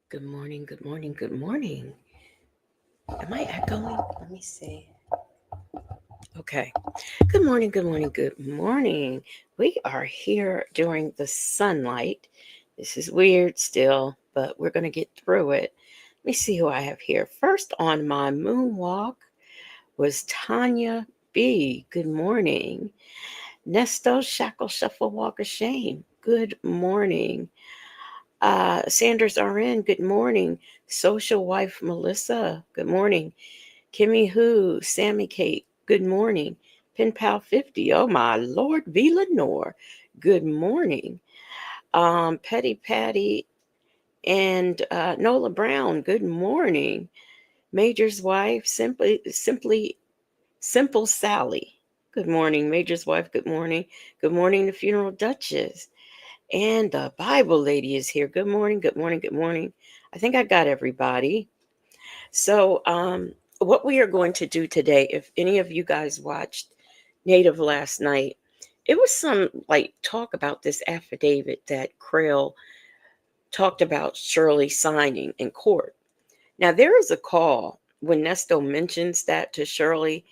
Good morning, good morning, good morning. Am I echoing? Let me see. Okay. Good morning, good morning, good morning. We are here during the sunlight. This is weird still, but we're going to get through it. Let me see who I have here. First on my moonwalk was Tanya B. Good morning. Nesto Shackle Shuffle Walk of Shame. Good morning. Sanders RN, good morning. Social wife Melissa, good morning. Kimmy Who, Sammy Kate, good morning. Pen Pal 50, oh my Lord, V. Lenore, good morning. Petty Patty and Nola Brown, good morning. Major's wife, Simple Sally, good morning. Major's wife, good morning. Good morning, the Funeral Duchess. And the Bible lady is here. Good morning, good morning, good morning. I think I got everybody. So, what we are going to do today, if any of you guys watched Native last night, it was some like talk about this affidavit that Krail talked about Shirley signing in court. Now, there is a call when Nesto mentions that to Shirley,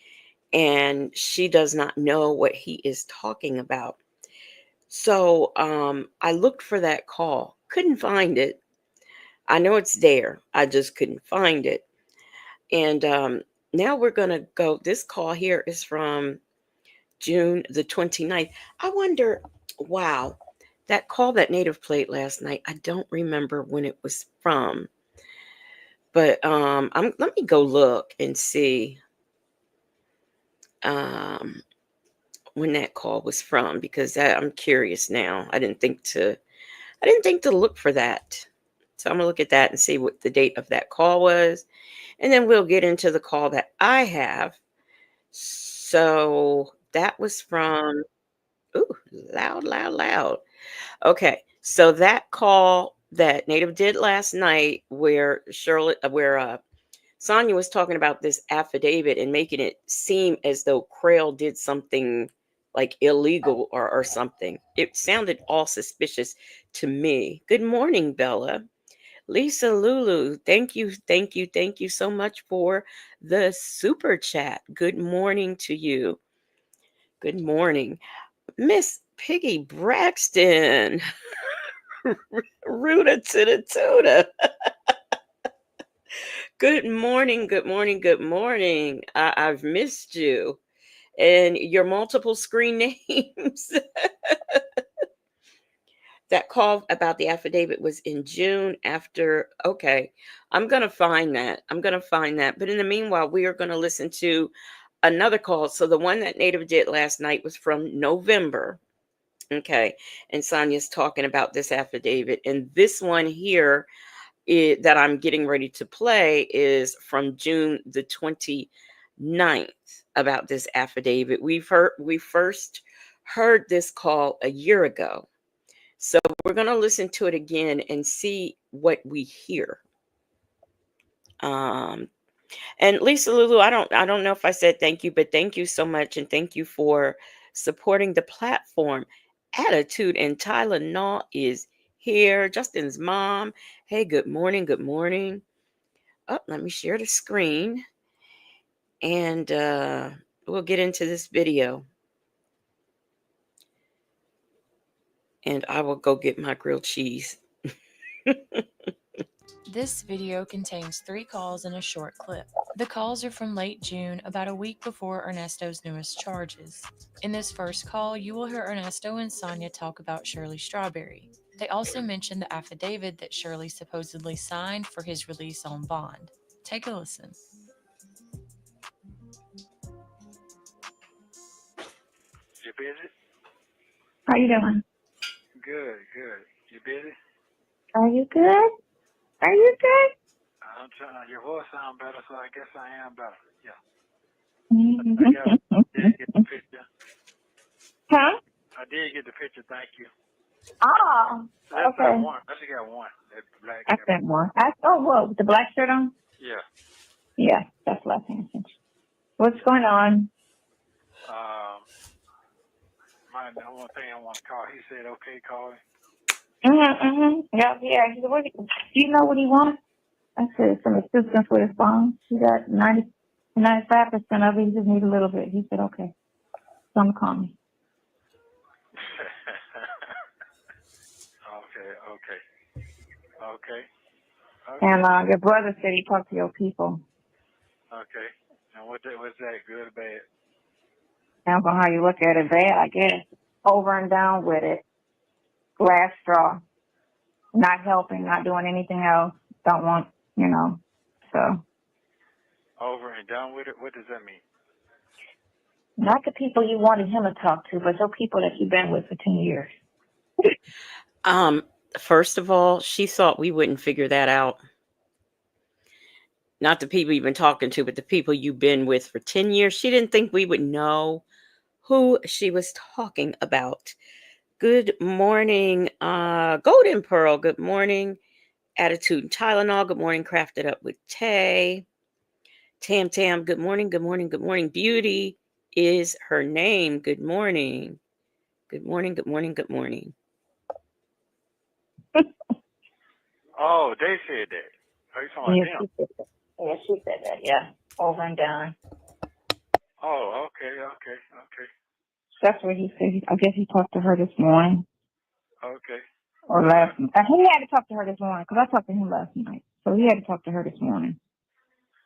and she does not know what he is talking about. So I looked for that call, couldn't find it. I know it's there. I just couldn't find it. And now we're going to go. This call here is from June the 29th. I wonder, wow, that call that Native played last night, I don't remember when it was from. But let me go look and see um, when that call was from because I'm curious now. I didn't think to look for that. So I'm going to look at that and see what the date of that call was. And then we'll get into the call that I have. So that was from, ooh, loud, loud, loud. Okay. So that call that Native did last night where Sonia was talking about this affidavit and making it seem as though Krail did something like illegal or something. It sounded all suspicious to me. Good morning, Bella. Lisa Lulu, thank you, thank you, thank you so much for the super chat. Good morning to you. Good morning. Miss Piggy Braxton. Ruda to the tuda. Good morning, good morning, good morning. I've missed you and your multiple screen names. That call about the affidavit was in June after. Okay, I'm going to find that. I'm going to find that. But in the meanwhile, we are going to listen to another call. So the one that Native did last night was from November. Okay. And Sonia's talking about this affidavit. And this one here that I'm getting ready to play is from June the 29th about this affidavit. We first heard this call a year ago. So we're going to listen to it again and see what we hear. And Lisa Lulu, I don't know if I said thank you, but thank you so much, and thank you for supporting the platform. Attitude and Tylenol is here. Justin's mom. Hey, good morning. Good morning. Oh, let me share the screen, and we'll get into this video. And I will go get my grilled cheese. This video contains 3 calls and a short clip. The calls are from late June, about a week before Ernesto's newest charges. In this first call, you will hear Ernesto and Sonia talk about Shirley Strawberry. They also mention the affidavit that Shirley supposedly signed for his release on bond. Take a listen. You busy? How you doing? Good, good. You busy? Are you good? Are you good? I'm trying. Your voice sounds better, so I guess I am better. Yeah. I did get the picture. Huh? I did get the picture. Thank you. Oh, That's okay. one. I just got one. That black. I sent one. What? With the black shirt on? Yeah. Yeah, that's left hand. What's going on? The one thing I want to call. He said, "Okay, call him." Yeah. He said, do you know what he wants? I said, some assistance with his phone. He got 95% of it. He just needs a little bit. He said, okay. So I'm call me. Okay. And your brother said he talked to your people. Okay. And what's that? Good or bad? Depends on how you look at it. Bad, I guess. Over and down with it. Last straw. Not helping, not doing anything else. Don't want, so. Over and done with it? What does that mean? Not the people you wanted him to talk to, but the people that you've been with for 10 years. First of all, she thought we wouldn't figure that out. Not the people you've been talking to, but the people you've been with for 10 years. She didn't think we would know who she was talking about. Good morning, Golden Pearl. Good morning, Attitude and Tylenol. Good morning, Crafted Up with Tay. Tam Tam, good morning, good morning, good morning. Beauty is her name. Good morning. Good morning, good morning, good morning. Oh, they said that. Are you talking about them? Yeah, she said that, yeah. Over and done. Oh, okay. That's what he said. I guess he talked to her this morning. Okay. Or last night. He had to talk to her this morning, because I talked to him last night. So he had to talk to her this morning.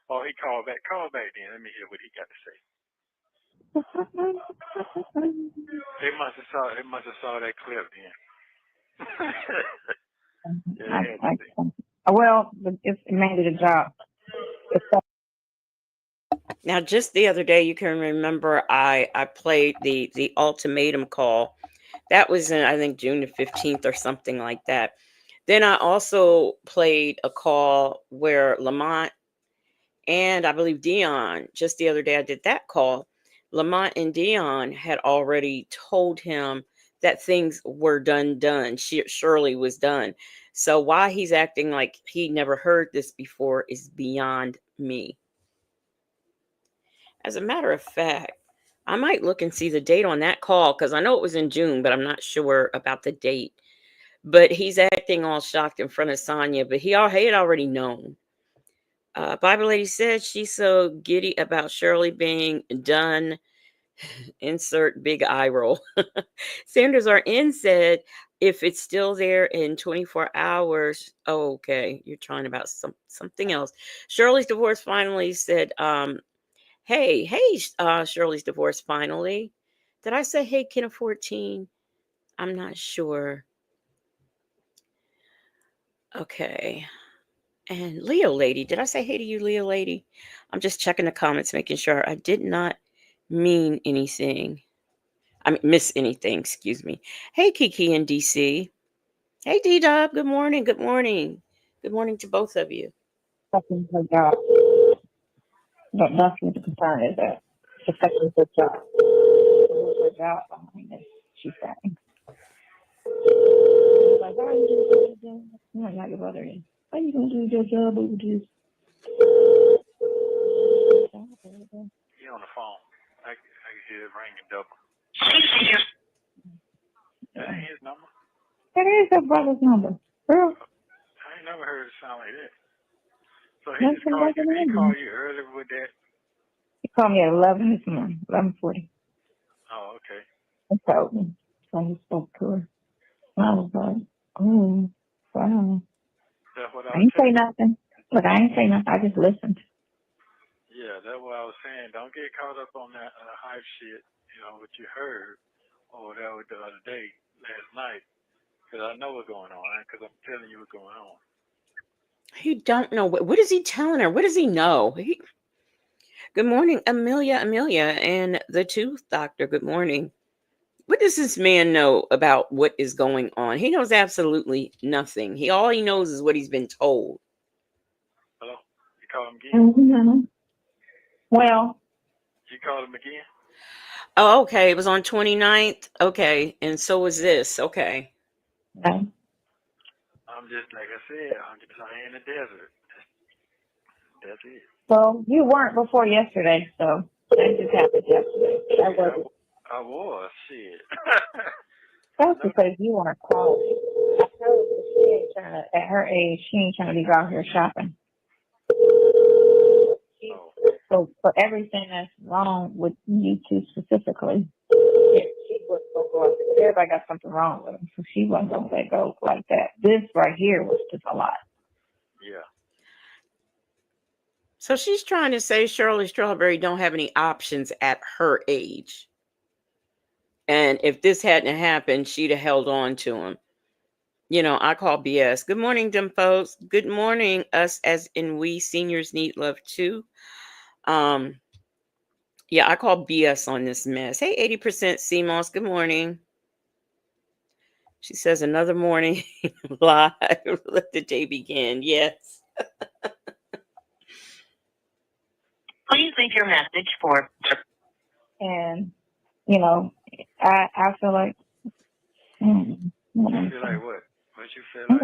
Oh, he called back. Call back then. Let me hear what he got to say. They must have saw that clip then. Well, it's mainly the job. Now, just the other day, you can remember I played the ultimatum call. That was in, I think, June the 15th or something like that. Then I also played a call where Lamont and I believe Dion, just the other day I did that call. Lamont and Dion had already told him that things were done. Shirley was done. So why he's acting like he never heard this before is beyond me. As a matter of fact, I might look and see the date on that call because I know it was in June, but I'm not sure about the date. But he's acting all shocked in front of Sonia, but he had already known. Bible Lady said she's so giddy about Shirley being done. Insert big eye roll. Sanders RN said if it's still there in 24 hours, oh, okay, you're trying about something else. Shirley's divorce finally said, hey, Shirley's divorce finally. Did I say hey, Ken of 14? I'm not sure. Okay. And Leo Lady, did I say hey to you, Leo Lady? I'm just checking the comments, making sure I did not mean anything. I mean, miss anything, excuse me. Hey, Kiki in DC. Hey, D-Dub. Good morning. Good morning. Good morning to both of you. Second her job. That's what the concern is that it's affecting her job. Her job behind this, she's saying. Like, why are you doing your job? No, not your brother is. Why are you gonna do your job over this? He on the phone. I can hear it ringing double. That ain't his number. That is her brother's number. Girl. I ain't never heard it sound like that. So he That's just her called you. brother's He number. called you earlier with that. He called me at 11 this morning, 11:40. Oh, okay. He told me. So he spoke to her. And I was like, oh, wow. That's what I I was ain't say telling you. nothing. Look, I ain't say nothing. I just listened. Yeah, that's what I was saying. Don't get caught up on that hype shit, what you heard or whatever the other day, last night. Because I know what's going on, because I'm telling you what's going on. You don't know. What is he telling her? What does he know? Good morning, Amelia, and the Tooth Doctor. Good morning. What does this man know about what is going on? He knows absolutely nothing. All he knows is what he's been told. Hello? You called him again? Mm-hmm. Well. You called him again? Oh, okay. It was on 29th. Okay. And so was this. Okay. Okay. I'm just, like I said, I'm just out here in the desert. That's it. So you weren't before yesterday, so that just happened yesterday. I was, shit. That's because you weren't quality. I told her she ain't trying to, at her age, she ain't trying to be out here shopping. So for everything that's wrong with you two specifically, she was going to go up. Everybody got something wrong with them, so she wasn't going to let go like that. This right here was just a lot. Yeah. So she's trying to say Shirley Strawberry don't have any options at her age. And if this hadn't happened, she'd have held on to him. I call BS. Good morning, them folks. Good morning, us as in we seniors need love too. Yeah, I call BS on this mess. Hey, 80% CMOS. Good morning. She says another morning live. Let the day begin. Yes. Please leave your message for. And I feel like. You feel like what? What you feel like?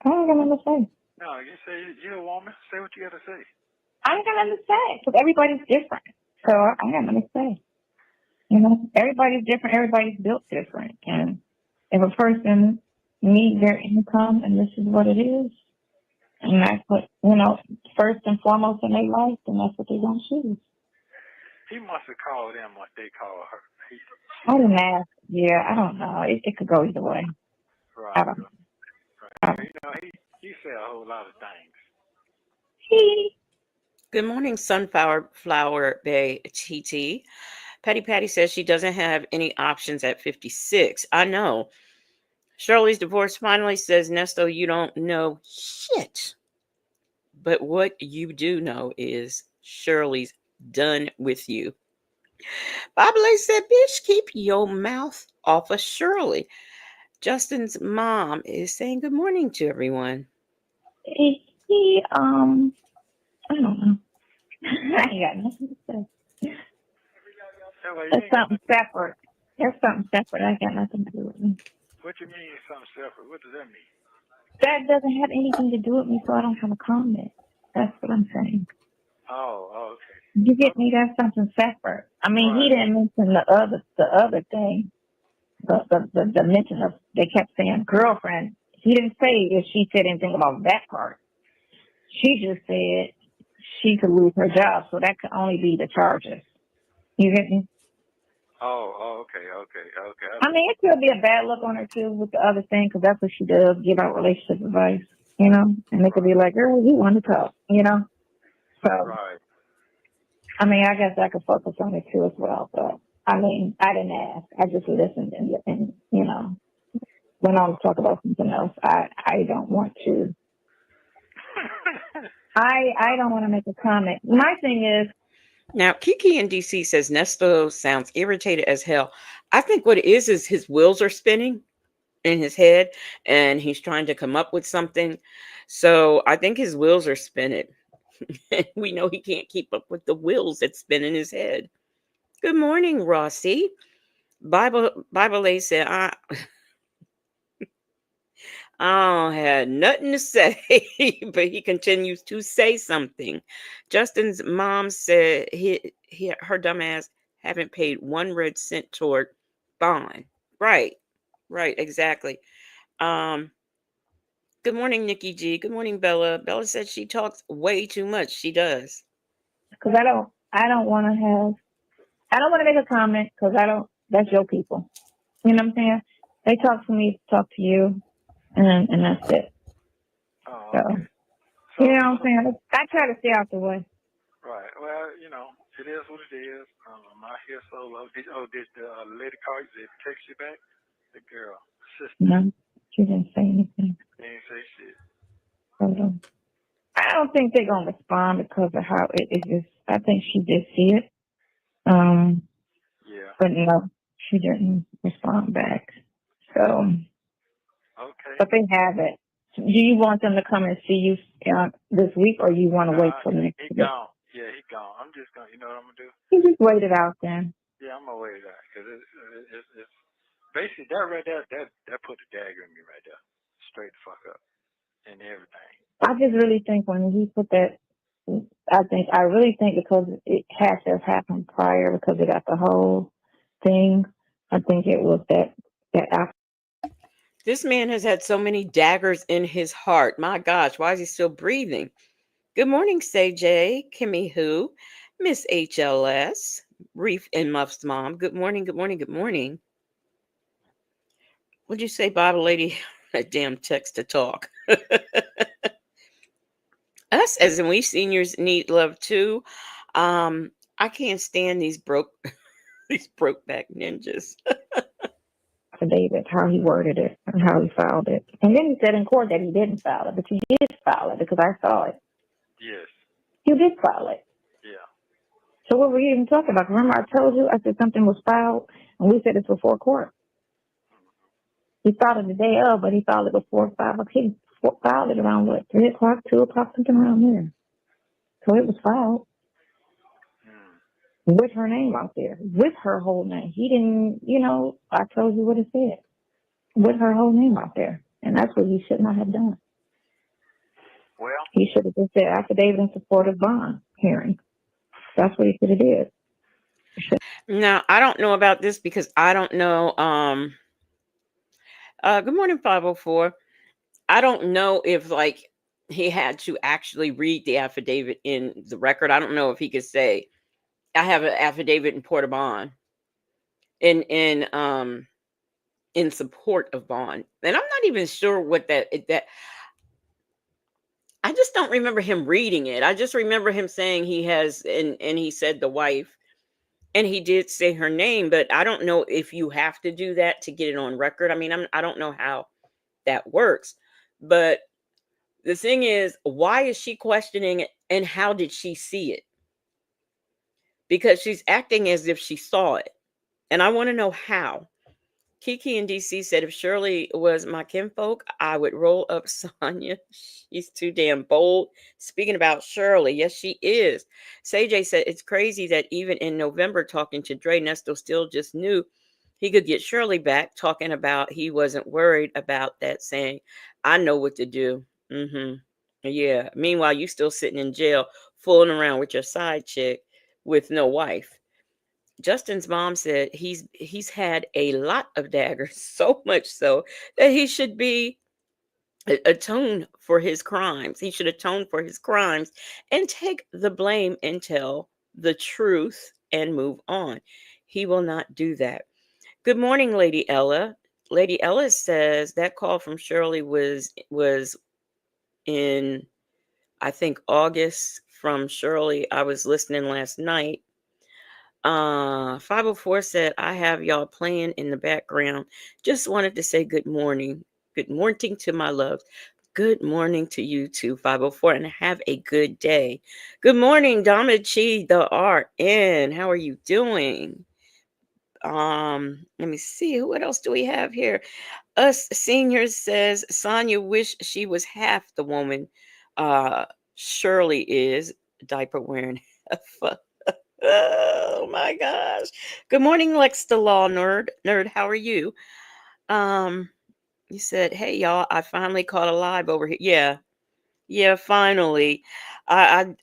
I don't got nothing to say. No, you say you're a woman. Say what you got to say. I ain't got nothing to say because everybody's different. So I ain't got nothing to say. Everybody's different. Everybody's built different. And if a person needs their income and this is what it is, and that's what, first and foremost in their life, then that's what they're going to choose. He must have called them what they call her. I didn't ask. Yeah, I don't know. It could go either way. Right. I don't know. Right. He said a whole lot of things. Good morning, Sunflower Bay TT. Patty says she doesn't have any options at 56. I know. Shirley's divorce finally says, Nesto, you don't know shit. But what you do know is Shirley's done with you. Bobley said, bitch, keep your mouth off of Shirley. Justin's mom is saying good morning to everyone. I don't know. I ain't got nothing to say. It's something separate. There's something separate. I got nothing to do with me. What you mean something separate? What does that mean? That doesn't have anything to do with me, so I don't have a comment. That's what I'm saying. Oh, okay. You get me? That's something separate. I mean, right. He didn't mention the other thing. The mention of, they kept saying girlfriend. He didn't say if she said anything about that part. She just said she could lose her job, so that could only be the charges. You get me? Oh, okay. I mean, it could be a bad look on her too with the other thing, because that's what she does, give out relationship advice, and they could be like, girl, you want to talk, So, right. I mean, I guess I could focus on it too as well, but I mean, I didn't ask. I just listened and went on to talk about something else. I don't want to. I don't want to make a comment. My thing is, Now, Kiki in DC says Nesto sounds irritated as hell. I think what it is his wheels are spinning in his head and he's trying to come up with something. So I think his wheels are spinning. We know he can't keep up with the wheels that spin in his head. Good morning, Rossi. Bible A said, I don't have nothing to say, but he continues to say something. Justin's mom said her dumbass haven't paid 1 red cent toward bond. Right, right, exactly. Um, Good morning, Nikki G. Good morning, Bella. Bella said she talks way too much. She does. Because I don't want to make a comment because that's your people. You know what I'm saying? They talk to me, talk to you, and that's it. Oh, So, okay. you know what I'm saying? I try to stay out the way. Right. Well, it is what it is. I'm out here solo. Did the lady call you? Did text you back? The girl, sister. No, she didn't say anything. They didn't say shit. So, I don't think they're gonna respond because of how it just. I think she did see it. Yeah. But no, she didn't respond back. So, Okay. but they have it. Do you want them to come and see you this week, or you want to wait till next he week? gone. Yeah, he gone. I'm just gonna. You know what I'm gonna do? You just wait it out then. Yeah, I'm gonna wait it out because it's basically that right there. That put the dagger in me right there, straight the fuck up, and everything. I just really think when he put that, I really think because it had to have happened prior because it got the whole thing. I think it was that This man has had so many daggers in his heart. My gosh, why is he still breathing? Good morning, Say J, Kimmy Who, Miss HLS, Reef and Muff's mom. Good morning, good morning, good morning. What'd you say, Bible lady? That damn text to talk. Us, as in we seniors, need love too. I can't stand these these broke back ninjas. affidavit, how he worded it and how he filed it. And then he said in court that he didn't file it, but you did file it because I saw it. Yes. You did file it. Yeah. So what were you even talking about? Remember I told you, I said something was filed and we said it's before court. He filed it the day of, but he filed it before 5 o'clock. He filed it around what, 3 o'clock, 2 o'clock, something around there. So it was filed with her name out there, with her whole name. He didn't, I told you what it said, with her whole name out there. And that's what he should not have done. Well, he should have just said affidavit in support of bond hearing. That's what he should have did. Now, I don't know about this because I don't know. Good morning, 504. I don't know if he had to actually read the affidavit in the record. I don't know if he could say, I have an affidavit in port of bond in support of bond. And I'm not even sure what that I just don't remember him reading it. I just remember him saying he has and he said the wife. And he did say her name, but I don't know if you have to do that to get it on record. I mean, I don't know how that works. But the thing is, why is she questioning it and how did she see it? Because she's acting as if she saw it. And I want to know how. Kiki in DC said, if Shirley was my kinfolk, I would roll up Sonia. She's too damn bold. Speaking about Shirley, yes, she is. Say said, it's crazy that even in November, talking to Dre, Nesto still just knew he could get Shirley back, talking about he wasn't worried about that, saying, I know what to do. Yeah. Meanwhile, you still sitting in jail, fooling around with your side chick with no wife. Justin's mom said he's had a lot of daggers, so much so that he should be atone for his crimes. He should atone for his crimes and take the blame and tell the truth and move on. He will not do that. Good morning, Lady Ella. Lady Ella says that call from Shirley was in, I think, August from Shirley. I was listening last night. 504 said, I have y'all playing in the background. Just wanted to say good morning. Good morning to my loves. Good morning to you too, 504, and have a good day. Good morning, Damachi, the RN. How are you doing? Let me see. What else do we have here? Us seniors says Sonia wish she was half the woman uh Shirley is, diaper wearing. Oh my gosh. Good morning, Lex the Law Nerd. Nerd, how are you? Um, you said, hey y'all, I finally caught a live over here. Yeah, yeah, finally. I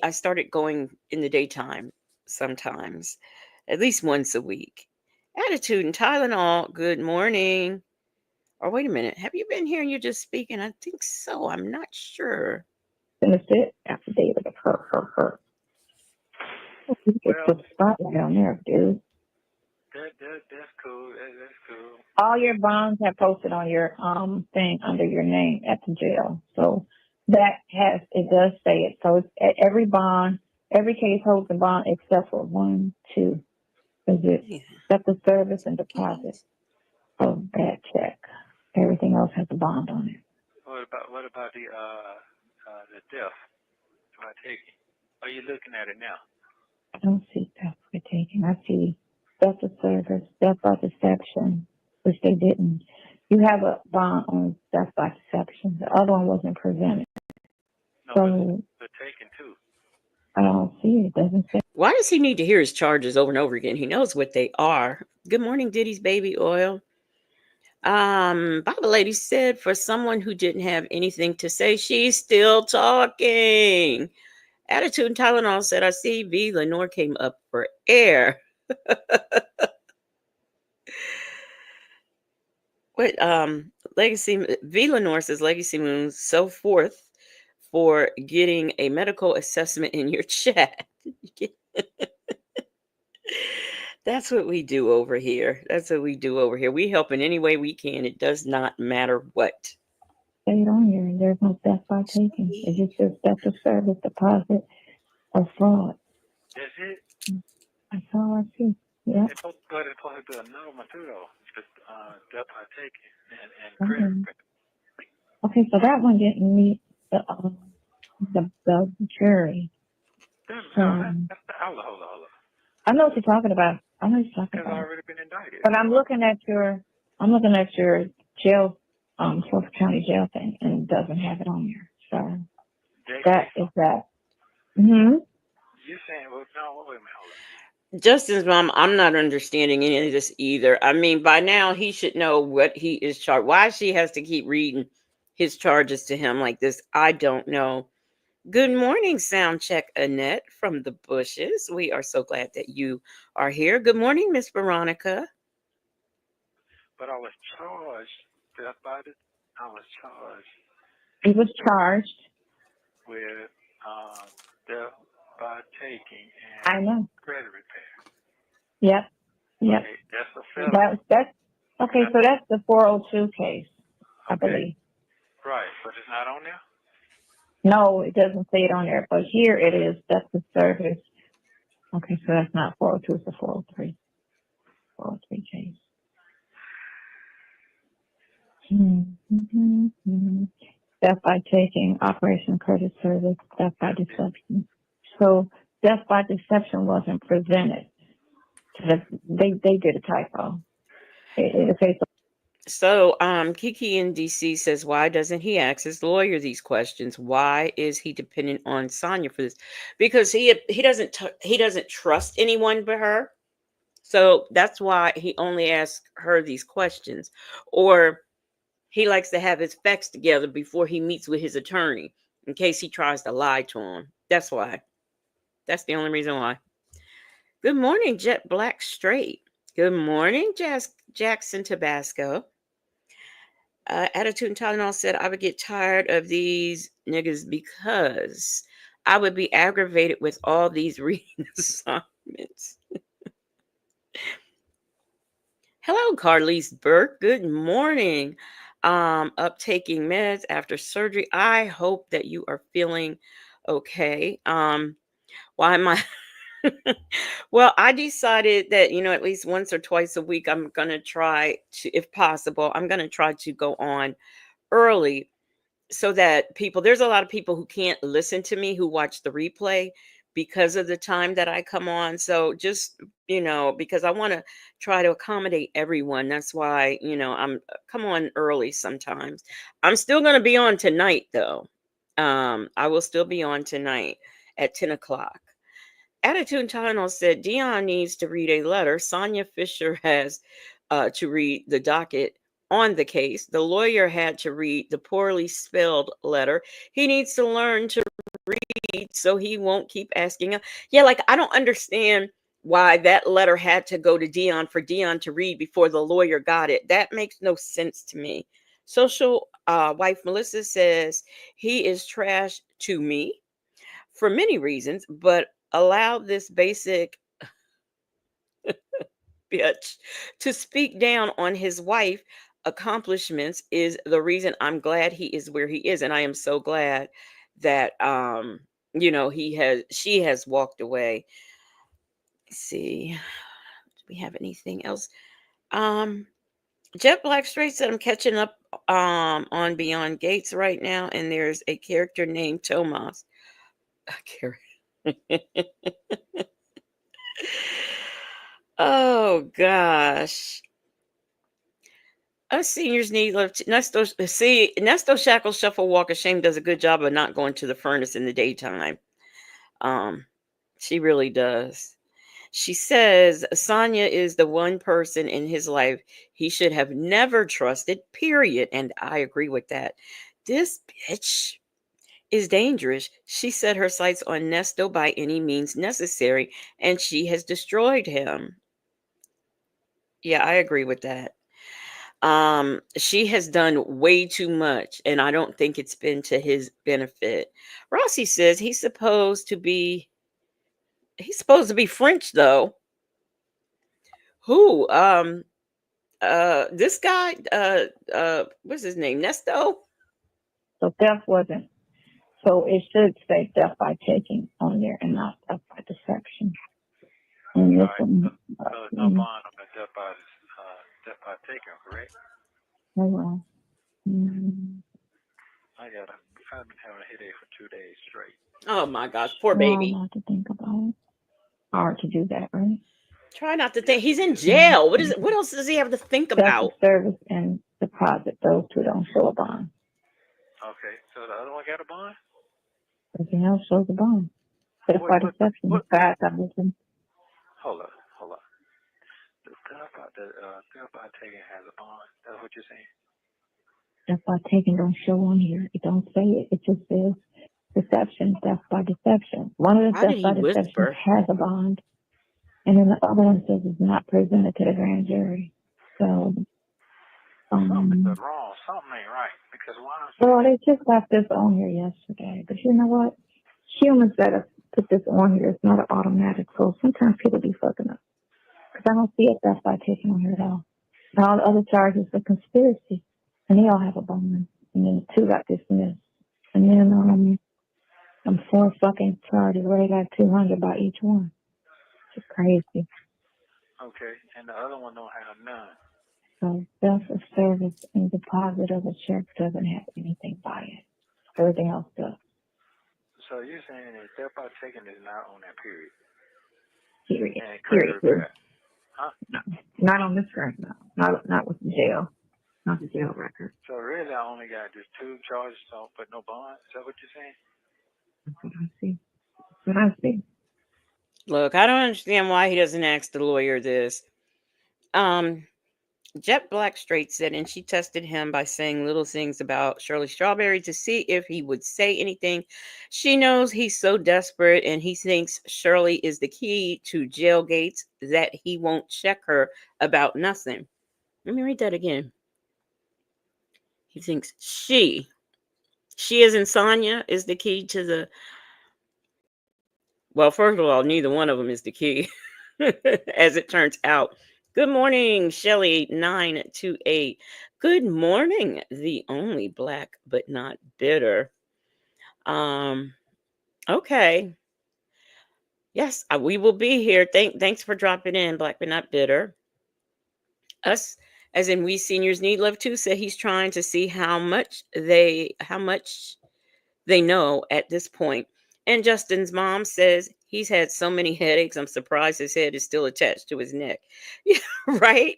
started going in the daytime sometimes, at least once a week. Attitude and Tylenol, good morning. Or wait a minute, have you been here and you're just speaking? I think so. I'm not sure. Finish it. Affidavit of her. You just Well, put the spotlight on there, dude. that's cool. That's cool. All your bonds have posted on your thing under your name at the jail. So that it does say it. So it's every bond, every case holds a bond except for 1, 2. Is it Yeah. set the service and deposit of that check? Everything else has a bond on it. What about the death? Do I take it? Are you looking at it now? I don't see theft for taking. I see theft of service, theft by deception, which they didn't. You have a bond on theft by deception. The other one wasn't presented. No, So but taken too. I don't see it. It doesn't say. Why does he need to hear his charges over and over again? He knows what they are. Good morning, Diddy's baby oil. Bible lady said for someone who didn't have anything to say, she's still talking. Attitude and Tylenol said, I see V. Lenore came up for air. What Legacy V. Lenore says Legacy Moon so forth for getting a medical assessment in your chat. That's what we do over here. That's what we do over here. We help in any way we can. It does not matter what. Say it on here. There's no theft by taking. It just says theft of service, deposit, or fraud. That's it. That's all I see. Yeah. It's supposed to be another one too, though. Just death by taking and Okay. credit. Okay, so that one didn't meet the jury. Hold on. I know what you're talking about. I know what you're talking Because about. already been indicted. But I'm looking at your jail, Suffolk County jail thing, and it doesn't have it on there. So that is that. Mm-hmm. You're saying, well, no, wait a minute, hold on. Justin's mom, I'm not understanding any of this either. I mean, by now he should know what he is charged. Why she has to keep reading his charges to him like this, I don't know. Good morning, sound check Annette from the bushes. We are so glad that you are here. Good morning, Miss Veronica. But I was charged. Death by this. I was charged He was charged. with death by taking I and know. credit repair. Yep. Yep. Okay, that's a felony. That's okay. So that's the 402 case, I believe. Right, but it's not on there. No, it doesn't say it on there, but here it is. That's the service. Okay, so that's not 402, it's a 403. 403 case. Death by taking, Operation Credit Service, death by deception. So death by deception wasn't presented. They did a typo. So, Kiki in DC says, why doesn't he ask his lawyer these questions? Why is he dependent on Sonia for this? Because he doesn't trust anyone but her. So that's why he only asks her these questions. Or he likes to have his facts together before he meets with his attorney in case he tries to lie to him. That's why. That's the only reason why. Good morning, Jet Black Straight. Good morning, Jackson Tabasco. Attitude and Tylenol said, I would get tired of these niggas because I would be aggravated with all these reading assignments. Hello, Carlise Burke. Good morning. Up taking meds after surgery. I hope that you are feeling okay. Why am I? Well, I decided that, at least once or twice a week, I'm going to try to, if possible, I'm going to try to go on early so that there's a lot of people who can't listen to me who watch the replay because of the time that I come on. So just, because I want to try to accommodate everyone. That's why, I'm come on early sometimes. I'm still going to be on tonight though. I will still be on tonight at 10 o'clock. Attitude Channel said Dion needs to read a letter. Sonia Fischer has to read the docket on the case. The lawyer had to read the poorly spelled letter. He needs to learn to read so he won't keep asking. Yeah, like I don't understand why that letter had to go to Dion for Dion to read before the lawyer got it. That makes no sense to me. Social wife Melissa says he is trash to me for many reasons, but allow this basic bitch to speak down on his wife accomplishments is the reason I'm glad he is where he is. And I am so glad that she has walked away. Let's see, do we have anything else? Jet Black Straight said I'm catching up on Beyond Gates right now, and there's a character named Tomas. Oh gosh. Us seniors need Nesto. See, Nesto Shackle Shuffle Walk of Shame does a good job of not going to the furnace in the daytime. She really does. She says Sonia is the one person in his life he should have never trusted, period. And I agree with that. This bitch is dangerous. She set her sights on Nesto by any means necessary, and she has destroyed him. Yeah, I agree with that. She has done way too much, and I don't think it's been to his benefit. Rossi says he's supposed to be French though. Who? This guy, what's his name? Nesto? So theft wasn't. So it should say theft by taking on there and not theft by deception. And this one, So no bond on the theft by taking, correct? oh well. I've been having a headache for 2 days straight. Oh my gosh, poor Try baby. not to think about it. Hard to do that, right? Try not to think. He's in jail. What is it? What else does he have to think about? Service and deposit, those two don't show a bond. Okay, so the other one got a bond? Everything else shows a bond. Theft by deception, $5,000. Hold up. The theft by taking has a bond. That's what you're saying? Theft by taking don't show on here. It don't say it. It just says deception, theft by deception. One of the theft by deception has a bond. And then the other one says it's not presented to the grand jury. So, something's wrong. Something ain't right. Because well, they just got this on here yesterday. But you know what? Humans that have put this on here, it's not an automatic. So sometimes people be fucking up. Because I don't see a theft by taking on here at all. And all the other charges are conspiracy. And they all have a bond. And then 2 got dismissed. And then, 4 fucking charges where they got 200 by each one. It's crazy. Okay, and the other one don't have none. So theft of service and deposit of a check doesn't have anything by it. Everything else does. So you're saying that theft by taking is not on that period? Period. And credit repair. Huh? No, not on this record, no. Not with the jail. Not the jail record. So really I only got just 2 charges, but no bond? Is that what you're saying? That's what I see. That's what I see. Look, I don't understand why he doesn't ask the lawyer this. Jet Black Straight said, and she tested him by saying little things about Shirley Strawberry to see if he would say anything. She knows he's so desperate, and he thinks Shirley is the key to jail gates that he won't check her about nothing. Let me read that again. He thinks she as in Sonia, is the key to the... Well, first of all, neither one of them is the key, as it turns out. Good morning, Shirley 928. Good morning, the only black but not bitter. Okay. Yes, we will be here. Thanks for dropping in, black but not bitter. Us as in we seniors need love too, said he's trying to see how much they know at this point. And Justin's mom says he's had so many headaches, I'm surprised his head is still attached to his neck. Yeah, right?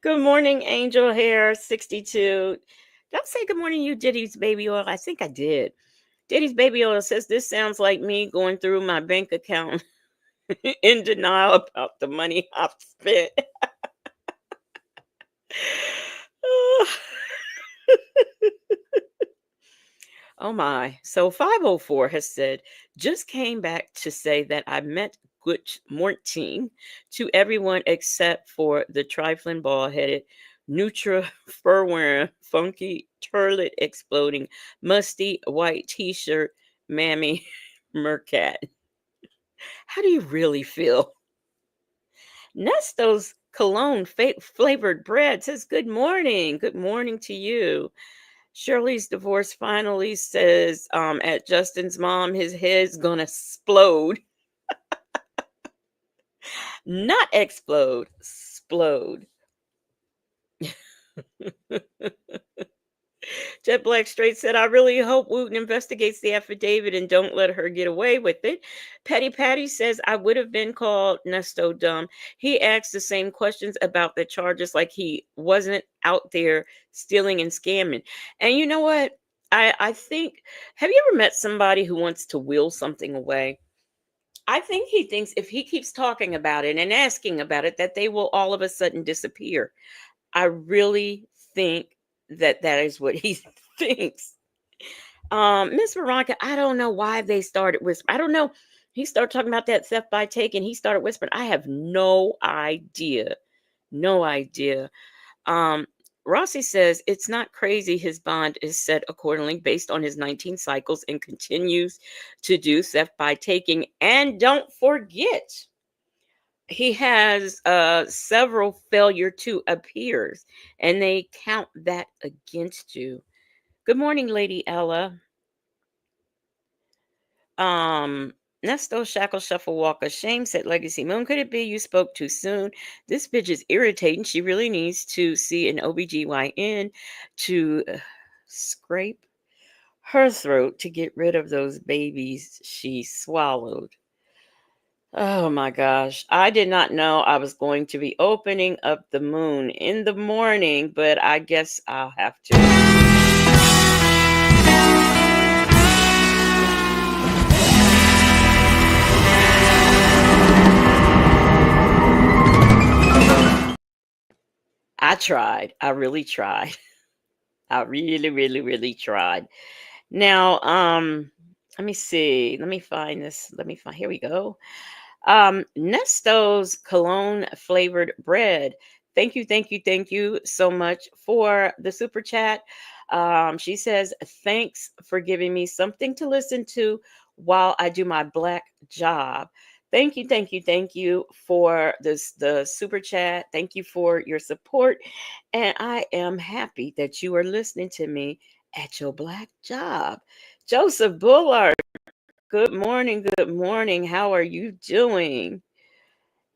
Good morning, Angel Hair 62. Did I say good morning, you Diddy's baby oil? I think I did. Diddy's baby oil says this sounds like me going through my bank account in denial about the money I've spent. Oh my. So 504 has said, just came back to say that I meant good morning to everyone except for the trifling bald headed, Nutra fur wearing, funky turlet exploding, musty white t shirt, mammy Mercat. How do you really feel? Nesto's cologne flavored bread says, good morning. Good morning to you. Shirley's divorce finally says at Justin's mom, his head's gonna explode. Not explode, explode. Jet Black Straight said, I really hope Wooten investigates the affidavit and don't let her get away with it. Petty Patty says, I would have been called Nesto dumb. He asked the same questions about the charges like he wasn't out there stealing and scamming. And you know what? I think, have you ever met somebody who wants to will something away? I think he thinks if he keeps talking about it and asking about it, that they will all of a sudden disappear. I really think that that is what he thinks. Miss Veronica, I don't know why they started whispering. I don't know. He started talking about that theft by taking. He started whispering. I have no idea. No idea. Um, Rossi says it's not crazy. His bond is set accordingly based on his 19 cycles and continues to do theft by taking. And don't forget, he has several failure to appears, and they count that against you. Good morning, Lady Ella. Um, Nesto Shackle Shuffle Walker. Shame said Legacy Moon. Could it be you spoke too soon? This bitch is irritating. She really needs to see an OBGYN to scrape her throat to get rid of those babies she swallowed. Oh my gosh. I did not know I was going to be opening up the moon in the morning, but I guess I'll have to. I tried. I really tried. I really, really, really tried. Now, let me see. Let me find this. Let me find. Here we go. Nesto's cologne flavored bread. Thank you so much for the super chat. She says, thanks for giving me something to listen to while I do my black job. Thank you for this the super chat. Thank you for your support. And I am happy that you are listening to me at your black job. Joseph Bullard. Good morning. Good morning. How are you doing?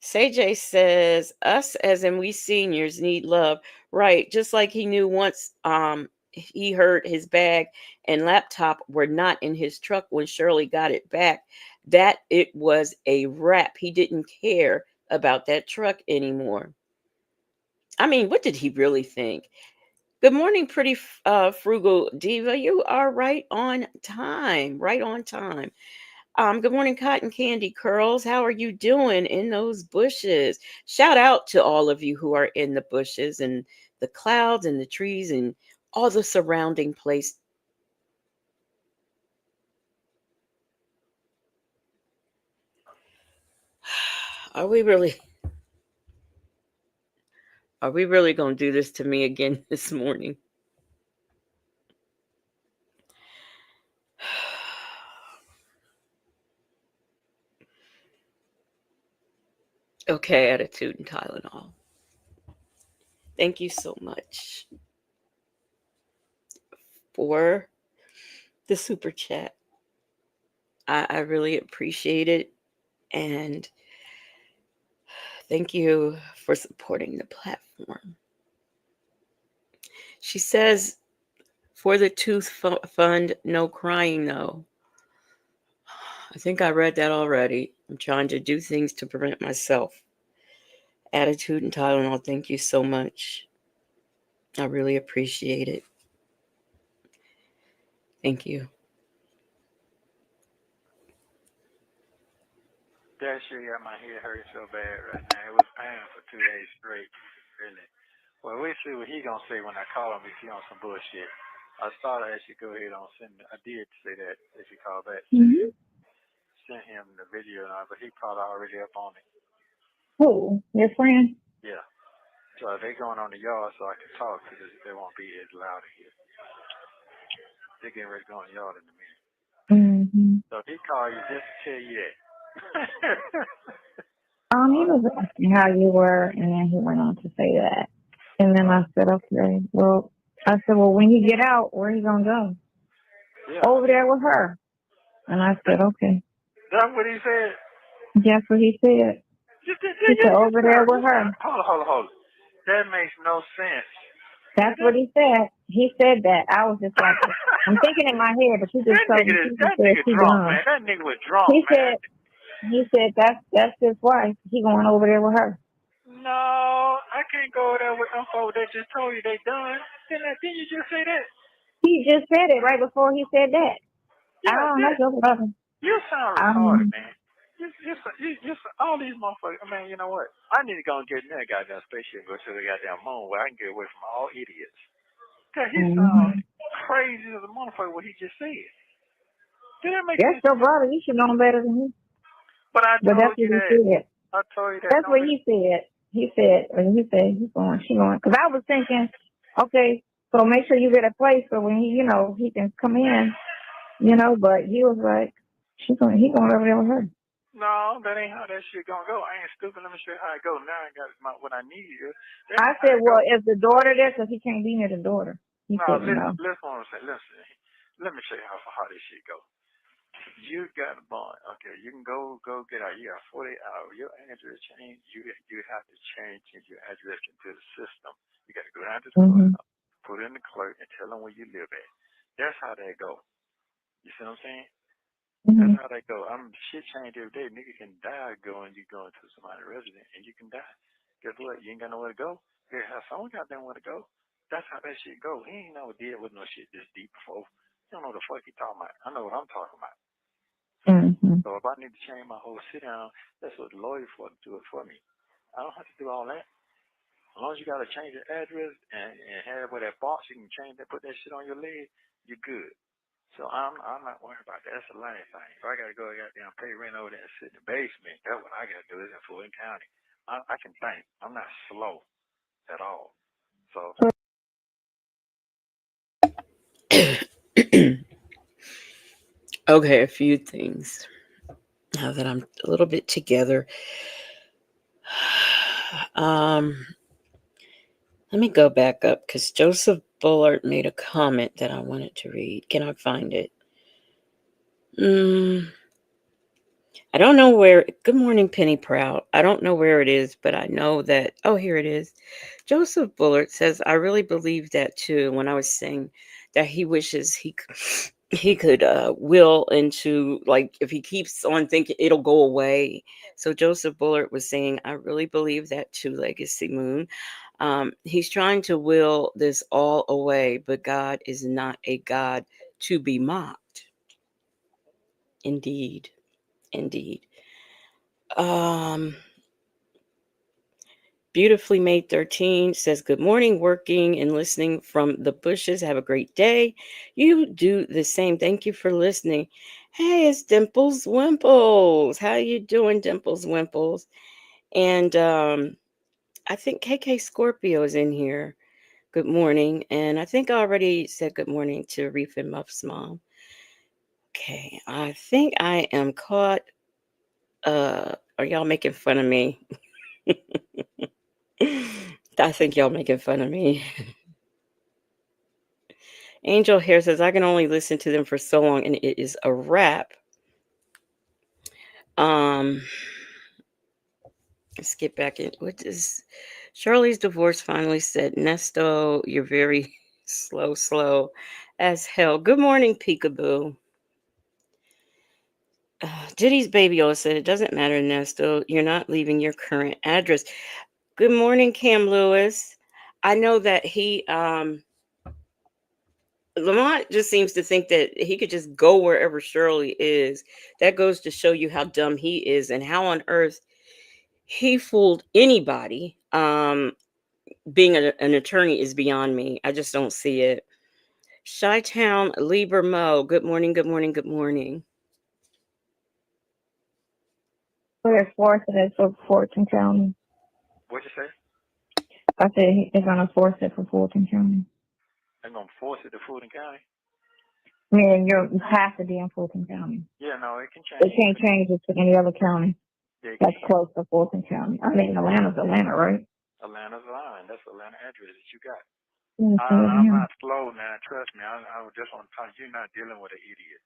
CJ says, us as in we seniors need love. Right. Just like he knew once he heard his bag and laptop were not in his truck when Shirley got it back, that it was a wrap. He didn't care about that truck anymore. I mean, what did he really think? Good morning, pretty frugal diva. You are right on time. Right on time. Good morning, Cotton Candy Curls. How are you doing in those bushes? Shout out to all of you who are in the bushes and the clouds and the trees and all the surrounding place. Are we really going to do this to me again this morning? Okay, attitude and Tylenol. Thank you so much for the super chat. I really appreciate it. And Thank you for supporting the platform. She says, for the tooth fund, no crying though. I think I read that already. I'm trying to do things to prevent myself. Attitude and Tylenol, thank you so much. I really appreciate it. Thank you. That shit got my head hurt so bad right now. It was pain for 2 days straight. Really. Well, we'll see what he gonna say when I call him if he on some bullshit. I thought I should go ahead and send. I did say that if he called back, send him the video, but he probably already up on it. Who? Your friend? Yeah. So they going on the yard so I can talk because they won't be as loud in here. They're getting ready to go on the yard in a minute. Mm-hmm. So he called you just to tell you that. He was asking how you were, and then he went on to say that. And then I said, okay. Well, when you get out, where are you gonna go? Yeah. Over there with her. And I said, okay. That's what he said. That's what he said. He said, over there with her. Hold on. That makes no sense. That's what he said. He said that. I was just like, I'm thinking in my head, but you just told me. That nigga drunk, man. That nigga was drunk, man. He said that's his wife. He going over there with her. No, I can't go over there with them folks that just told you they done. Didn't you just say that? He just said it right before he said that. Yeah, I don't know your brother. You sound retarded, man. You all these motherfuckers. I mean, you know what? I need to go and get in that goddamn spaceship and go to the goddamn moon where I can get away from all idiots. Cause he sounds crazy as a motherfucker what he just said. Did that make sense? That's your brother. You should know him better than me. But I told you that. I told you that. That's what he said. He said he's going. She going. Because I was thinking, okay, so make sure you get a place so when he can come in, But he was like, he going over there with her. No, that ain't how that shit gonna go. I ain't stupid. Let me show you how it go. Now I got what I need here. I said, well, is the daughter there? Because he can't be near the daughter. He said, no. Listen what I'm saying. Listen. Let me show you how this shit go. You got a bond. Okay, you can go get out. You got 48 hours. Your address change. You have to change your address into the system. You got to go down to the court, put in the clerk, and tell them where you live at. That's how that go. You see what I'm saying? That's how that go. Shit change every day. Nigga can die you going to somebody's residence, and you can die. Guess what? You ain't got nowhere to go. You have someone got nowhere to go. That's how that shit go. He ain't never deal with no shit this deep before. You don't know what the fuck he talking about. I know what I'm talking about. So if I need to change my whole sit down, that's what the lawyer for to do it for me. I don't have to do all that. As long as you gotta change your address and have where that box, you can change that, put that shit on your leg, you're good. So I'm not worried about that. That's the last thing. If I gotta go goddamn pay rent over there and sit in the basement, that's what I gotta do. Is in Fulton County. I can think. I'm not slow at all. So Okay, a few things. Now that I'm a little bit together. Let me go back up because Joseph Bullard made a comment that I wanted to read. Can I find it? I don't know where. Good morning, Penny Proud. I don't know where it is, but I know that. Oh, here it is. Joseph Bullard says, I really believe that too when I was saying that he wishes he could will into, like, if he keeps on thinking it'll go away. So Joseph Bullard was saying, I really believe that too, Legacy Moon. He's trying to will this all away, but God is not a God to be mocked. Indeed. Beautifully Made 13 says, good morning, working and listening from the bushes. Have a great day. You do the same. Thank you for listening. Hey, it's Dimples Wimples. How you doing, Dimples Wimples? And I think KK Scorpio is in here. Good morning. And I think I already said good morning to Reef and Muff's mom. Okay, I think I am caught. Are y'all making fun of me? I think y'all making fun of me. Angel Hair says, I can only listen to them for so long, and it is a wrap. Let's get back in. What is Shirley's divorce finally said? Nesto, you're very slow as hell. Good morning, Peekaboo. Diddy's baby Ola said it doesn't matter, Nesto. You're not leaving your current address. Good morning, Cam Lewis. I know that Lamont just seems to think that he could just go wherever Shirley is. That goes to show you how dumb he is and how on earth he fooled anybody. Being an attorney is beyond me. I just don't see it. Chi-Town Lieber Mo. Good morning, good morning, good morning. So they're forcing it for Fulton County. What'd you say? I said they're gonna force it for Fulton County. They're gonna force it to Fulton County? I mean, you have to be in Fulton County. Yeah, no, it can change. They can't change it to any other county Yeah, that's close to Fulton County. I mean, Atlanta's Atlanta, right? Atlanta's line. That's the Atlanta address that you got. Yeah, I'm not slow now. Trust me. I just want to tell you, you're not dealing with an idiot.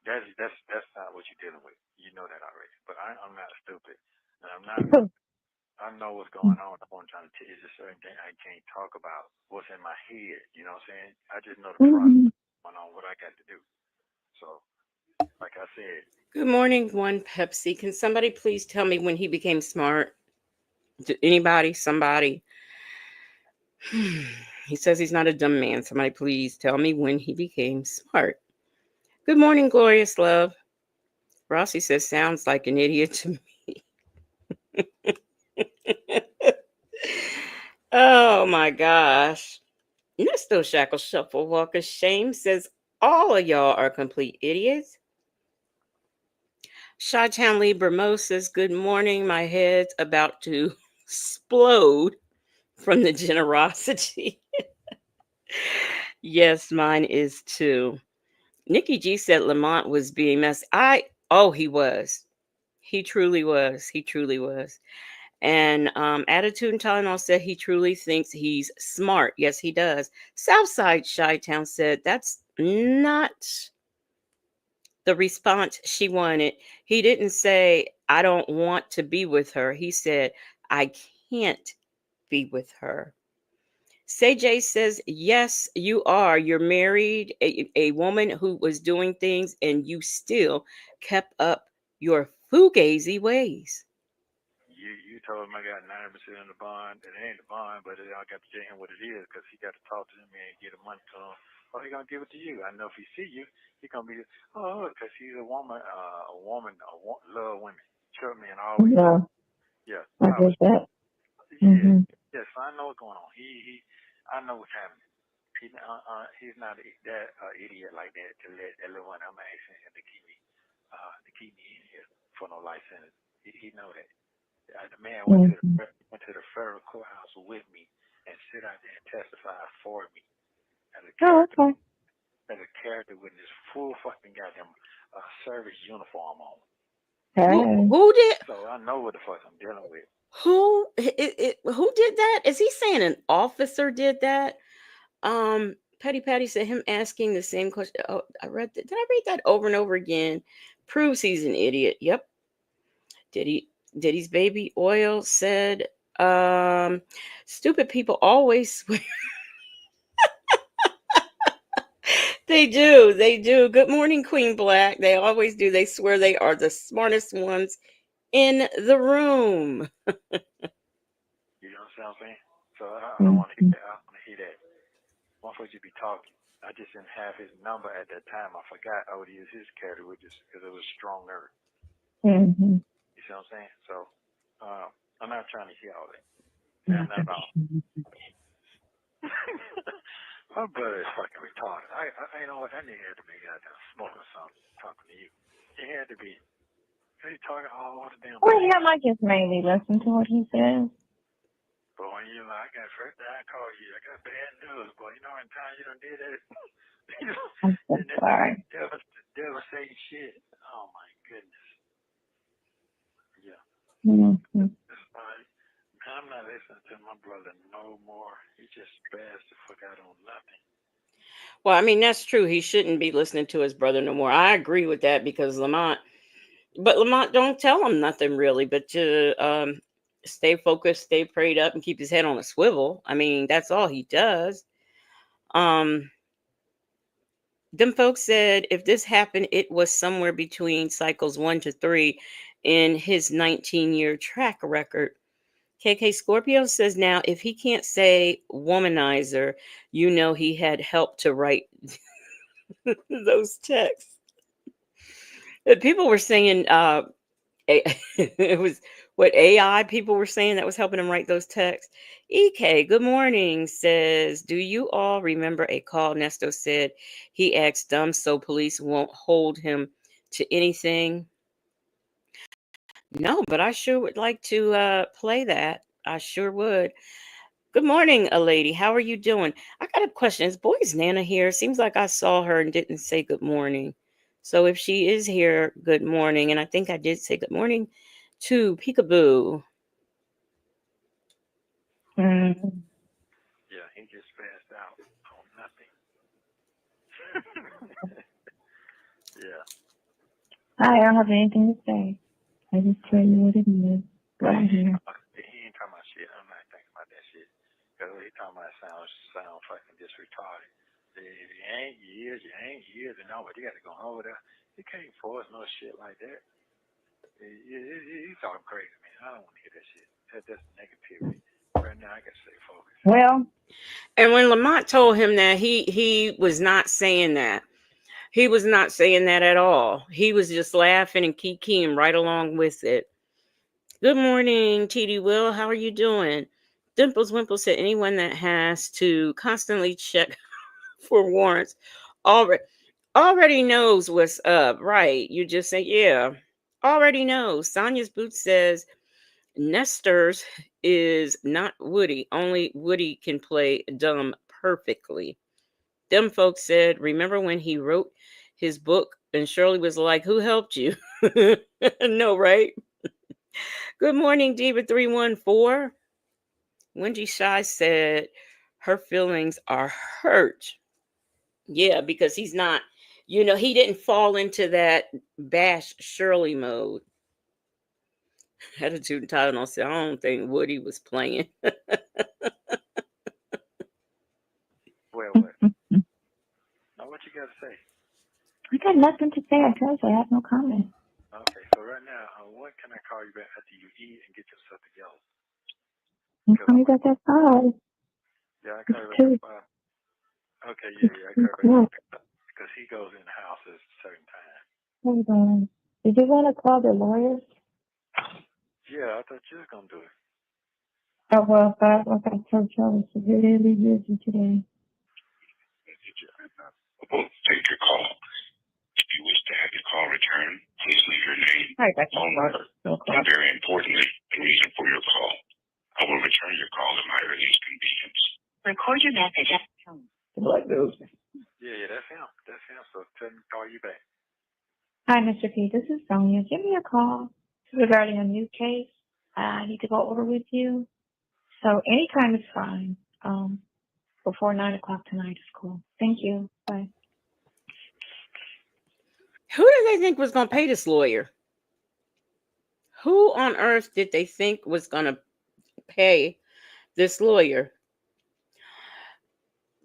That's not what you're dealing with. You know that already. But I'm not stupid. And I'm not. I know what's going on. I'm trying to tell you just certain thing I can't talk about what's in my head. You know what I'm saying? I just know the process going on, what I got to do. So, like I said. Good morning, One Pepsi. Can somebody please tell me when he became smart? Anybody? Somebody? He says he's not a dumb man. Somebody please tell me when he became smart. Good morning, Glorious Love. Rossi says, sounds like an idiot to me. Oh my gosh. Nesto Shackle Shuffle Walk of Shame says, all of y'all are complete idiots. Chi-Town Lee Bermo says, good morning. My head's about to explode from the generosity. Yes, mine is too. Nikki G said Lamont was being messy. He was. He truly was. He truly was. And Attitude and Tylenol said he truly thinks he's smart. Yes, he does. Southside Chi-Town said that's not the response she wanted. He didn't say, I don't want to be with her. He said, I can't be with her. Say J says, yes, you are. You're married, a woman who was doing things, and you still kept up your fugazi ways. You told him I got 90% in the bond. It ain't the bond, but I got to tell him what it is because he got to talk to him and get the money to him. Or he gonna give it to you. I know if he see you, he gonna be because he's a woman. Love women. Short men always. Yeah, Yeah. I get that. Yeah. Yes, I know what's going on. I know what's happening. He's not that idiot like that to let that little one. I'm asking him to keep me in here for no life sentence. He know that. The man went to the federal courthouse with me and sit out there and testify for me as a character, as a character with this full fucking goddamn service uniform on. Who did? So I know what the fuck I'm dealing with. Who did that? Is he saying an officer did that? Petty Patty said him asking the same question. Oh, I read that. Did I read that over and over again? Proves he's an idiot. Yep. Diddy's baby oil said, stupid people always swear. They do. Good morning, Queen Black. They always do. They swear they are the smartest ones in the room. You know what I'm saying? So I don't want to hear that. I don't want to hear that. One for you be talking. I just didn't have his number at that time. I forgot I would use his character with just because it was stronger. You see what I'm saying? So I'm not trying to hear all that. Not at all. My brother is fucking retarded. I know what that nigga had to be goddamn smoking something talking to you. He had to be. He talking all the damn. Well, yeah, I just mainly listen to what he says. But when you like, I got first I call you, I got bad news, boy. You know in time you done did that. You know, I'm so sorry. Devastating shit. Oh my goodness. Yeah. I'm not listening to my brother no more. He just spaz the fuck out on nothing. Well, I mean, that's true. He shouldn't be listening to his brother no more. I agree with that because Lamont don't tell him nothing really. But stay focused, stay prayed up, and keep his head on a swivel. I mean, that's all he does. Them folks said if this happened, it was somewhere between cycles 1 to 3 in his 19-year track record. KK Scorpio says now, if he can't say womanizer, you know he had help to write those texts. People were saying it was what AI people were saying that was helping him write those texts. EK, good morning, says, do you all remember a call Nesto said he asked dumb so police won't hold him to anything? No, but I sure would like to play that. I sure would. Good morning, a lady. How are you doing? I got a question. Is Boy's Nana here? Seems like I saw her and didn't say good morning. So if she is here, good morning. And I think I did say good morning to Peekaboo. Mm. Yeah, he just passed out on nothing. Yeah. I don't have anything to say. I just tell you what it is. Right here. He ain't talking about shit. I'm not thinking about that shit. Because what he talking about sound fucking just retarded. You ain't years, and all, but you got to go over there. You can't force no shit like that. You talking crazy, man. I don't want to hear that shit. That's negativity. Right now, I got to stay focused. Well, and when Lamont told him that, he was not saying that. He was not saying that at all. He was just laughing and kikiing right along with it. Good morning, TD Will. How are you doing? Dimples Wimple said anyone that has to constantly check for warrants already knows what's up, right? You just say, yeah, already knows. Sonia's Boots says Nestor's is not Woody. Only Woody can play dumb perfectly. Them folks said, remember when he wrote his book and Shirley was like, who helped you? No, right? Good morning, Diva314. Wendy Shy said her feelings are hurt. Yeah, because he's not, he didn't fall into that bash Shirley mode. Attitude and Tylenol said, I don't think Woody was playing. Well, now what you got to say? I got nothing to say. I told you I have no comment. Okay, so right now, when can I call you back after you eat and get yourself together? You call me back at 5. Yeah, I call you back at 5. Okay, yeah, I call you back because he goes in the house at a certain time. Hold on. Did you want to call the lawyer? Yeah, I thought you was going to do it. Oh, well, like I told you, she's really busy today. Take your call. If you wish to have your call returned, please leave your name, phone number, and very importantly, the reason for your call. I will return your call at my earliest convenience. Record your message at the tone. Yeah, that's him. That's him. So tell him to call you back. Hi, Mr. P. This is Sonia. Give me a call regarding a new case. I need to go over with you. So anytime is fine. Before 9 o'clock tonight is cool. Thank you. Bye. Who did they think was going to pay this lawyer? Who on earth did they think was going to pay this lawyer?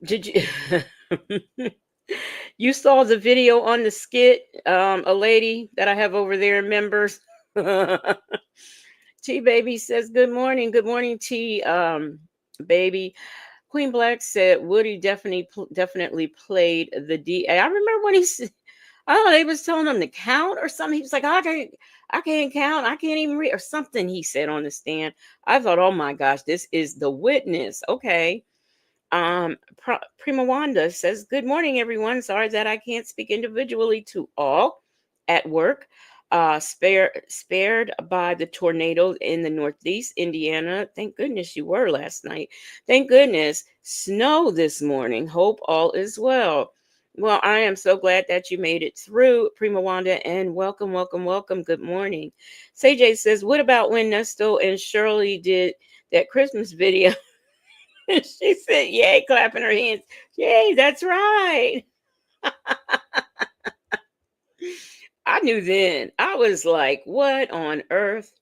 Did you you saw the video on the skit? A lady that I have over there, members. T Baby says good morning. Good morning, T Baby. Queen Black said Woody definitely played the DA. I remember when he said, oh, they was telling him to count or something. He was like, I can't count. I can't even read or something he said on the stand. I thought, oh my gosh, this is the witness. Okay. Prima Wanda says, good morning, everyone. Sorry that I can't speak individually to all at work. Spared by the tornadoes in the Northeast Indiana. Thank goodness you were last night. Thank goodness. Snow this morning. Hope all is well. Well, I am so glad that you made it through, Prima Wanda, and welcome. Good morning. CJ says, what about when Nesto and Shirley did that Christmas video? She said, yay, clapping her hands. Yay, that's right. I knew then. I was like, what on earth?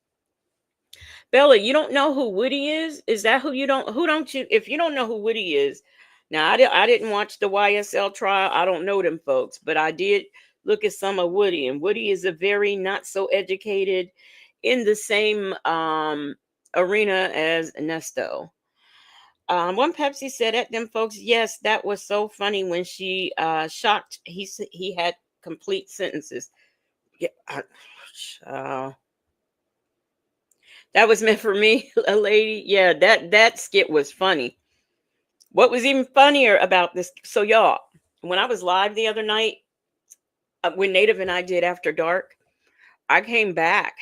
Bella, you don't know who Woody is? Is that who you don't? Who don't you? If you don't know who Woody is, now I didn't watch the YSL trial. I don't know them folks, but I did look at some of Woody, and Woody is a very not so educated in the same arena as NESTO. One Pepsi said at them folks, yes, that was so funny when she shocked. He had complete sentences. Yeah, that was meant for me, a lady. Yeah, that skit was funny. What was even funnier about this? So y'all, when I was live the other night, when Native and I did After Dark, I came back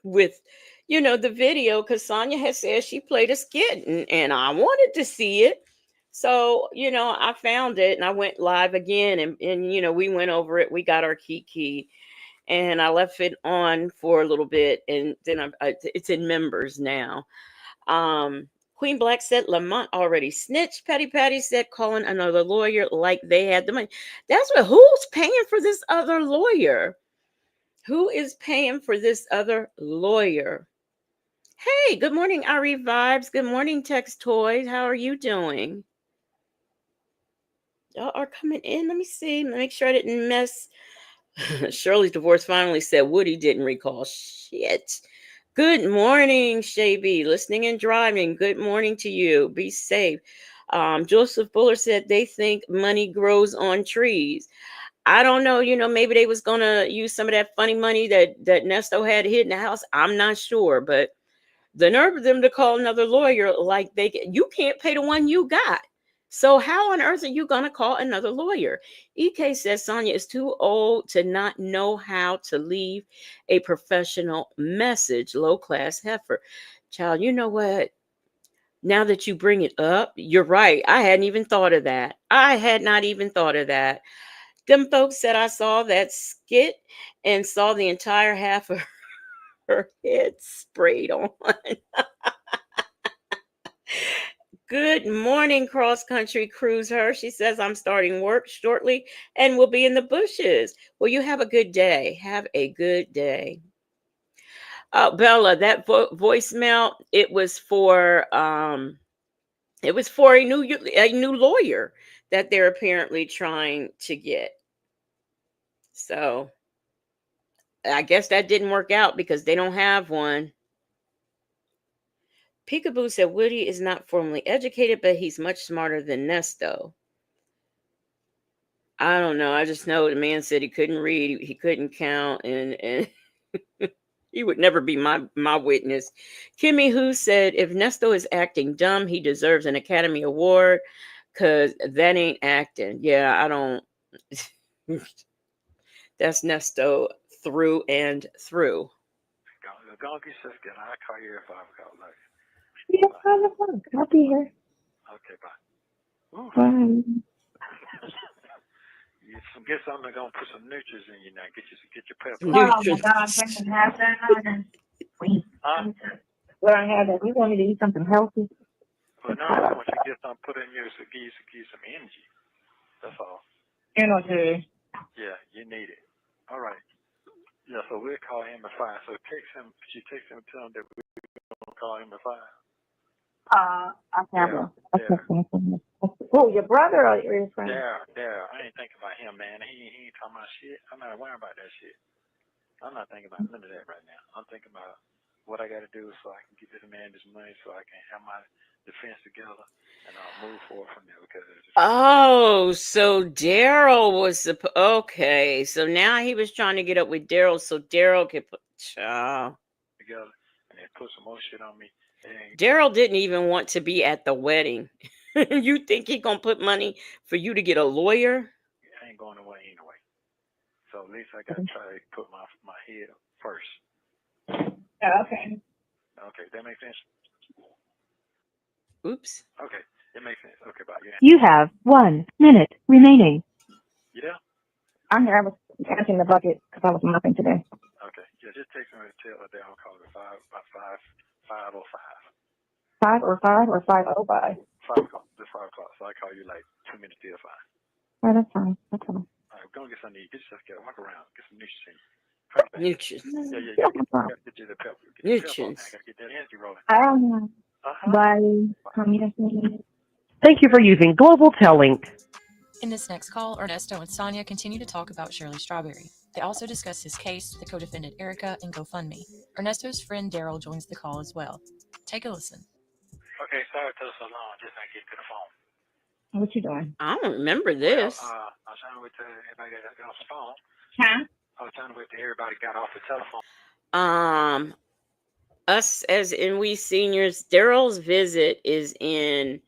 with, the video because Sonia had said she played a skit and I wanted to see it. So, I found it and I went live again and we went over it. We got our key and I left it on for a little bit and then it's in members now. Queen Black said Lamont already snitched. Petty Patty said calling another lawyer like they had the money. That's what, who's paying for this other lawyer? Who is paying for this other lawyer? Hey, good morning, Ari Vibes. Good morning, Text Toys. How are you doing? Y'all are coming in. Let me see. Let me make sure I didn't mess. Shirley's divorce finally said Woody didn't recall. Shit. Good morning, Shay B. Listening and driving. Good morning to you. Be safe. Joseph Buller said they think money grows on trees. I don't know, maybe they was gonna use some of that funny money that Nesto had hid in the house. I'm not sure, but the nerve of them to call another lawyer like you can't pay the one you got. So how on earth are you gonna call another lawyer? EK says Sonia is too old to not know how to leave a professional message. Low class heifer. Child, you know what? Now that you bring it up, you're right. I hadn't even thought of that. I had not even thought of that. Them folks said I saw that skit and saw the entire half of her head sprayed on. Good morning, cross country cruiser. She says, I'm starting work shortly and will be in the bushes. Well, you have a good day. Have a good day. Bella, that voicemail, it was for a new lawyer that they're apparently trying to get. So I guess that didn't work out because they don't have one. Peekaboo said Woody is not formally educated, but he's much smarter than Nesto. I don't know. I just know the man said he couldn't read, he couldn't count, and he would never be my witness. Kimmy Who said if Nesto is acting dumb, he deserves an Academy Award because that ain't acting. Yeah, I don't. That's Nesto through and through. Go get Sister. I'll call you if I've got luck. Yeah, I'll be here. Okay, bye. Ooh. Bye. Get something that's gonna put some nutrients in you now. Get your pepper. Oh my gosh, I can have that. Huh? Well, I have that. We wanted to eat something healthy. Well, no, I want you to get something put in you to give you some energy. That's all. Energy. Yeah, you need it. All right. Yeah, so we'll call him at 5. So text him. She text him and tell him that we're gonna call him at 5. I have a text from Oh, your brother or your friend? Daryl. I ain't thinking about him, man. He ain't talking about shit. I'm not worrying about that shit. I'm not thinking about none of that right now. I'm thinking about what I got to do so I can get this man this money so I can have my defense together and I'll move forward from there. So Daryl was okay. So now he was trying to get up with Daryl so Daryl could put together and then put some more shit on me. Daryl didn't even want to be at the wedding. You think he gonna put money for you to get a lawyer? I ain't going away anyway. So at least I got to try to put my head up first. Okay. Okay, that makes sense? Oops. Okay, it makes sense. Okay, bye. Yeah. You have 1 minute remaining. Yeah? I'm here. I was catching the bucket because I was mopping today. Okay. Yeah, just text me and tell her that I'll call it 5:05. 5 or 5 or 5:05? 5 o'clock. Just 5 o'clock. So I call you like 2 minutes till 5. Oh, that's fine. That's fine. All right, go and get something to eat. Get yourself together. Walk around. Get some nutrition. Nutrients. Yeah, you gotta get you the pep. Get your pep on. Nutrients. Gotta get that energy rolling. I don't know. Why Thank you for using Global Tellink. In this next call, Ernesto and Sonia continue to talk about Shirley Strawberry. They also discuss his case, the co-defendant Erica, and GoFundMe. Ernesto's friend Daryl joins the call as well. Take a listen. Okay, sorry it took so long. Just not getting to the phone. What you doing? I don't remember this. Well, I was trying to wait till everybody got off the phone. Huh? I was trying to wait till everybody got off the telephone. Us as in we seniors, Daryl's visit is in.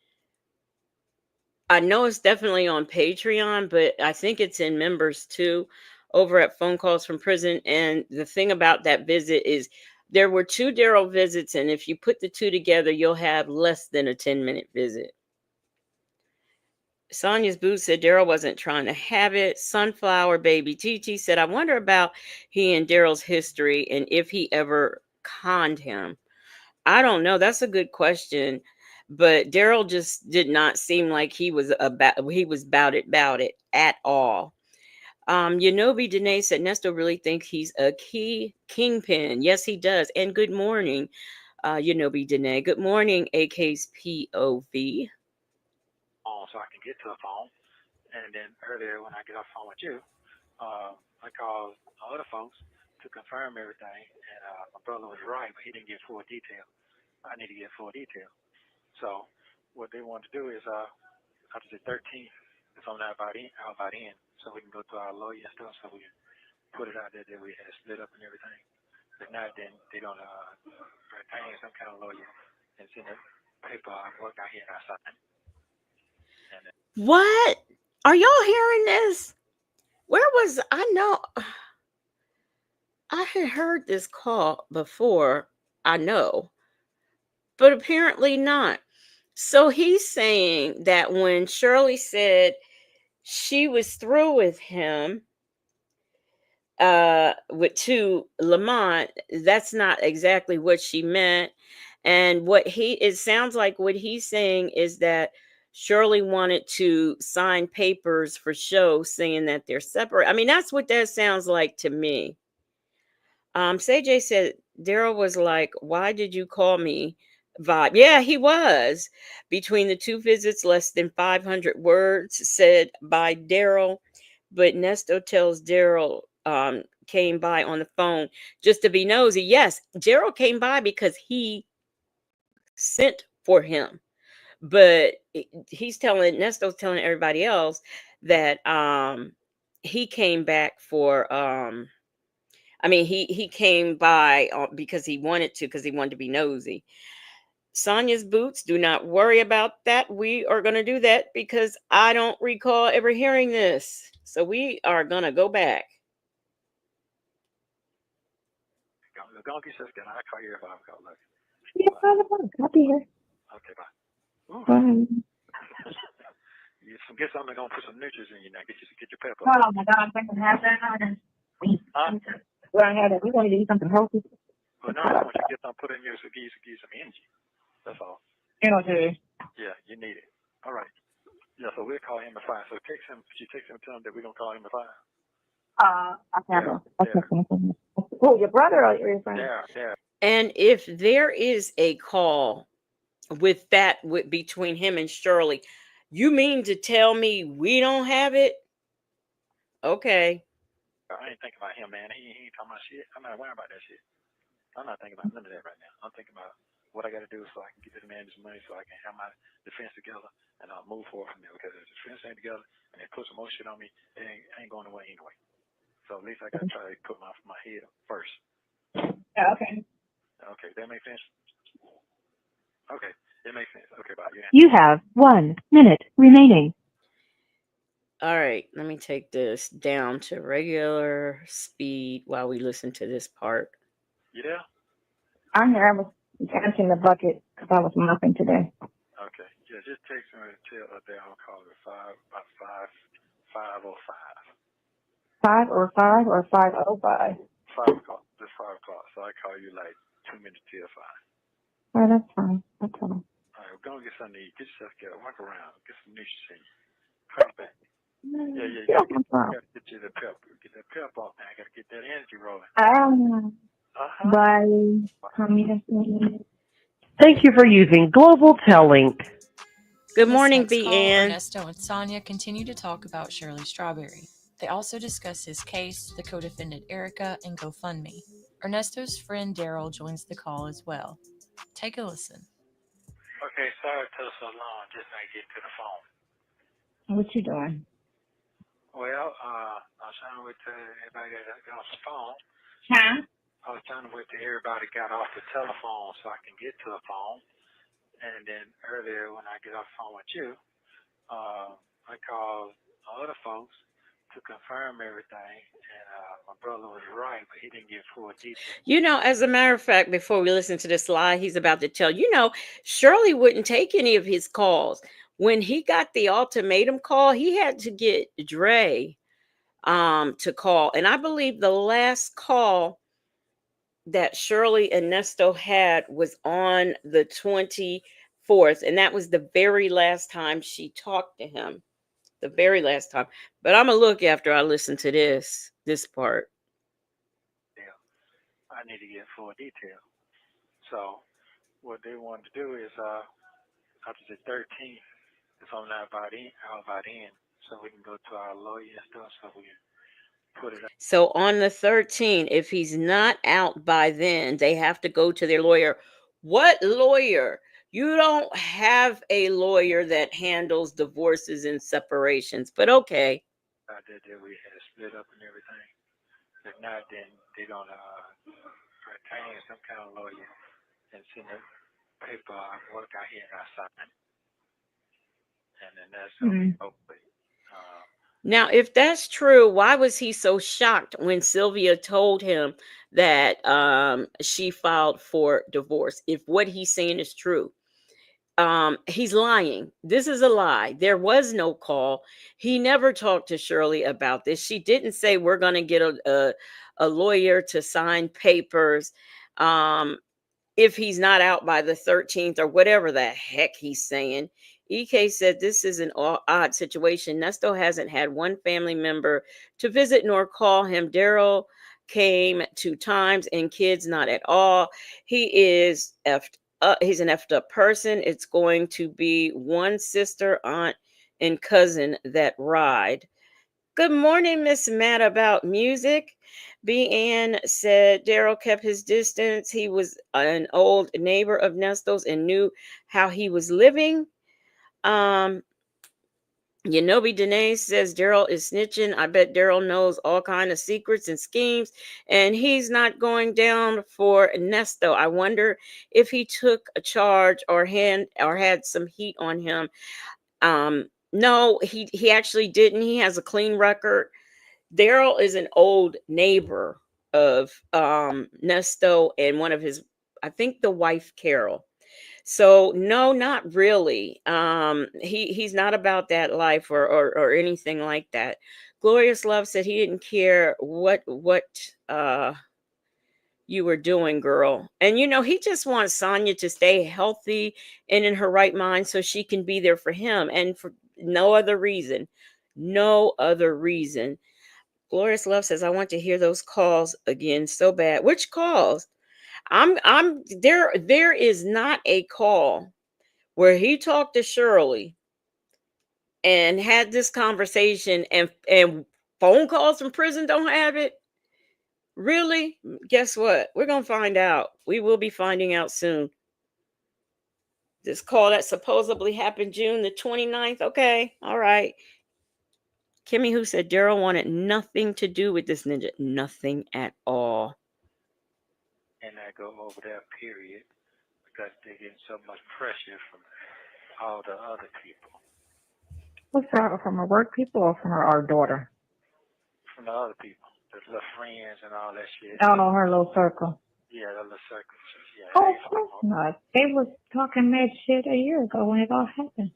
I know it's definitely on Patreon, but I think it's in members too, over at Phone Calls from Prison. And the thing about that visit is there were 2 Daryl visits, and if you put the 2 together, you'll have less than a 10-minute visit. Sonia's Boots said Daryl wasn't trying to have it. Sunflower Baby TT said, I wonder about he and Daryl's history and if he ever conned him. I don't know. That's a good question. But Daryl just did not seem like he was about it at all. Yanobi Danae said Nesto really thinks he's a kingpin. Yes, he does. And good morning, Yanobi Danae. Good morning, AK's POV. So I can get to the phone. And then earlier when I get off the phone with you, I called other folks to confirm everything. And my brother was right, but he didn't get full detail. I need to get full detail. So what they want to do is after the 13th, if I'm not about in, so we can go to our lawyer and stuff, so we can put it out there that we had split up and everything. If not, then they're going to retain some kind of lawyer and send a paper work out here and I sign. What? Are y'all hearing this? Where was I? Know I had heard this call before, I know, but apparently not. So he's saying that when Shirley said she was through with him, to Lamont, that's not exactly what she meant. And it sounds like what he's saying is that Shirley wanted to sign papers for show saying that they're separate. I mean, that's what that sounds like to me. CJ said Daryl was like, why did you call me? Vibe. Yeah, he was. Between the 2 visits, less than 500 words said by Daryl. But Nesto tells Daryl came by on the phone just to be nosy. Yes, Daryl came by because he sent for him. But Nesto's telling everybody else that he came back for he came by because he wanted to be nosy. Sonia's Boots, do not worry about that. We are going to do that because I don't recall ever hearing this. So we are going to go back. Go get this guy. I'll call you if I've got luck. Yeah, I'll be here. Okay, bye. Bye. Get something going to put some nutrients in you now. Get your pepper. Oh my God, I'm thinking have that on. We're gonna have that. We want to eat something healthy. Well, no, I want you to get something put in you so give you some energy. That's all. You know, dude. Yeah, you need it. All right. Yeah, so we'll call him at 5. So text him. She text him, tell him that we're gonna call him at 5. Oh, your brother or your friend? Yeah. And if there is a call with between him and Shirley, you mean to tell me we don't have it? Okay. I ain't thinking about him, man. He ain't talking about shit. I'm not worrying about that shit. I'm not thinking about none of that right now. I'm thinking about what I got to do so I can get this man this money so I can have my defense together and I'll move forward from there. Because if the defense ain't together and they put some more shit on me, it ain't going away anyway. So at least I got to try to put my head up first. Yeah, okay. Okay, that makes sense? Okay, it makes sense. Okay, bye. You have 1 minute remaining. All right, let me take this down to regular speed while we listen to this part. You there? I'm here. I was catching the bucket because I was mopping today. Okay. Yeah, just text me and tell there I'll call it 5:05. 5 or 5 or 5:05? 5 o'clock. Just 5 o'clock. So I call you like 2 minutes till 5. All right, that's fine. That's fine. All right, we're going to get something to eat. Get yourself together. Walk around. Get some nutrition. Come back. Yeah, Get you off my phone. gotta get you the pep. Get that pep off now. Gotta get that energy rolling. Bye. Thank you for using Global Tellink. Good In this morning, next B. call, Ann. Ernesto and Sonia continue to talk about Shirley Strawberry. They also discuss his case, the co-defendant Erica, and GoFundMe. Ernesto's friend Daryl joins the call as well. Take a listen. Okay, sorry it took so long. Just not get to the phone. What you doing? Well, I was trying to wait till everybody got off the phone. Huh? I was trying to wait till everybody got off the telephone so I can get to the phone. And then earlier when I get off the phone with you, I called other folks to confirm everything. And my brother was right, but he didn't give full details. You know, as a matter of fact, before we listen to this lie he's about to tell, Shirley wouldn't take any of his calls. When he got the ultimatum call, he had to get Dre to call. And I believe the last call that Shirley and Nesto had was on the 24th. And that was the very last time she talked to him. The very last time. But I'm going to look after I listen to this part. Yeah, I need to get full detail. So what they wanted to do is after the 13th, if I'm not about in, so we can go to our lawyer and stuff, so we can put it up. So on the 13th, if he's not out by then, they have to go to their lawyer. What lawyer? You don't have a lawyer that handles divorces and separations, but okay. That we had split up and everything. If not, then they're going to retain some kind of lawyer and send the paperwork out here and I sign. And then that's hopefully. Now, if that's true, why was he so shocked when Sylvia told him that she filed for divorce? If what he's saying is true, he's lying. This is a lie. There was no call. He never talked to Shirley about this. She didn't say we're going to get a lawyer to sign papers. If he's not out by the 13th or whatever the heck he's saying. EK said this is an odd situation. Nesto hasn't had one family member to visit nor call him. Daryl came 2 times and kids not at all. He is he's an effed up person. It's going to be one sister, aunt, and cousin that ride. Good morning, Miss Matt about music. B. Ann said Daryl kept his distance. He was an old neighbor of Nesto's and knew how he was living. Yanobi Danae says Daryl is snitching. I bet Daryl knows all kind of secrets and schemes, and he's not going down for Nesto. I wonder if he took a charge or had some heat on him. No, he actually didn't. He has a clean record. Daryl is an old neighbor of Nesto and one of his, I think the wife Carol. So no, not really. He's not about that life or anything like that. Glorious Love said he didn't care what you were doing, girl. And he just wants Sonia to stay healthy and in her right mind so she can be there for him and for no other reason. No other reason. Glorious Love says I want to hear those calls again so bad. Which calls? I'm there is not a call where he talked to Shirley and had this conversation and phone calls from prison don't have it. Really? Guess what? We're going to find out. We will be finding out soon. This call that supposedly happened June the 29th. Okay. All right. Kimmy who said Daryl wanted nothing to do with this ninja. Nothing at all. And I go over that period because they're getting so much pressure from all the other people. What's that, from her work people or from our daughter? From the other people, the little friends and all that shit. Oh, her little circle. Yeah, the little circle. Yeah, Oh, of course not. They was talking mad shit a year ago when it all happened.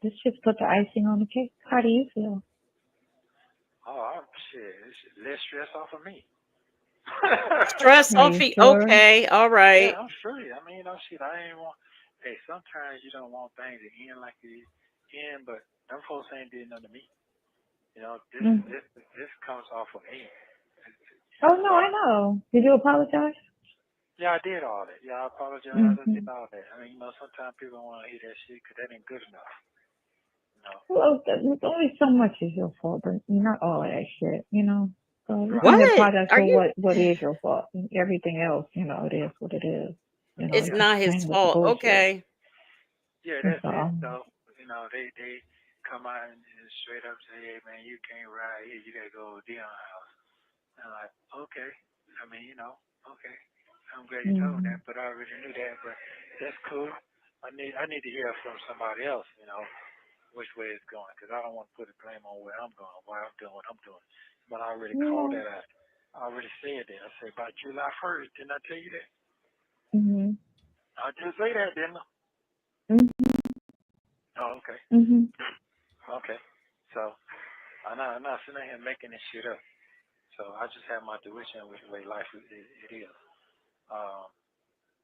This just put the icing on the cake. How do you feel? Oh, shit. It's less stress off of me. Stress off of Sure? Okay, all right. Yeah, I'm sure. I mean, shit, I ain't want. Hey, sometimes you don't want things to end like it end, but them folks ain't did nothing to me. You know, Mm. this comes off of me. Oh, no, I know. Did you apologize? Yeah, I did all that. Yeah, I apologize. I Mm-hmm. did all that. I mean, you know, sometimes people want to hear that shit because that ain't good enough. You know. Well, there's only so much is your fault, but not all of that shit, you know? So you Right. can What apologize are for you? what is your fault. And everything else, you know, it is what it is. You know, It's you Yeah. just not his came with the fault. bullshit. Okay. Yeah, That's that's it. all. So, you know, they come out and straight up say, hey, man, you can't ride here. You got to go to Dion's house. And I'm like, okay. I mean, you know, okay. I'm glad you told Mm-hmm. that, but I already knew that. But that's cool. I need to hear from somebody else, you know, which way it's going, because I don't want to put the blame on where I'm going, why I'm doing what I'm doing. But I already called Yeah. that out. I already said that. I said, by July 1st, didn't I tell you that? Mm-hmm. I didn't say that, didn't I? Mm-hmm. Oh, okay. Mm-hmm. Okay. So, I'm not sitting here making this shit up. So, I just have my tuition with the way life it is.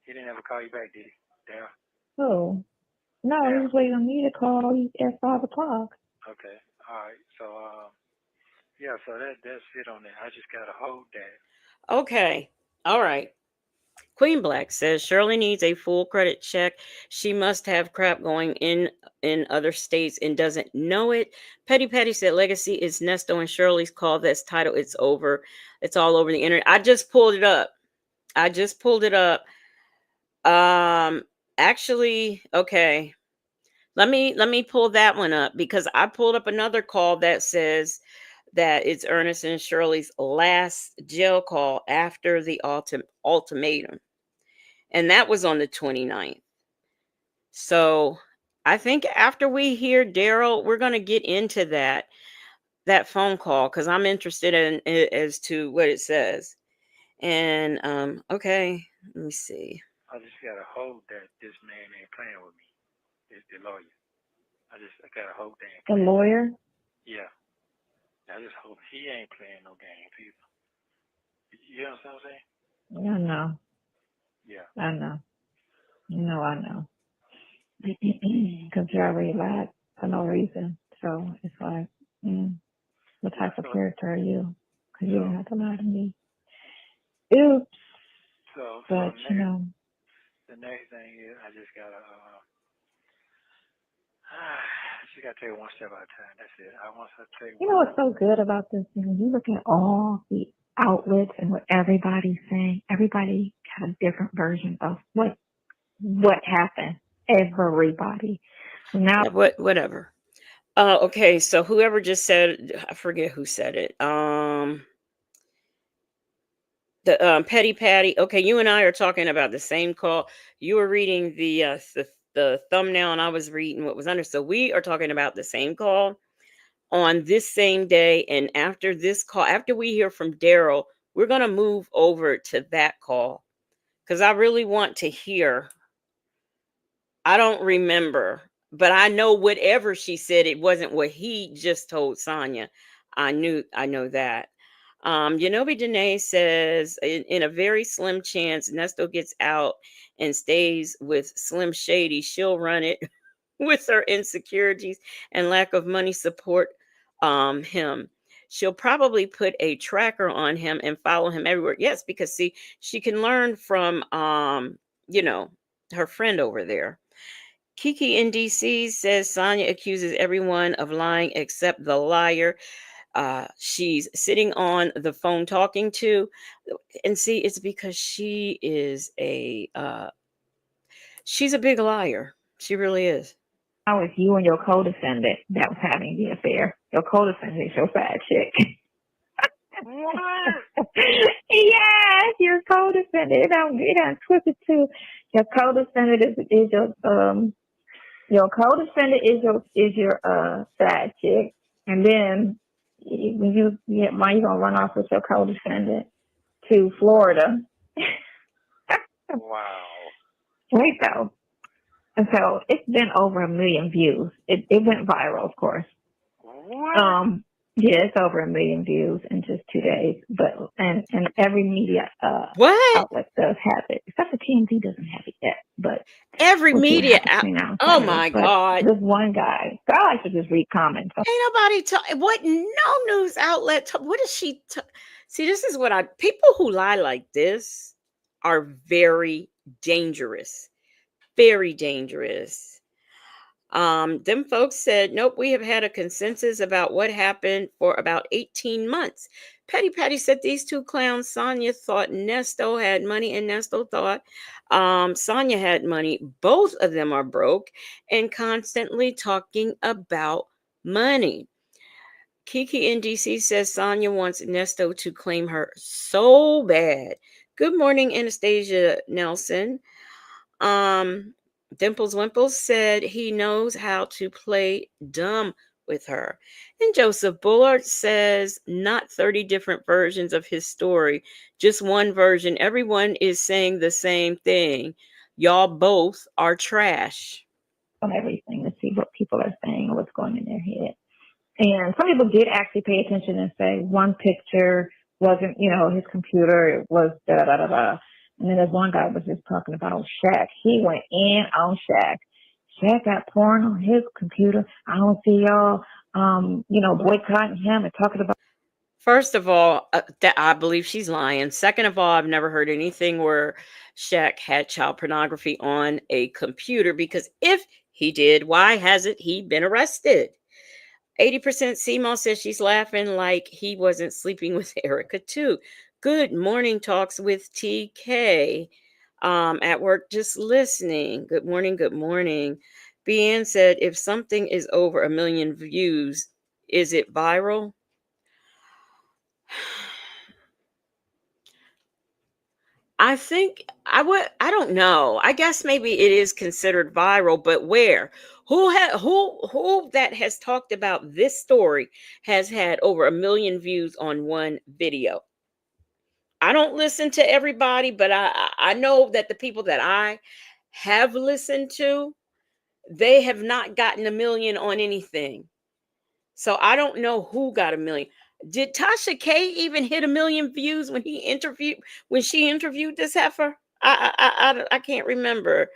He didn't ever call you back, did he? Daryl? Oh. No, he Daryl. was waiting on me to call at 5 o'clock. Okay. All right. So, yeah, so that's it on that. I just got to hold that. Okay. All right. Queen Black says Shirley needs a full credit check. She must have crap going in other states and doesn't know it. Petty Petty said Legacy is Nesto and Shirley's call. That's title. It's over. It's all over the internet. I just pulled it up. I just pulled it up. Um actually, okay. Let me pull that one up because I pulled up another call that says that it's Ernest and Shirley's last jail call after the ultimatum. And that was on the 29th. So I think after we hear Daryl, we're going to get into that phone call because I'm interested in it as to what it says. And okay, let me see. I just got to hold that this man ain't playing with me. It's the lawyer. I got to hope they ain't The playing with me. lawyer? Yeah. I just hope he ain't playing no games either. You know what I'm saying? I know. Yeah. I know. No, I know. Because you already lied for no reason. So it's like, what Yeah. type of character are you? Because you So, didn't have to lie to me. Oops. so But, you know. the next thing is I just got to, just got to take it one step at a time. That's it. I want to take You one know step. what's so good about this thing? You look at all the outlets and what everybody's saying. Everybody got a different version of what happened. Everybody. So now, Yeah, whatever. Okay, so whoever just said, I forget who said it. The Petty Patty. Okay, you and I are talking about the same call. You were reading the thumbnail, and I was reading what was under. So we are talking about the same call on this same day. And after this call, after we hear from Daryl, we're gonna move over to that call because I really want to hear. I don't remember, but I know whatever she said, it wasn't what he just told Sonia. I know that. Yanobi Dene says, in a very slim chance, Nesto gets out and stays with Slim Shady, she'll run it with her insecurities and lack of money support him. She'll probably put a tracker on him and follow him everywhere. Yes, because see, she can learn from her friend over there. Kiki in DC says Sonia accuses everyone of lying except the liar she's sitting on the phone talking to. And see, it's because she's a big liar. She really is. how it's you and your co-defendant that was having the affair. Your co-defendant is your side chick. Yes, your co-defendant. It don't twisted too. Your co-defendant is your co-defendant is your side chick, and then when you get money, you're gonna run off with your co-defendant to Florida. Wow. Wait though. And so it's been over 1 million views. It went viral, of course. What? Yeah, it's over 1 million views in just 2 days. But and every media What? outlet does have it, except for TMZ doesn't have it yet. But Every we'll see what media happens between now and oh Saturday. my But God. this one guy, I like to just read comments. Ain't nobody what no news outlet what is she see, this is what people who lie like this are very dangerous. Very dangerous. Them folks said, nope, we have had a consensus about what happened for about 18 months. Petty Patty said these two clowns, Sonia thought Nesto had money and Nesto thought Sonia had money. Both of them are broke and constantly talking about money. Kiki NDC says Sonia wants Nesto to claim her so bad. Good morning, Anastasia Nelson. Dimples Wimples said he knows how to play dumb with her. And Joseph Bullard says not 30 different versions of his story, just one version. Everyone is saying the same thing. Y'all both are trash. On everything to see what people are saying or what's going in their head. And some people did actually pay attention and say one picture wasn't, his computer, it was da-da-da-da. And then there's one guy was just talking about Shaq. He went in on Shaq. Shaq got porn on his computer. I don't see y'all, boycotting him and talking about. First of all, that I believe she's lying. Second of all, I've never heard anything where Shaq had child pornography on a computer, because if he did, why hasn't he been arrested? 80% CMO says she's laughing like he wasn't sleeping with Erica too. Good morning, talks with TK. At work, just listening. Good morning, good morning. BN said, if something is over 1 million views, is it viral? I think I don't know. I guess maybe it is considered viral, but where? Who that has talked about this story has had over 1 million views on one video? I don't listen to everybody, but I know that the people that I have listened to, they have not gotten 1 million on anything. So I don't know who got 1 million. Did Tasha K even hit 1 million views when she interviewed this heifer? I can't remember.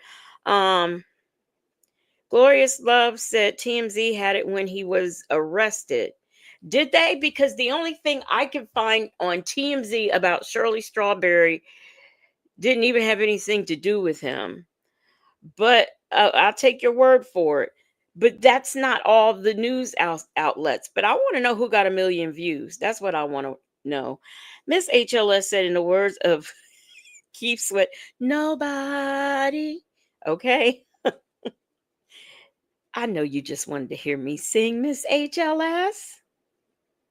Glorious Love said TMZ had it when he was arrested. Did they? Because the only thing I could find on TMZ about Shirley Strawberry didn't even have anything to do with him. But I'll take your word for it. But that's not all the news outlets. But I want to know who got 1 million views. That's what I want to know. Miss HLS said, in the words of Keith Sweat, nobody. Okay. I know you just wanted to hear me sing, Miss HLS.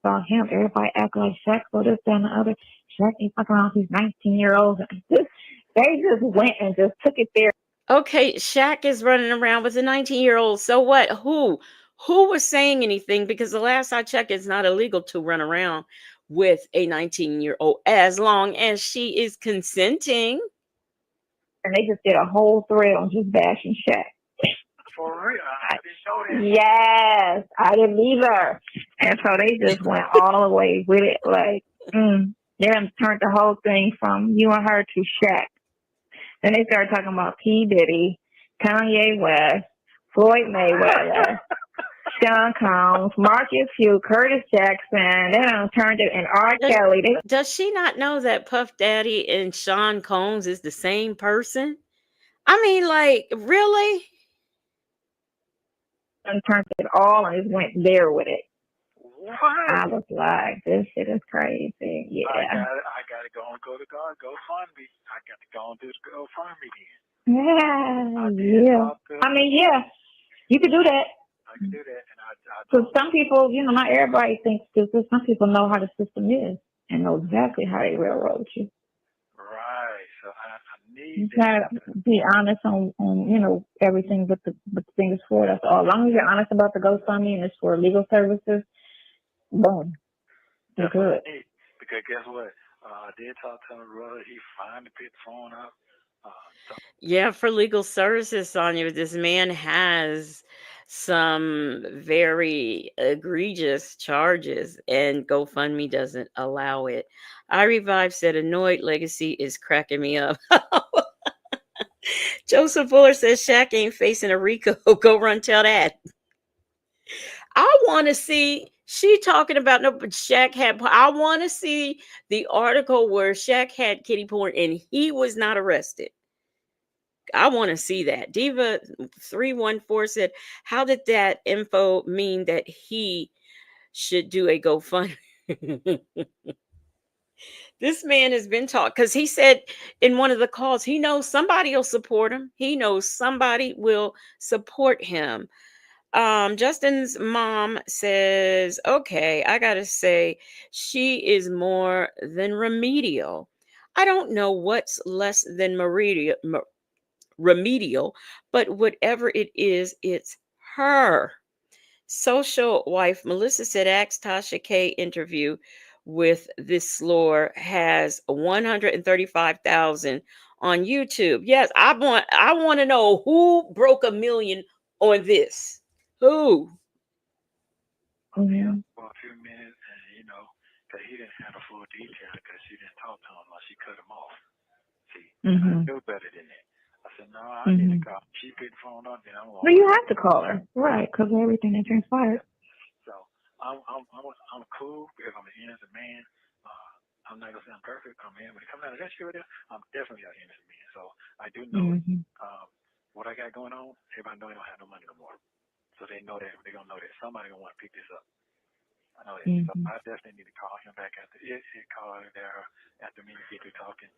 Saw him, everybody act like Shaq, so this, that, and the other. Shaq ain't fucking around with these 19-year-olds. They just went and just took it there. Okay, Shaq is running around with a 19-year-old. So what? Who was saying anything? Because the last I checked, it's not illegal to run around with a 19-year-old as long as she is consenting. And they just did a whole thread on just bashing Shaq. For real? I didn't know that. Yes, I didn't either. And so they just went all the way with it. Like, they done turned the whole thing from you and her to Shaq. Then they started talking about P. Diddy, Kanye West, Floyd Mayweather, Sean Combs, Marcus Hugh, Curtis Jackson. They done turned it, and R. Kelly. Does she not know that Puff Daddy and Sean Combs is the same person? I mean, like, really? And turned it all and just went there with it. What? I was like, this shit is crazy. Yeah. I gotta go and go to GoFundMe. I got to go and do the GoFundMe then. Yeah. I mean, yeah, you could do that. I can do that, and So some people, not everybody thinks stupid. Some people know how the system is and know exactly how they railroad you. Right. So I need You gotta be honest on everything but the thing is for. That's all. As long as you're honest about the GoFundMe and it's for legal services, boom, you're good. Because guess what? I did talk to him, brother. He finally picked the phone up. Yeah, for legal services, Sonia, this man has some very egregious charges, and GoFundMe doesn't allow it. I Revive said, annoyed legacy is cracking me up. Joseph Fuller says, Shaq ain't facing a RICO. Go run tell that. I want to see, she talking about, no, but Shaq had, I want to see the article where Shaq had kitty porn and he was not arrested. I want to see that. Diva 314 said, how did that info mean that he should do a GoFundMe? This man has been taught, because he said in one of the calls, he knows somebody will support him. He knows somebody will support him. Justin's mom says, okay, I gotta say, she is more than remedial. I don't know what's less than remedial, but whatever it is, it's her. Social wife Melissa said, ask Tasha K interview with this slore has 135,000 on YouTube. Yes, I want to know who broke $1 million on this. Who? Yeah, for a few minutes, and because he didn't have the full detail because she didn't talk to him or she cut him off. See, I knew better than that. I said, no, I need to call. She picked the phone up, then I'm going. Well, you have to call her, right? Because of everything that transpired. So I'm cool because I'm an innocent man. I'm not gonna say I'm perfect. I'm in. When it comes out of that shit, I'm definitely an innocent man. So I do know what I got going on. Everybody know I don't have no money no more. So they know that. They're gonna know that somebody gonna want to pick this up. I know that. So I definitely need to call him back after it. Call her there after me get to talking.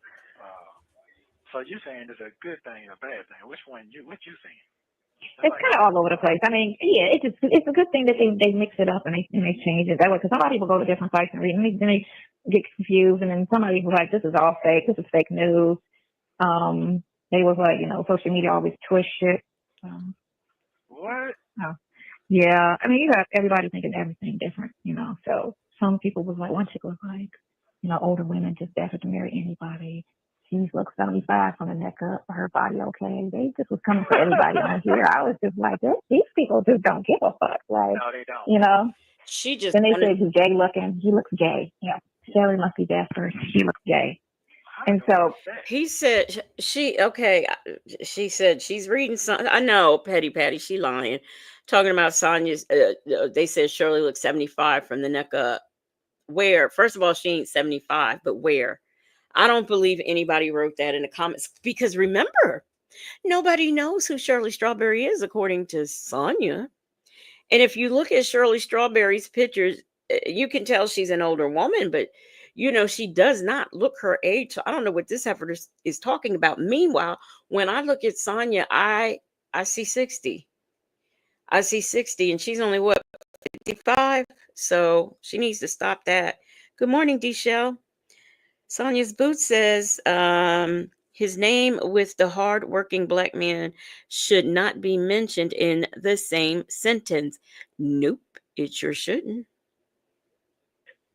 So you're saying it's a good thing or a bad thing? What you saying? It's kind of all over the place. I mean, yeah, it's a good thing that they mix it up and they change it that way. Because some people go to different sites and read, and then they get confused, and then some people like, this is all fake. This is fake news. They was like, social media always twist shit. What? Yeah, I mean, you got everybody thinking everything different, So some people was like, one chick was like, older women just desperate to marry anybody. She looks 75 from the neck up, her body okay. They just was coming for anybody on here. I was just like, these people just don't give a fuck. Like, no, they don't. She just then they said he's gay looking. He looks gay. Yeah, Shirley must be desperate. He looks gay. And so he said she said she's reading some. I know, Petty Patty, she lying. Talking about Sonia's. They said Shirley looks 75 from the neck up. Where? First of all, she ain't 75, but where? I don't believe anybody wrote that in the comments, because remember, nobody knows who Shirley Strawberry is, according to Sonia. And if you look at Shirley Strawberry's pictures, you can tell she's an older woman, but she does not look her age. So I don't know what this effort is talking about. Meanwhile, when I look at Sonia, I see 60. I see 60, and she's only what, 55? So she needs to stop that. Good morning, D-Shell. Sonia's Boot says, his name with the hard-working black man should not be mentioned in the same sentence. Nope, it sure shouldn't.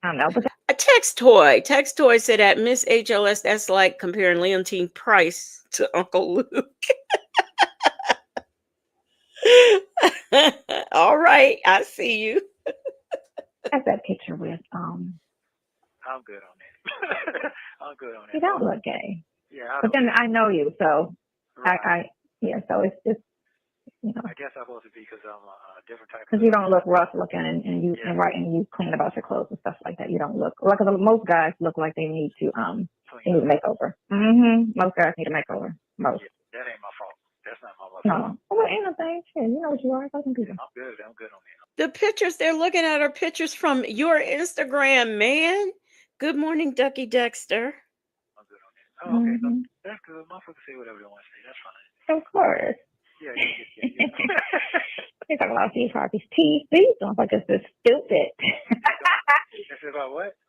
I don't know, but A Text Toy said at Miss HLS, that's like comparing Leontine Price to Uncle Luke. All right, I see you. That's that picture with I'm good on that. I'm good on that. You don't look gay. Yeah, but then I know you, so right. So it's just I guess I'm supposed to be because I'm a different type. Because you don't look rough looking, and you clean about your clothes and stuff like that. You don't look like, most guys look like they need to a makeover. Most guys need a makeover. Most. Yeah, that ain't my fault. That's not my fault. No, well, ain't nothing. Shit, you know what you are. I'm good. I'm good on that. The pictures they're looking at are pictures from your Instagram, man. Good morning, Ducky Dexter. I'm good on that. Oh, okay, so that's good. Motherfuckers say whatever they want to say. That's fine. Of course. Yeah. You're talking about Steve Harvey's teeth. These motherfuckers are stupid. That's about what?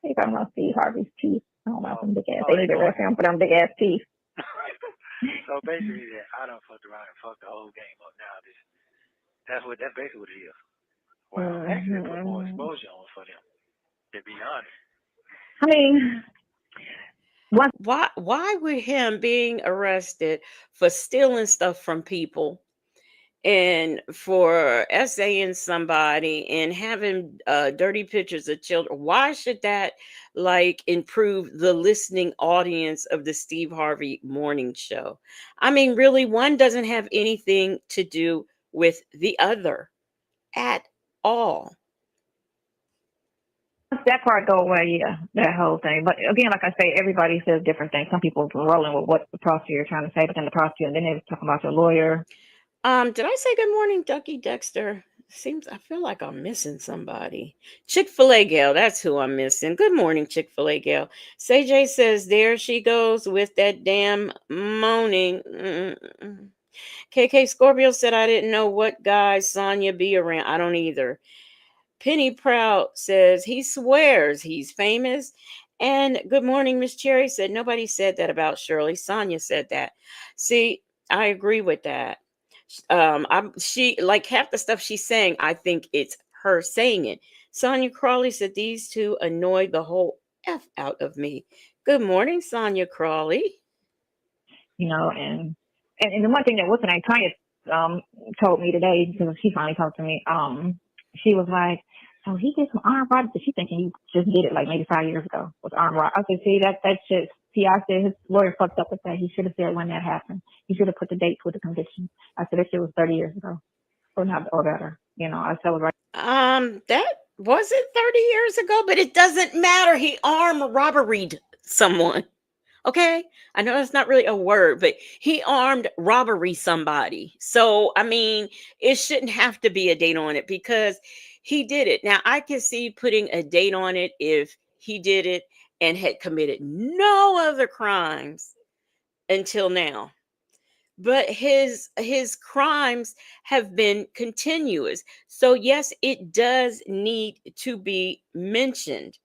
You're talking about Steve Harvey's teeth. Oh, about them big ass. They need to arrest him for them big ass teeth. So basically, I done fucked around and fucked the whole game up now. That's basically what it is. Well, actually, put more exposure on for them, to be honest. I mean, why would him being arrested for stealing stuff from people And for essaying somebody and having dirty pictures of children, why should that like improve the listening audience of the Steve Harvey morning show? I mean, really, one doesn't have anything to do with the other at all. That part go away, yeah, that whole thing. But again, like I say, everybody says different things. Some people are rolling with what the prosecutor is trying to say, but then the prosecutor, and then they're talking about your lawyer. Did I say good morning, Ducky Dexter? Seems I feel like I'm missing somebody. Chick-fil-A gal, that's who I'm missing. Good morning, Chick-fil-A gal. CJ says there she goes with that damn moaning. KK Scorpio said I didn't know what guy Sonia be around. I don't either. Penny Proud says he swears he's famous. And good morning, Miss Cherry said nobody said that about Shirley. Sonia said that. See, I agree with that. She like half the stuff she's saying. I think it's her saying it. Sonia Crawley said these two annoyed the whole f out of me. Good morning, Sonia Crawley. And the one thing that wasn't I Tanya told me today, because she finally talked to me, she was like, so he did some armed robbery, but she thinking he just did it like maybe 5 years ago with armed robbery. I said, see, that shit, see, I said his lawyer fucked up with that. He should have said when that happened. He should have put the dates with the conviction. I said, that shit was 30 years ago. Or not, or better. I said, was right. That wasn't 30 years ago, but it doesn't matter. He armed robberied someone. Okay, I know that's not really a word, but he armed robbery somebody. So, I mean, it shouldn't have to be a date on it because he did it. Now, I can see putting a date on it if he did it and had committed no other crimes until now. But his crimes have been continuous. So, yes, it does need to be mentioned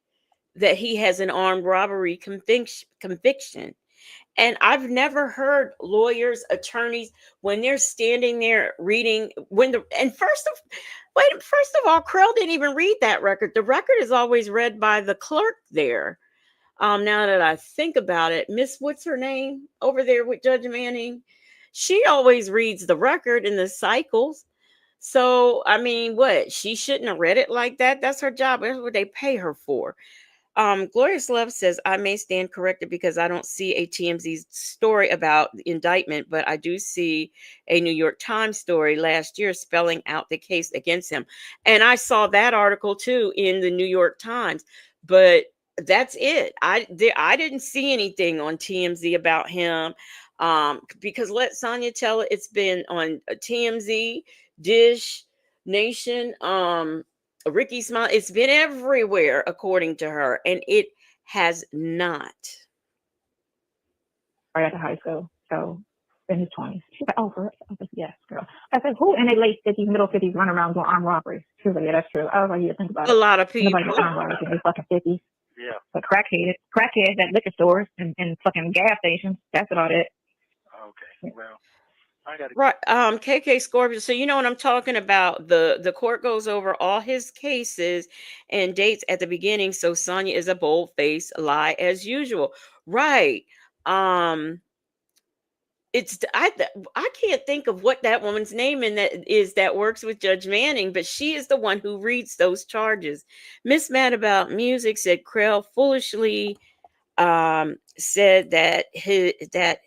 that he has an armed robbery conviction. And I've never heard lawyers, attorneys, when they're standing there reading, first of all, Krell didn't even read that record. The record is always read by the clerk there. Now that I think about it, Miss, what's her name over there with Judge Manning? She always reads the record in the cycles. So, I mean, what? She shouldn't have read it like that. That's her job. That's what they pay her for. Glorious Love says, I may stand corrected because I don't see a TMZ story about the indictment, but I do see a New York Times story last year spelling out the case against him. And I saw that article too in the New York Times, but that's it. I didn't see anything on TMZ about him. Because let Sonia tell it, it's been on TMZ, Dish, Nation, Ricky Smile. It's been everywhere, according to her, and it has not. Right after high school, so in his 20s. She's like, oh, for real? I was like, yes, girl. I said, who in their late 50s, middle 50s run around doing armed robberies? She was like, yeah, that's true. I was like, yeah, think about it. A lot of people. Nobody does armed robberies in their fucking 50s. Yeah. But crackheads at liquor stores and fucking gas stations. That's about it. Okay, well. Right, KK Scorpio. So you know what I'm talking about. The court goes over all his cases and dates at the beginning. So Sonia is a bold-faced lie as usual. Right. It's I can't think of what that woman's name in that works with Judge Manning, but she is the one who reads those charges. Miss Mad About Music said Krell foolishly said that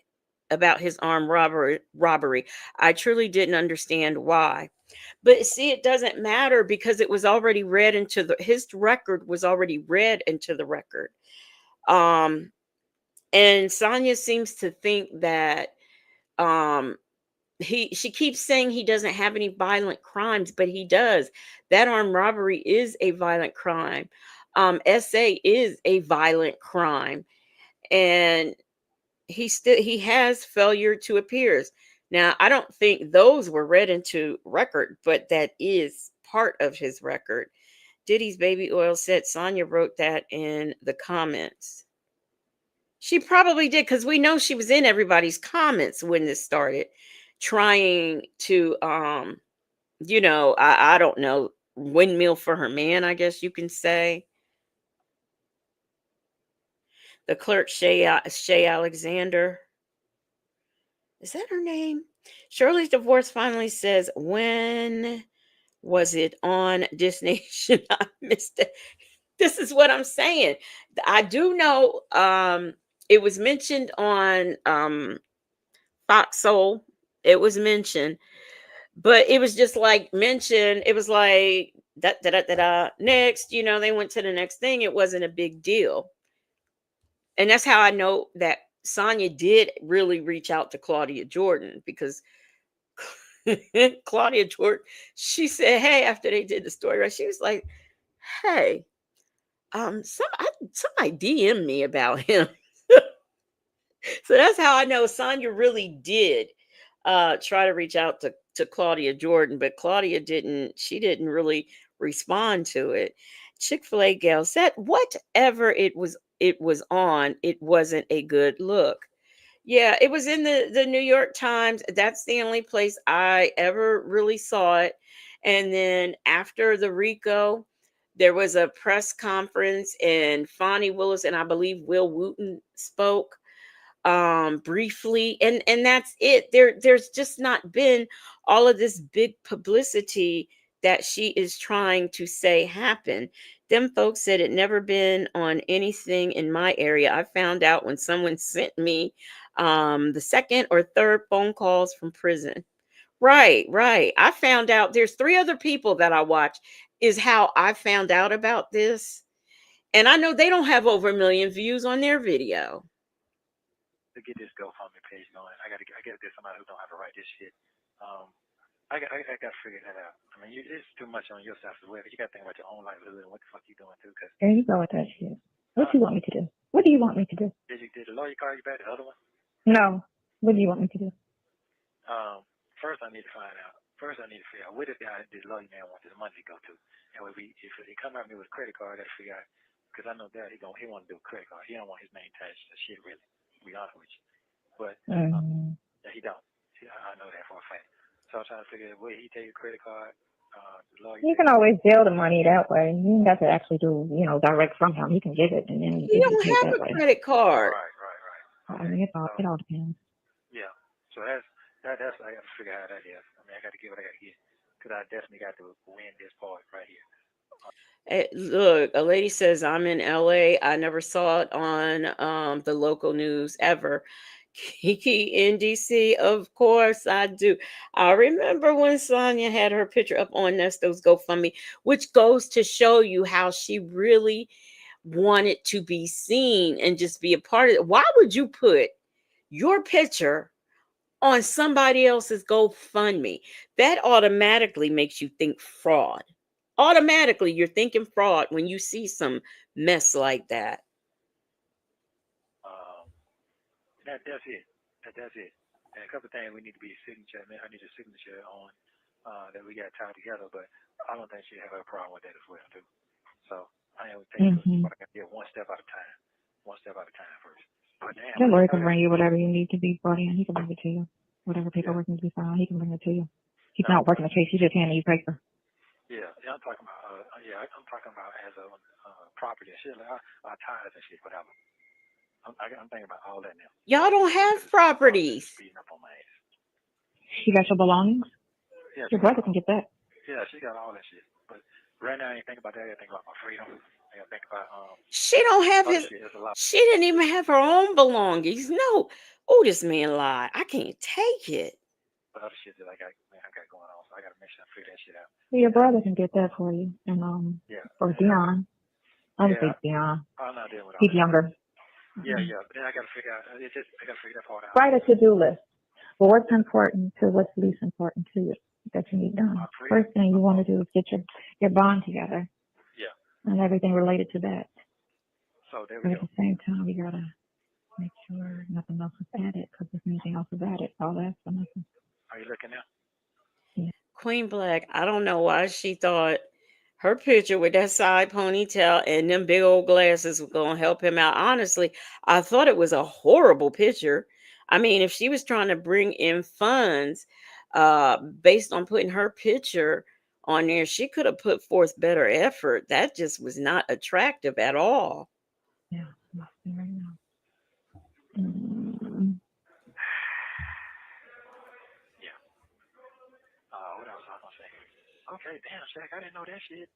about his armed robbery. I truly didn't understand why. But see, it doesn't matter because it was already read into his record was already read into the record. And Sonia seems to think that she keeps saying he doesn't have any violent crimes, but he does. That armed robbery is a violent crime. SA is a violent crime. And he has failure to appears. Now, I don't think those were read into record, but that is part of his record. Diddy's Baby Oil said Sonia wrote that in the comments. She probably did because we know she was in everybody's comments when this started, trying to I don't know, windmill for her man, I guess you can say. The clerk, Shay Alexander. Is that her name? Shirley's divorce finally says, when was it on this nation? I missed it. This is what I'm saying. I do know it was mentioned on Fox Soul. It was mentioned, but it was just like mentioned. It was like da da da da da. Next, they went to the next thing. It wasn't a big deal, and that's how I know that Sonia did really reach out to Claudia Jordan, because Claudia Jordan, she said, "Hey," after they did the story, right? She was like, "Hey, somebody DM me about him." So that's how I know Sonia really did try to reach out to Claudia Jordan, but Claudia didn't. She didn't really respond to it. Chick-fil-A gal said, whatever it was on, it wasn't a good look. Yeah, it was in the New York Times. That's the only place I ever really saw it. And then after the RICO, there was a press conference, and Fonnie Willis and I believe Will Wooten spoke briefly, and that's it. There's just not been all of this big publicity that she is trying to say happen. Them folks said it never been on anything in my area. I found out when someone sent me the second or third phone calls from prison. Right. I found out there's three other people that I watch, is how I found out about this. And I know they don't have over 1 million views on their video. To get this GoFundMe page going, I gotta get somebody who know how to write this shit. I got to figure that out. I mean, it's too much on yourself as well. You got to think about your own livelihood and what the fuck you doing too. Cause there you go with that shit. What do you want me to do? What do you want me to do? Did the lawyer call you back? The other one? No. What do you want me to do? First I need to find out. First I need to figure out where this lawyer man wants his money to go to. And if he come at me with a credit card, I got to figure out, because I know that he want to do a credit card. He don't want his name attached to shit, really. To be honest with you. But yeah, he don't. I know that for a fact. So I'm trying to figure out where he take a credit card. You can always deal the money that way. You don't have to actually do, direct from him. You can give it and then he don't have a credit card. Right. I mean, it all depends. Yeah. So that's I got to figure out how that is. I mean, I got to get what I got to get, because I definitely got to win this part right here. Look, a lady says, I'm in LA. I never saw it on the local news ever. Kiki in DC, of course I do. I remember when Sonia had her picture up on NESTO's GoFundMe, which goes to show you how she really wanted to be seen and just be a part of it. Why would you put your picture on somebody else's GoFundMe? That automatically makes you think fraud. Automatically, you're thinking fraud when you see some mess like that. That's it. That's it. And a couple of things we need to be signature. I need a signature on that we got tied together, but I don't think she'll have a problem with that as well too. So I am thinking, but I got to get one step at a time. One step at a time first. But the lawyer can bring you whatever you need to be brought in. He can bring it to you. Whatever paperwork needs to be filed, he can bring it to you. He's not working the case. He's just handing you paper. Yeah, I'm talking about. I'm talking about as a property and shit. Our ties and shit, whatever. I'm thinking about all that now. Y'all don't have properties. Beating up on my ass. She got your belongings? Yeah, your brother can get that. Yeah, she got all that shit. But right now, I ain't thinking about that. I gotta think about my freedom. I gotta think about She don't have his. She didn't even have her own belongings. No. Oh, this man lied. I can't take it. But other shit that I got going on, so I gotta make sure I figure that shit out. Your brother can get that for you, and or Dion. I would say Dion. I'm not dealing with all He's that. younger. Yeah, but then I gotta figure out. I gotta figure that part out. Write a to-do list. But what's important to what's least important to you that you need done? First thing you want to do is get your bond together. Yeah. And everything related to that. So there we go. At the same time, you gotta make sure nothing else is added, because if anything else is added, all that's for nothing. Are you looking now? Yeah. Queen Black, I don't know why she thought her picture with that side ponytail and them big old glasses was going to help him out. Honestly, I thought it was a horrible picture. I mean, if she was trying to bring in funds based on putting her picture on there, she could have put forth better effort. That just was not attractive at all. Yeah, must be right now. Okay, damn, Shaq, I didn't know that shit.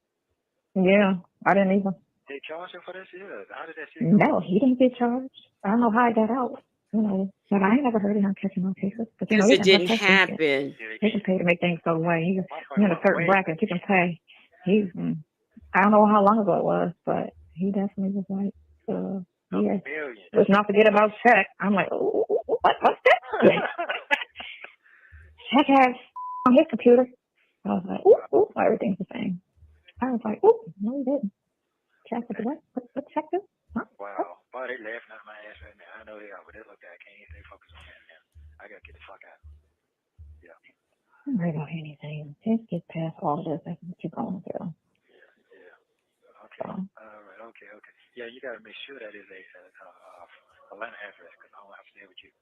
Yeah, I didn't even. They charged him for that shit? How did that shit go? No, he didn't get charged. I don't know how I got out. But I ain't never heard of him catching no cases. But Because it didn't He happen. can pay to make things go away. He's in a certain bracket. He can pay. I don't know how long ago it was, but he definitely was like, yeah. Let's not forget about Shaq. I'm like, what's that? Shaq has on his computer. I was like, everything's the same. I was like, no, he didn't. Shaq said, what? What's Shaq do? Huh? Wow. Boy, they laughing at my ass right now. I know they are, but they look, I can't stay focused on that now. I gotta get the fuck out. Yeah. I'm worried about anything. Just get past all of this. That's what you're going through. Yeah. Okay. All right. Okay. Yeah, you gotta make sure that is a Atlanta address, because I don't have to stay with you.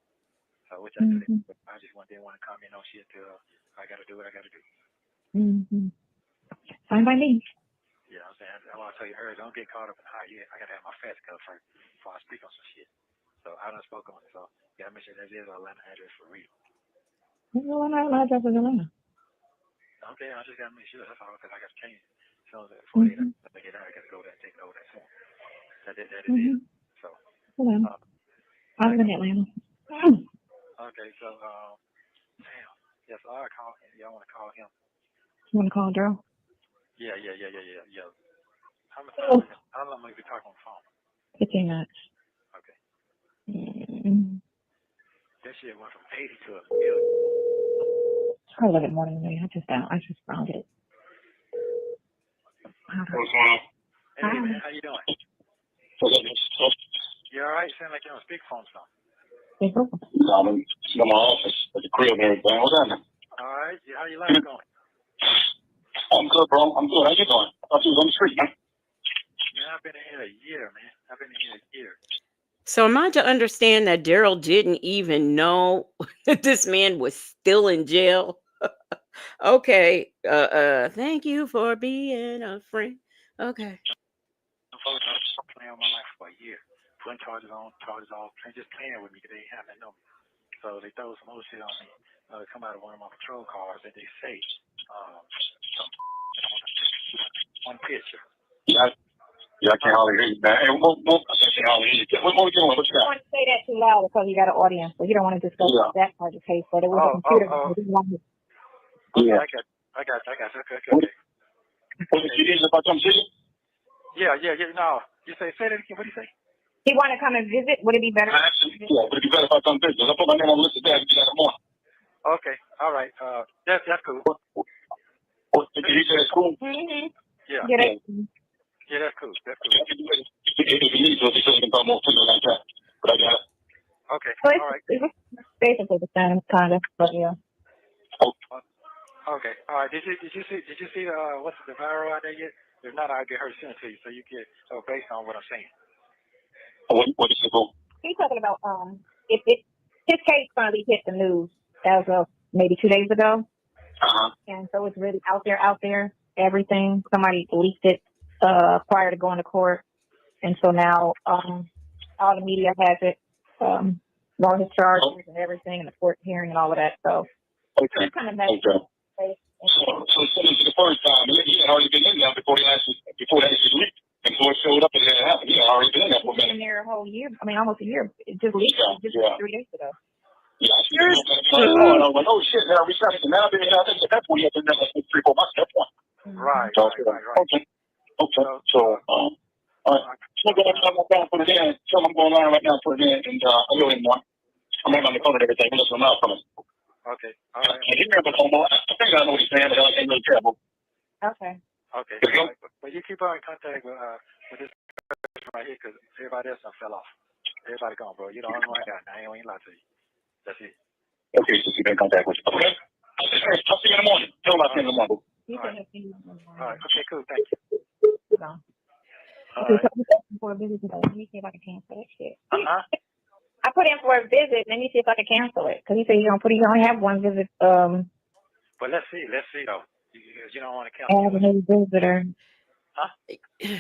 So, which I do. I just didn't want to comment on shit till I gotta do what I gotta do. Fine by me. Yeah, I'm saying, I want to tell you earlier, don't get caught up in how I got to have my facts covered first before I speak on some shit. So I done spoke on it, so you got to make sure that is an Atlanta address for real. Well, my address is Atlanta. Okay, I just got to make sure, that's all, because I got to change it. So that 48 hours, I got to go there and take it over that soon. That is it. So, I live in Atlanta. Okay, so, damn. Yes, I'll call him. Y'all want to call him? You want to call Daryl? Yeah. How long will we be talking on the phone? 15 minutes. Okay. That shit went from 80 to a million. I love it more than me. I just found it. What's going on? Hey, man, how you doing? You all right? Sound like you're on speakerphone or something. I'm in my office at the crib and everything. What's happening? All right. How your life going? I'm good, bro. I'm good. How you doing? I thought you was on the street, man. Man, I've been in here a year, man. I've been in here a year. So am I to understand that Daryl didn't even know that this man was still in jail? Okay. Thank you for being a friend. Okay. I'm playing with my life for a year. Putting charges on, charges off, just playing with me because they haven't known me. So they throw some old shit on me. Come out of one of my patrol cars that they say one picture. Yeah, I can't hardly hear you, man. Hey, I can't hardly hear you. What are you doing? What you got? I don't want to say that too loud because you got an audience, so you don't want to discuss that part of the case. But it was a computer. Yeah. I got. Okay. What did you do about some shit? Yeah. No, you say that again. What do you say? He want to come and visit. Would it be better? Yeah, would it be better if I come visit? I put my name on the list of that tomorrow. Okay. All right. That's cool. Did you say that's cool? Yeah. Yeah, that's cool. If you need to, if you can talk more to me like that. But I got it. Okay. So all right. It's basically the same kind of, but yeah. Okay. All right. Did you see what's the viral out there yet? If not, I'll get her sent to you so you get based on what I'm saying. What is it called? He's talking about his case finally hit the news as of maybe 2 days ago. And so it's really out there, everything. Somebody leaked it prior to going to court. And so now all the media has it, all his charges and everything, and the court hearing and all of that. So it's kind of messy. So this is the first time. He had already been in there before they actually leaked. And so it showed up and it happened. He had already been in there for a minute. Been there a whole year. I mean, almost a year. It just leaked just 3 days ago. Yeah, I was like, oh shit, now we started. Now I've been here. I think at that point, you have been there like 3-4 months at that point. Right. Okay. So, all right. So I'm going to put it in. So I'm going on right now and put it in. And I know him more. I'm on the phone and everything. Listen, I'm out from it. Okay. All right. I think I know what he's saying, but I ain't really terrible. Okay. Okay. Right. But you keep on in contact with this person right here because everybody else fell off. Everybody gone, bro. You're the only one I got. I ain't gonna lie to you. That's it. Okay, so keep in contact with you. Okay. I'll see you in the morning. Tell him I'll see you in the morning. All right. Okay, cool. Thank you. Okay, so I'm looking for a visit today. Let me see if I can cancel that shit. I put in for a visit. Let me see if I can cancel it. Because he said you only have one visit. But let's see though. You don't want to cancel. Add a new visitor. Huh?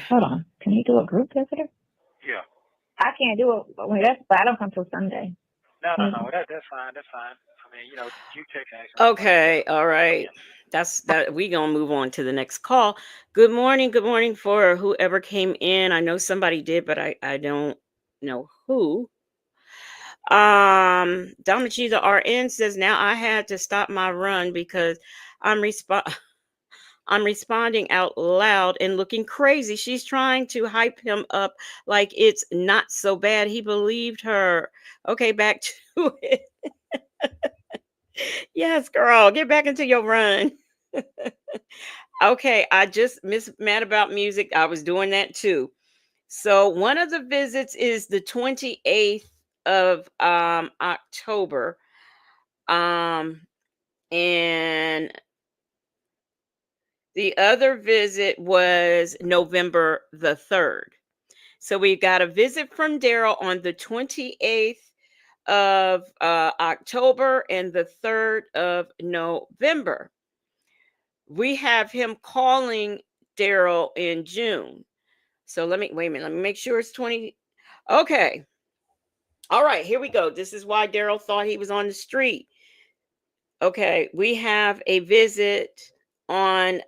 Hold on. Can you do a group visitor? Yeah. I can't do it. But I don't come till Sunday. No. That's fine. I mean, you taking action. Okay, all right. That's that. We gonna move on to the next call. Good morning. Good morning for whoever came in. I know somebody did, but I don't know who. Donna G, the RN says now I had to stop my run because I'm I'm responding out loud and looking crazy. She's trying to hype him up like it's not so bad. He believed her. Okay, back to it. Yes, girl, get back into your run. Okay, I just miss mad about music. I was doing that too. So one of the visits is the 28th of October. Um and the other visit was November the 3rd. So we got a visit from Daryl on the 28th of October and the 3rd of November. We have him calling Daryl in June. So let me wait a minute. Let me make sure it's 20. Okay. All right, here we go. This is why Daryl thought he was on the street. Okay, we have a visit on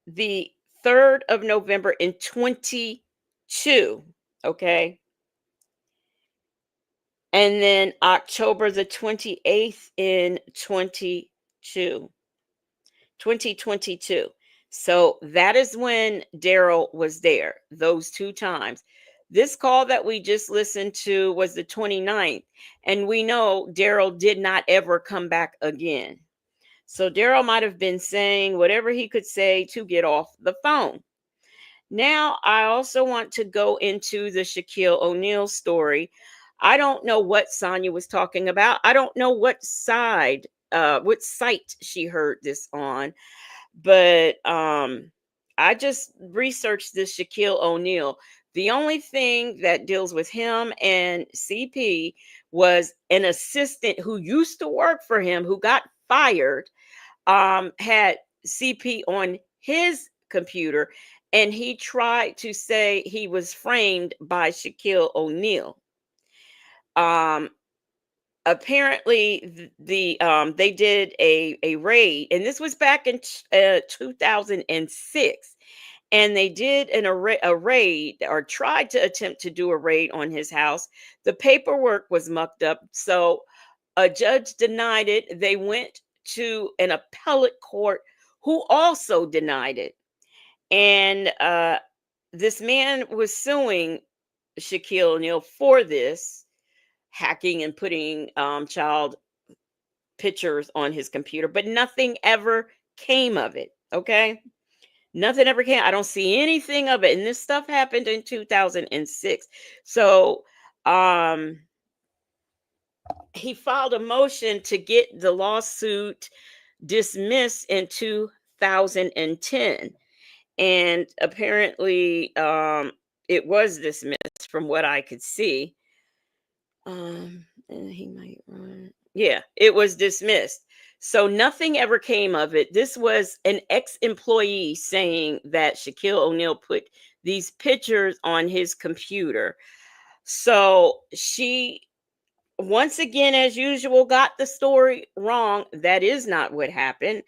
the 3rd of November in 22. Okay. And then October the 28th in 2022. So that is when Daryl was there, those two times. This call that we just listened to was the 29th, and we know Daryl did not ever come back again. So Daryl might have been saying whatever he could say to get off the phone. Now, I also want to go into the Shaquille O'Neal story. I don't know what Sonia was talking about. I don't know what site she heard this on, but I just researched this Shaquille O'Neal. The only thing that deals with him and CP was an assistant who used to work for him who got fired, had CP on his computer, and he tried to say he was framed by Shaquille O'Neal. Apparently they did a raid, and this was back in 2006, and they did a raid, or tried to attempt to do a raid on his house. The paperwork was mucked up, so a judge denied it. They went to an appellate court who also denied it, and this man was suing Shaquille O'Neal for this hacking and putting child pictures on his computer, but nothing ever came of it. Okay. Nothing ever came. I don't see anything of it. And this stuff happened in 2006. So he filed a motion to get the lawsuit dismissed in 2010. And apparently it was dismissed from what I could see. And he might run. Yeah, it was dismissed. So nothing ever came of it. This was an ex-employee saying that Shaquille O'Neal put these pictures on his computer. So she, once again, as usual, got the story wrong. That is not what happened.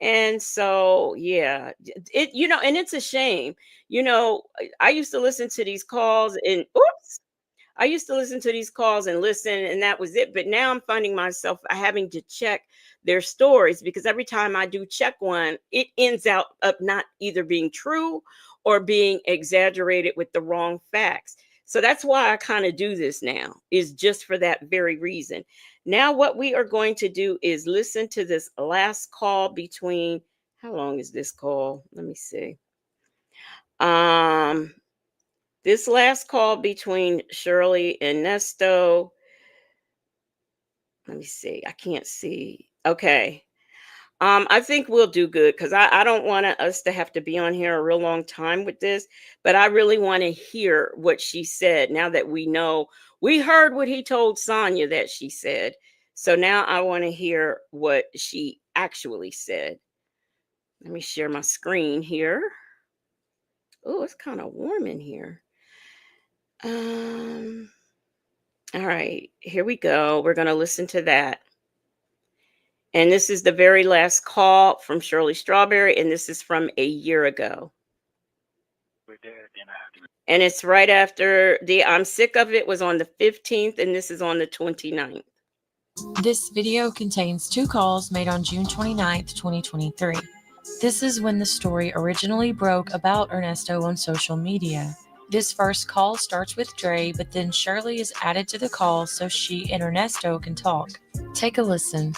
And so, yeah, and it's a shame. I used to listen to these calls and oops. I used to listen to these calls and listen, and that was it. But now I'm finding myself having to check their stories, because every time I do check one, it ends up not either being true or being exaggerated with the wrong facts. So that's why I kind of do this now, is just for that very reason. Now, what we are going to do is listen to this last call between, how long is this call? Let me see. This last call between Shirley and NESTO. Let me see. I can't see. Okay. I think we'll do good, because I don't want us to have to be on here a real long time with this, but I really want to hear what she said now that we know. We heard what he told Sonia that she said. So now I want to hear what she actually said. Let me share my screen here. Oh, it's kind of warm in here. All right, here we go. We're going to listen to that. And this is the very last call from Shirley Strawberry, and this is from a year ago. With that, then I have to. And it's right after the I'm Sick of It was on the 15th, and this is on the 29th. This video contains 2 calls made on June 29th, 2023. This is when the story originally broke about Ernesto on social media. This first call starts with Dre, but then Shirley is added to the call so she and Ernesto can talk. Take a listen.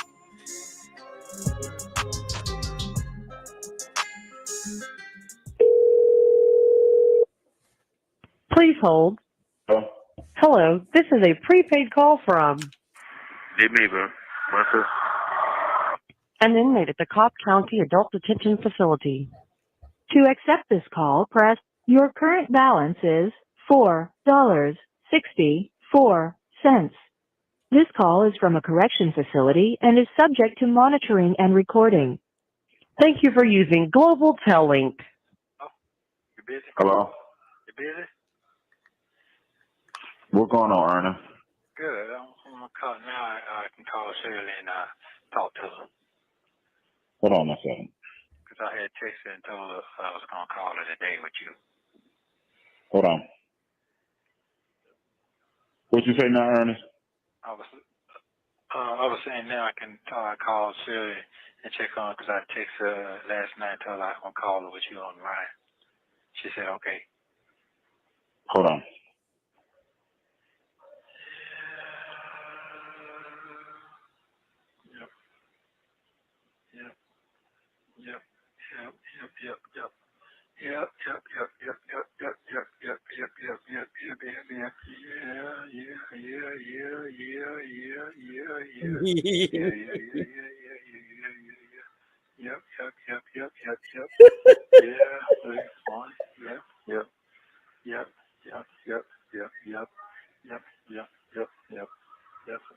Please hold. Hello? Hello, this is a prepaid call from Did me, bro. What's this? an inmate at the Cobb County Adult Detention Facility. To accept this call, press your current balance is $4.64. This call is from a correction facility and is subject to monitoring and recording. Thank you for using Global Tel Link. Oh, you busy? Hello? You busy? What's going on, Ernest? Good. I'm gonna call now. I can call Shirley and talk to her. Hold on a second. Because I had texted and told her I was gonna call her today with you. Hold on. What you say now, Ernest? I was saying now I can call Shirley and check on because I texted her last night and told her I was gonna call her with you on the line. She said okay. Hold on.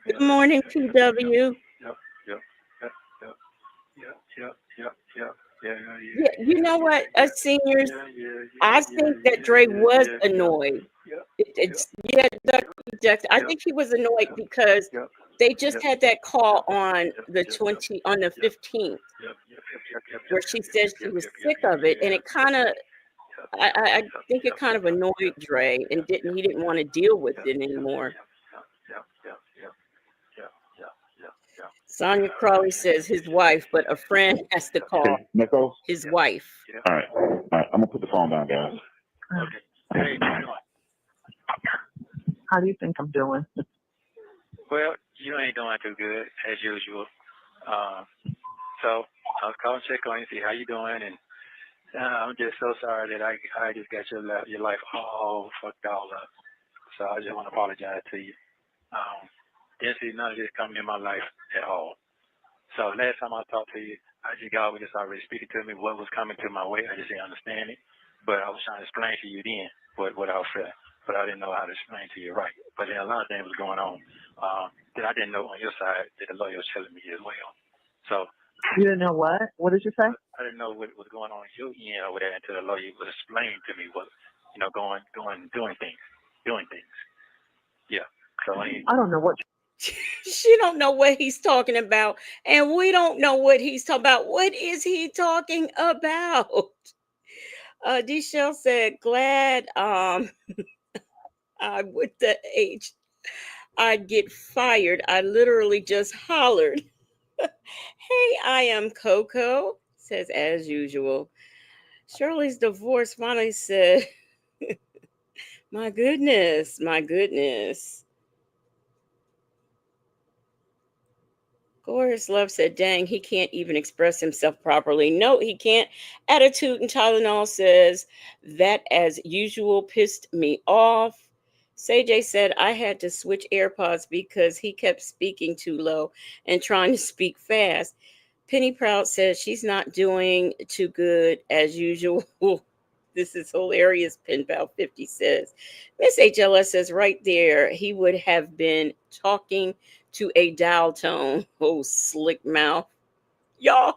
Good morning, PW. Yeah, you know what, seniors, I think that Dre was annoyed. Dr. Jackson, I think he was annoyed because they just had that call on the 15th, where she said she was sick of it, and it kind of, I think it kind of annoyed Dre, and he didn't want to deal with it anymore. Sonia Crawley says his wife, but a friend has to call Nico? his wife. All right. I'm going to put the phone down, guys. Hey, how you doing? How do you think I'm doing? Well, you ain't doing too good as usual. So I was calling to check on you, see how you doing, and I'm just so sorry that I just got your life all fucked all up. So I just want to apologize to you. Didn't see none of this coming in my life at all. So last time I talked to you, God was just already speaking to me what was coming to my way. I just didn't understand it, but I was trying to explain to you then what I was feeling, but I didn't know how to explain to you right. But then a lot of things was going on that I didn't know on your side that the lawyer was telling me as well. So You didn't know what? What did you say? I didn't know what was going on in your end over there until the lawyer was explaining to me what, doing things. Yeah. So I don't know what. She don't know what he's talking about, and we don't know what he's talking about. What is he talking about? Deshelle said, glad I with the age I'd get fired. I literally just hollered. Hey, I am Coco, says as usual. Shirley's divorce finally said, my goodness. Glorious Love said, dang, he can't even express himself properly. No, he can't. Attitude and Tylenol says, that as usual pissed me off. Say said, I had to switch AirPods because he kept speaking too low and trying to speak fast. Penny Proud says she's not doing too good as usual. This is hilarious, Penpal 50 says. Miss HLS says right there, he would have been talking to a dial tone. Oh, slick mouth. Y'all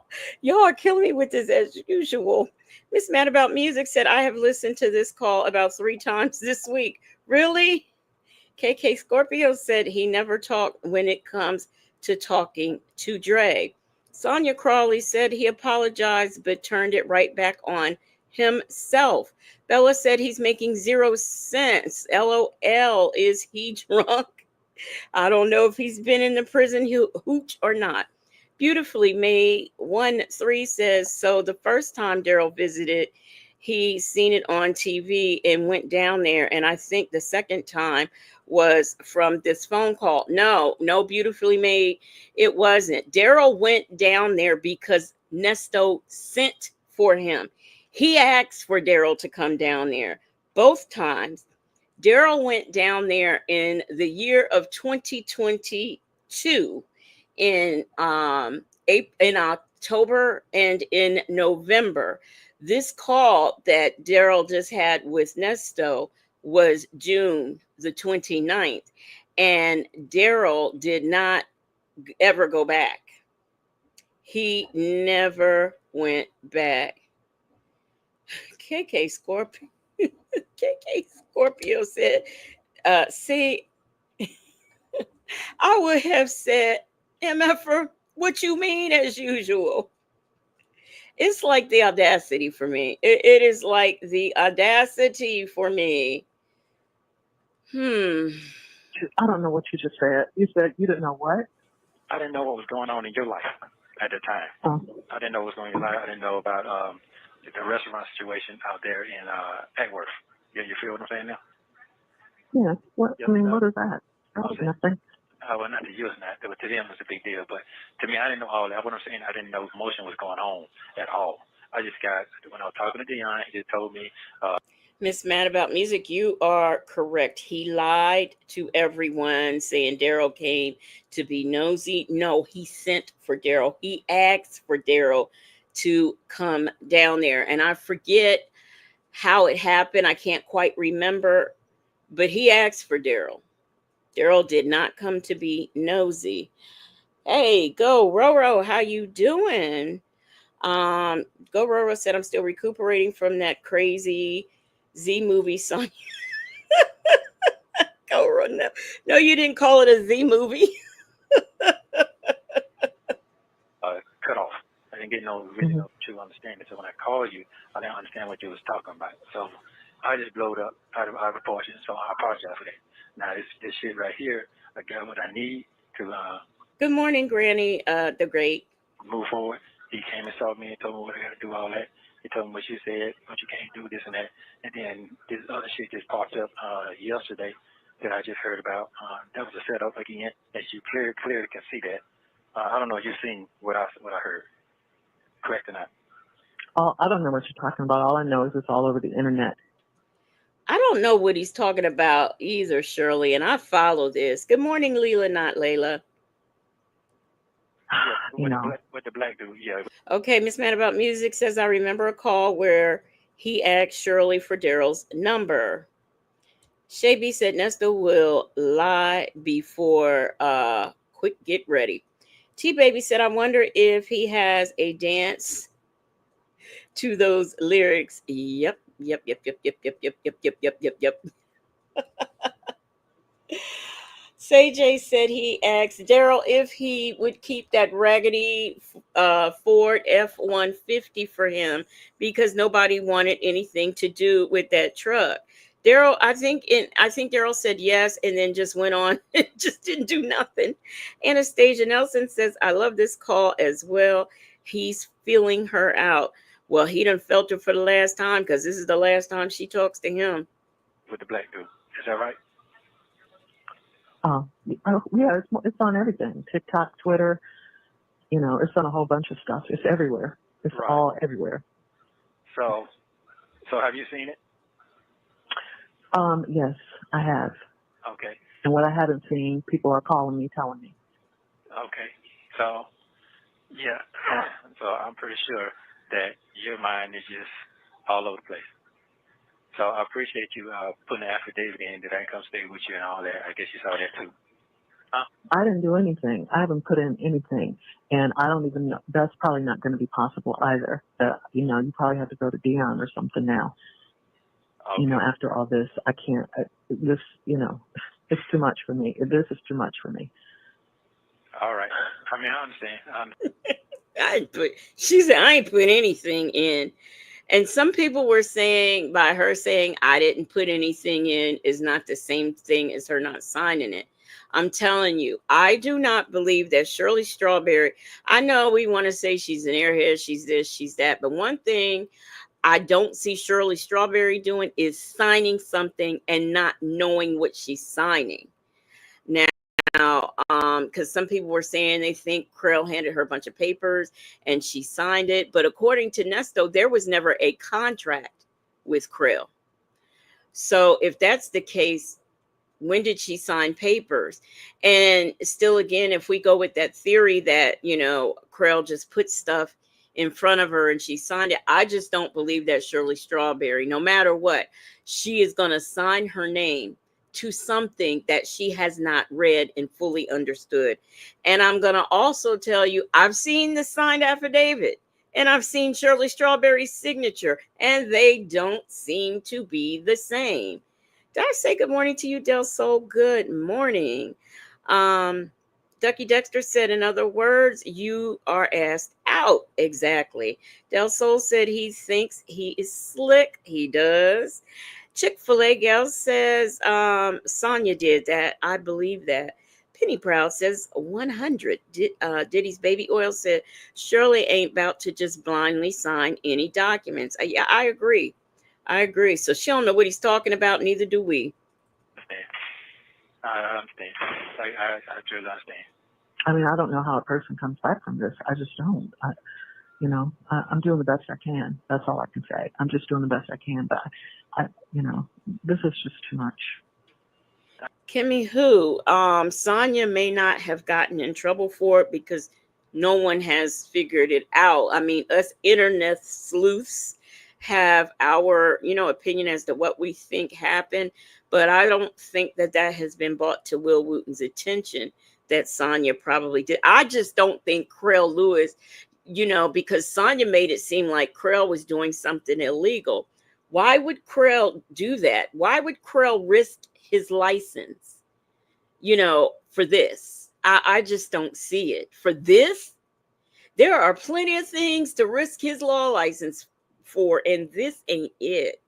are killing me with this as usual. Miss Mad About Music said, I have listened to this call about 3 times this week. Really? KK Scorpio said he never talked when it comes to talking to Dre. Sonia Crawley said he apologized but turned it right back on himself. Bella said he's making 0 cents. LOL. Is he drunk? I don't know if he's been in the prison hooch or not. Beautifully Made 1-3 says, so the first time Daryl visited, he seen it on TV and went down there. And I think the second time was from this phone call. No, Beautifully Made. It wasn't. Daryl went down there because NESTO sent for him. He asked for Daryl to come down there both times. Daryl went down there in the year of 2022 in October and in November. This call that Daryl just had with NESTO was June the 29th, and Daryl did not ever go back. He never went back. KK Scorpio. KK Scorpio said, see, I would have said, MFer, what you mean as usual? It's like the audacity for me. It is like the audacity for me. I don't know what you just said. You said you didn't know what? I didn't know what was going on in your life at the time. Oh. I didn't know what was going on in your life. I didn't know about the restaurant situation out there in Egworth. Yeah, you feel what I'm saying now? Yeah. What? Yep, I mean, what is that? That was nothing. Well, not to you, it's not. But to them, it's a big deal. But to me, I didn't know all that. What I'm saying, I didn't know motion was going on at all. I just got, when I was talking to Dion, he just told me. Miss Mad About Music, you are correct. He lied to everyone saying Daryl came to be nosy. No, he sent for Daryl. He asked for Daryl to come down there. And I forget how it happened. I can't quite remember. But he asked for Daryl. Daryl did not come to be nosy. Hey, go Roro, how you doing? Go Roro said I'm still recuperating from that crazy Z movie song. Go Roro, no, you didn't call it a Z movie. Cut off. I didn't get really no true understanding. So when I called you, I didn't understand what you was talking about. So I just blowed up out of proportion. So I apologize for that. Now this shit right here, I got what I need to. Good morning, Granny. The Great. Move forward. He came and saw me and told me what I got to do, all that. He told me what you said, what you can't do, this and that. And then this other shit just popped up yesterday that I just heard about. That was a setup again, as you clearly can see that. I don't know if you've seen what I heard. Correct or not? I don't know what you're talking about. All I know is it's all over the internet. I don't know what he's talking about either, Shirley, and I follow this. Good morning, Leela, not Layla. Yeah, with the black dude, yeah. Okay, Miss Mad About Music says, I remember a call where he asked Shirley for Daryl's number. Shay B said, NESTO will lie before quick get ready. T-Baby said, I wonder if he has a dance to those lyrics. Yep. Say said he asked Daryl if he would keep that raggedy Ford F-150 for him because nobody wanted anything to do with that truck. Daryl, I think Daryl said yes and then just went on and just didn't do nothing. Anastasia Nelson says, I love this call as well. He's feeling her out. Well, he done felt her for the last time because this is the last time she talks to him. With the black dude. Is that right? Yeah, it's on everything. TikTok, Twitter, it's on a whole bunch of stuff. It's everywhere. It's right. All everywhere. So have you seen it? Yes, I have. Okay. And what I haven't seen, people are calling me, telling me. Okay. So, yeah. So I'm pretty sure that your mind is just all over the place. So I appreciate you putting the affidavit in that I can come stay with you and all that. I guess you saw that too. Huh? I didn't do anything. I haven't put in anything. And I don't even know. That's probably not going to be possible either. You probably have to go to Dion or something now. Okay. After all this, I can't. It's too much for me. This is too much for me. All right. I mean, I understand. She said, I ain't put anything in. And some people were saying, by her saying, I didn't put anything in, is not the same thing as her not signing it. I'm telling you, I do not believe that Shirley Strawberry, I know we want to say she's an airhead, she's this, she's that. But one thing I don't see Shirley Strawberry doing is signing something and not knowing what she's signing. Now, because some people were saying they think Krill handed her a bunch of papers and she signed it, but according to Nesto, there was never a contract with Krill. So if that's the case, when did she sign papers? And still, again, if we go with that theory that, Krill just put stuff in front of her and she signed it, I just don't believe that Shirley Strawberry, no matter what, she is going to sign her name to something that she has not read and fully understood. And I'm going to also tell you, I've seen the signed affidavit and I've seen Shirley Strawberry's signature, and they don't seem to be the same. Did I say good morning to you, Del Sol? Good morning. Ducky Dexter said, in other words, you are asked out. Exactly. Del Sol said he thinks he is slick. He does. Chick-fil-A gal says, Sonia did that. I believe that. Penny Proud says 100. Diddy's Baby Oil said, Shirley ain't about to just blindly sign any documents. Yeah, I agree. So she don't know what he's talking about. Neither do we. I understand. I truly understand. I mean, I don't know how a person comes back from this. I just don't. I'm doing the best I can. That's all I can say. I'm just doing the best I can. But this is just too much. Kimmy, Sonia may not have gotten in trouble for it because no one has figured it out. I mean, us internet sleuths have our, opinion as to what we think happened, but I don't think that has been brought to Will Wooten's attention that Sonia probably did. I just don't think Krill Lewis, because Sonia made it seem like Krill was doing something illegal. Why would Krill do that? Why would Krill risk his license, for this? I just don't see it. For this, there are plenty of things to risk his law license for, and this ain't it.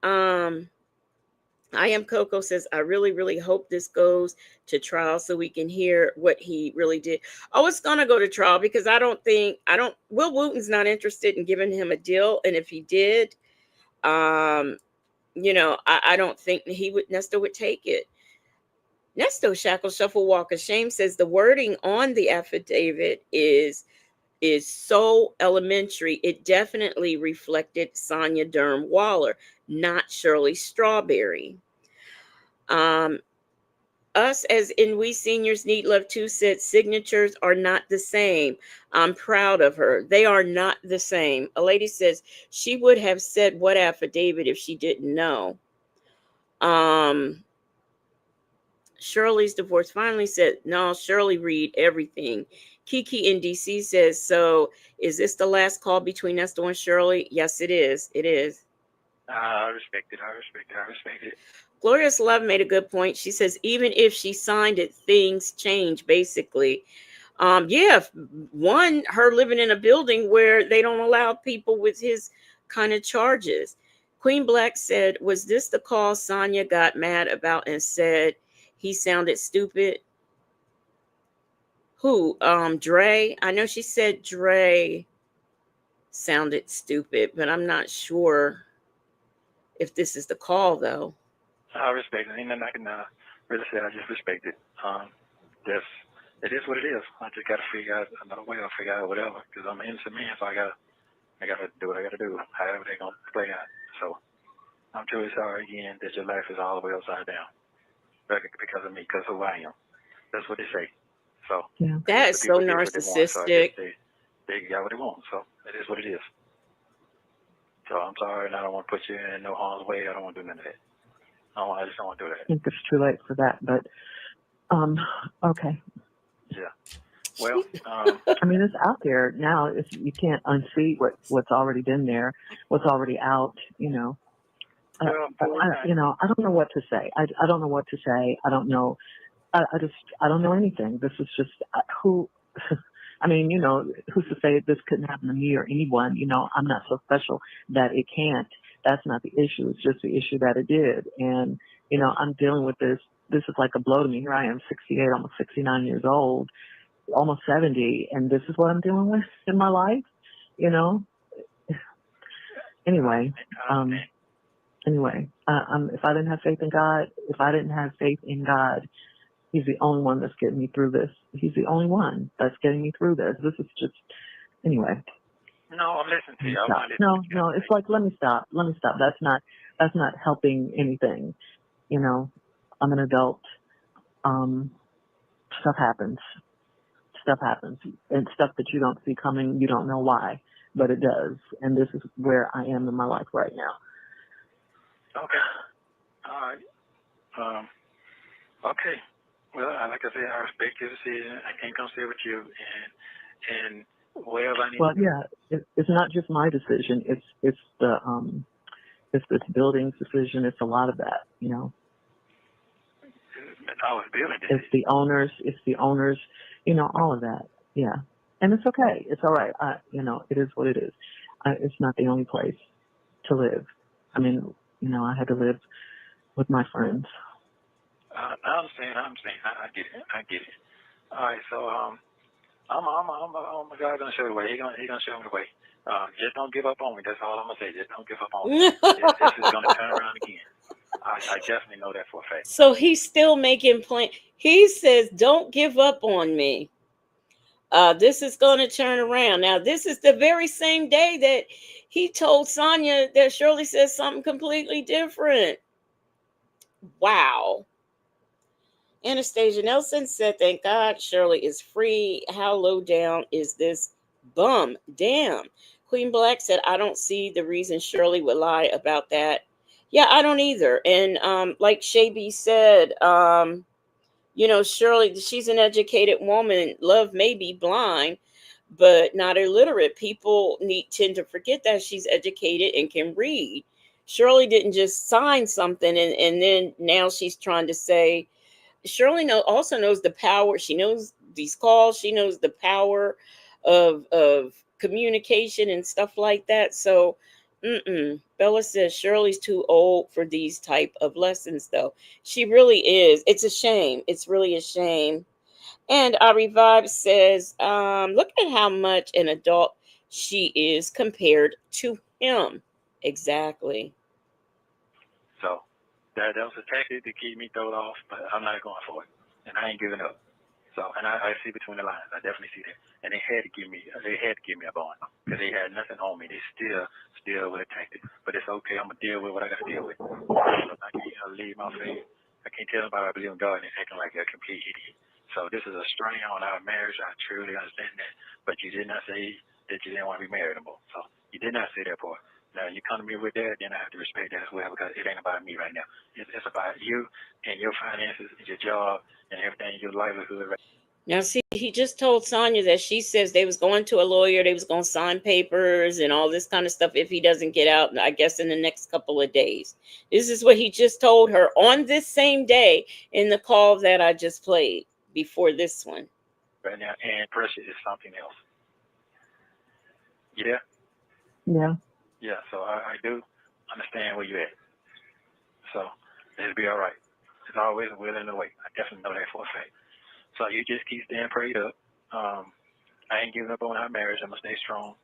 I Am Coco says, I really, really hope this goes to trial so we can hear what he really did. Oh, it's going to go to trial because Will Wooten's not interested in giving him a deal. And if he did, I don't think Nesto would take it. Nesto Shackle Shuffle Walk of Shame says the wording on the affidavit is so elementary. It definitely reflected Sonia Durham Waller, not Shirley Strawberry. Us as in We Seniors Need Love Too said signatures are not the same. I'm proud of her. They are not the same. A lady says she would have said what affidavit if she didn't know. Shirley's divorce finally said, no, Shirley read everything. Kiki in DC says, so is this the last call between Nesto and Shirley? Yes, it is. It is. I respect it. Glorious Love made a good point. She says, even if she signed it, things change, basically. One, her living in a building where they don't allow people with his kind of charges. Queen Black said, was this the call Sonia got mad about and said he sounded stupid? Who? Dre? I know she said Dre sounded stupid, but I'm not sure if this is the call, though. I respect it. Ain't nothing I can really say. I just respect it. It is what it is. I just got to figure out another way or figure out whatever because I'm an innocent man, so I gotta do what I gotta do, however they're gonna play out. So I'm truly sorry again that your life is all the way upside down because of me, because of who I am. That's what they say. So yeah. That is so narcissistic. They got what they want, so it is what it is. So I'm sorry, and I don't want to put you in no harm's way. I don't want to do none of that. I just don't want to do that. I think it's too late for that, but okay. Yeah. Well, I mean, it's out there now. You can't unsee what's already been there, what's already out. I don't know what to say. I don't know what to say. I don't know. I don't know anything. This is just who. I mean, you know, who's to say this couldn't happen to me or anyone? You know, I'm not so special that it can't. That's not the issue. It's just the issue that it did. And, you know, I'm dealing with this. This is like a blow to me. Here I am, 68, almost 69 years old, almost 70, and this is what I'm dealing with in my life, you know? Anyway, if I didn't have faith in God, He's the only one that's getting me through this. He's the only one that's getting me through this. This is just, anyway. No, I'm listening to you. No, it's like, let me stop. That's not helping anything. You know, I'm an adult. Stuff happens. And stuff that you don't see coming, you don't know why, but it does. And this is where I am in my life right now. Okay. All right. Okay. Well, like I said, I respect your decision. I can't come stay with you, and wherever I need. Well, yeah, it's not just my decision. It's this building's decision. It's a lot of that, you know. It's the owners. You know, all of that. Yeah, and it's okay. It's all right. You know, it is what it is. It's not the only place to live. I mean, you know, I had to live with my friends. I understand. I get it. All right, so I'm God gonna show the way. He gonna show me the way. Just don't give up on me. That's all I'm gonna say. Just don't give up on me. This is gonna turn around again. I definitely know that for a fact. So he's still making plans. He says, "Don't give up on me. This is going to turn around." Now, this is the very same day that he told Sonia that Shirley says something completely different. Wow. Anastasia Nelson said, "Thank God Shirley is free. How low down is this bum? Damn." Queen Black said, "I don't see the reason Shirley would lie about that." Yeah, I don't either. And like Shaby said, you know, Shirley, she's an educated woman. Love may be blind, but not illiterate. People tend to forget that she's educated and can read. Shirley didn't just sign something and then now she's trying to say, Shirley also knows the power. She knows these calls. She knows the power of communication and stuff like that. So, Bella says Shirley's too old for these type of lessons, though. She really is. It's a shame. It's really a shame. And our Revive says, look at how much an adult she is compared to him. Exactly. So that was a tactic to keep me thrown off, but I'm not going for it, and I ain't giving up. So, and I see between the lines. I definitely see that. And they had to give me a bond because they had nothing on me. They still would attack it. But it's okay. I'm gonna deal with what I gotta deal with. I can't leave my faith. I can't tell nobody I believe in God and acting like a complete idiot. So this is a strain on our marriage. I truly understand that. But you did not say that you didn't want to be married anymore. So you did not say that part. Now you come to me with that, then I have to respect that as well because it ain't about me right now. It's about you and your finances, and your job, and everything, your livelihood. Now, see, he just told Sonia that she says they was going to a lawyer, they was going to sign papers and all this kind of stuff if he doesn't get out, I guess, in the next couple of days. This is what he just told her on this same day in the call that I just played before this one. Right now, and pressure is something else. Yeah? Yeah. Yeah, so I do understand where you're at. So it'll be all right. There's always a will and a way. I definitely know that for a fact. So you just keep staying prayed up. I ain't giving up on our marriage. I'm going to stay strong.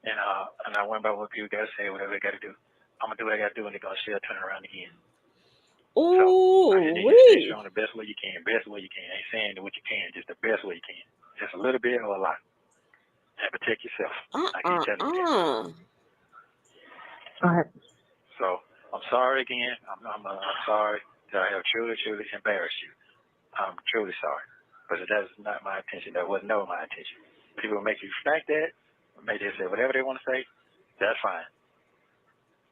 And I went by what people got to say, whatever they got to do. I'm going to do what I got to do, and they're going to share turn around again. Ooh, so, you stay strong the best way you can. Best way you can. I ain't saying what you can, just the best way you can. Just a little bit or a lot. And protect yourself. I keep telling you that. All right. So I'm sorry again. I'm sorry that I have truly embarrassed you. I'm truly sorry. But that's not my intention. That was never my intention. People make you think that, make they say whatever they want to say, that's fine.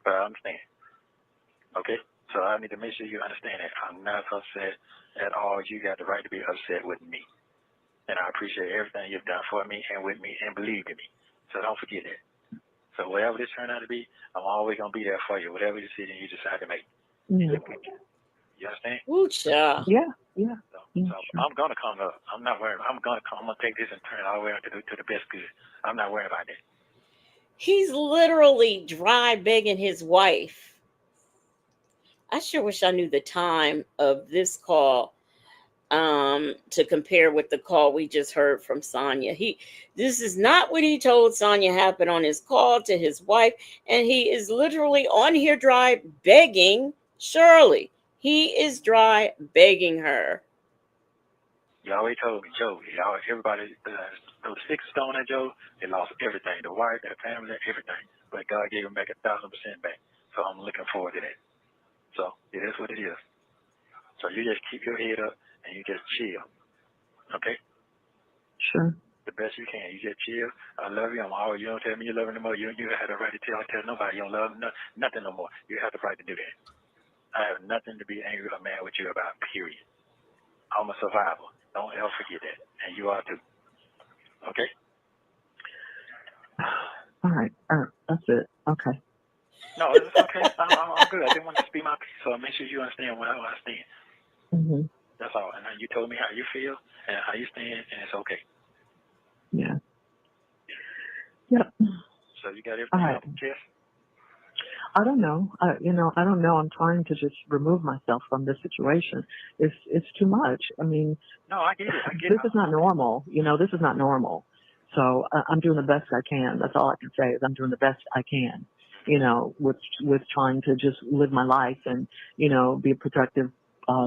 But I understand. Okay? So I need to make sure you understand that. I'm not upset at all. You got the right to be upset with me. And I appreciate everything you've done for me and with me and believed in me. So don't forget that. So whatever this turned out to be, I'm always going to be there for you, whatever decision you decide to make. Yeah. You understand? Ooh, child. Yeah. So Sure. I'm gonna come up. I'm not worried. I'm gonna take this and turn it all the way up to the best good. I'm not worried about that. He's literally dry begging his wife. I sure wish I knew the time of this call to compare with the call we just heard from Sonia. This is not what he told Sonia happened on his call to his wife, and he is literally on here dry begging Shirley. He is dry begging her. You always told me, Joe. Everybody, those 6 stone at Joe, they lost everything. The wife, their family, everything. But God gave them back 1,000% back. So I'm looking forward to that. So it is what it is. So you just keep your head up and you just chill. Okay? Sure. The best you can. You just chill. I love you. You don't tell me you love me no more. You have the right to tell nobody you don't love nothing no more. You have the right to do that. I have nothing to be angry or mad with you about, period. I'm a survivor. Don't ever forget that. And you are too. Okay? All right. That's it. Okay. No, it's okay. I'm good. I didn't want to speak my piece, so make sure you understand what I understand. Mm-hmm. That's all. And you told me how you feel and how you stand, and it's okay. Yeah. Yep. So you got everything off the chest? I don't know. I don't know. I'm trying to just remove myself from this situation. It's too much. I mean, no, I get it. This is not normal. This is not normal. So I'm doing the best I can. That's all I can say is I'm doing the best I can. With trying to just live my life and be a productive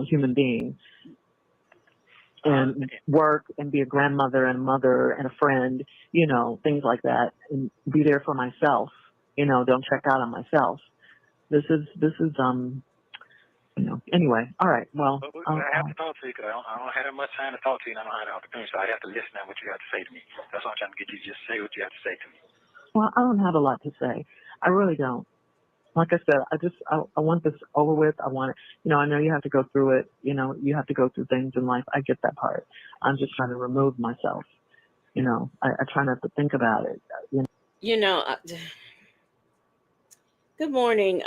human being and work and be a grandmother and a mother and a friend. Things like that, and be there for myself. Don't check out on myself. This is anyway. All right. Well, I have to talk to you because I don't have that much time to talk to you and I don't have the opportunity, so I have to listen to what you have to say to me. That's why I'm trying to get you to just say what you have to say to me. Well, I don't have a lot to say. I really don't. Like I said, I want this over with. I want it. I know you have to go through it. You have to go through things in life. I get that part. I'm just trying to remove myself. I try not to think about it. Good morning.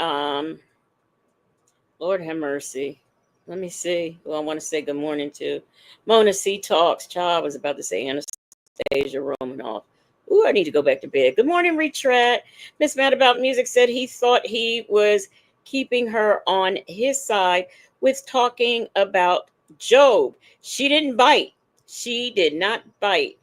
Lord have mercy. Let me see who I want to say good morning to. Mona C Talks. Child, I was about to say Anastasia Romanoff. Ooh, I need to go back to bed. Good morning, Retreat. Miss Mad About Music said he thought he was keeping her on his side with talking about Job. She didn't bite. She did not bite.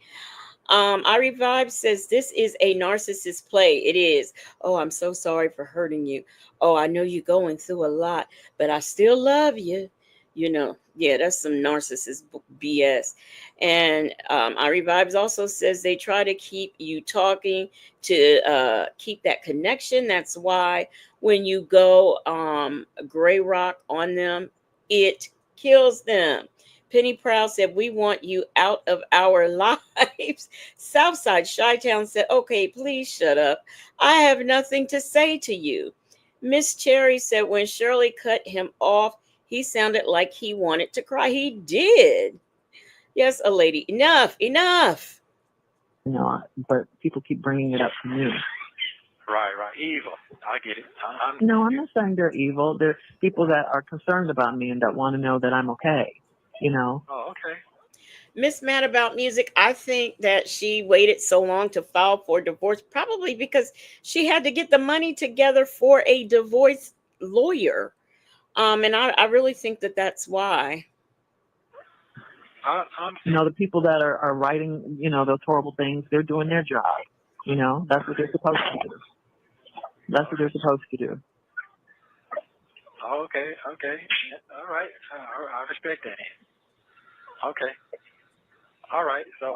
I Revive says this is a narcissist play. It is. Oh, I'm so sorry for hurting you. Oh, I know you're going through a lot, but I still love you. Yeah, that's some narcissist BS. And I Revives also says they try to keep you talking to keep that connection. That's why when you go gray rock on them, it kills them. Penny Proud said, we want you out of our lives. Southside Chi-Town said, okay, please shut up. I have nothing to say to you. Miss Cherry said, when Shirley cut him off, he sounded like he wanted to cry. He did. Yes, a lady. Enough. But people keep bringing it up to me. Right. Evil. I get it. No, I'm not saying they're evil. They're people that are concerned about me and that want to know that I'm okay. Oh, okay. Miss Mad About Music, I think that she waited so long to file for divorce, probably because she had to get the money together for a divorce lawyer. And I really think that that's why. The people that are writing, those horrible things, they're doing their job. That's what they're supposed to do. That's what they're supposed to do. Okay. All right. I respect that. Okay. All right. So,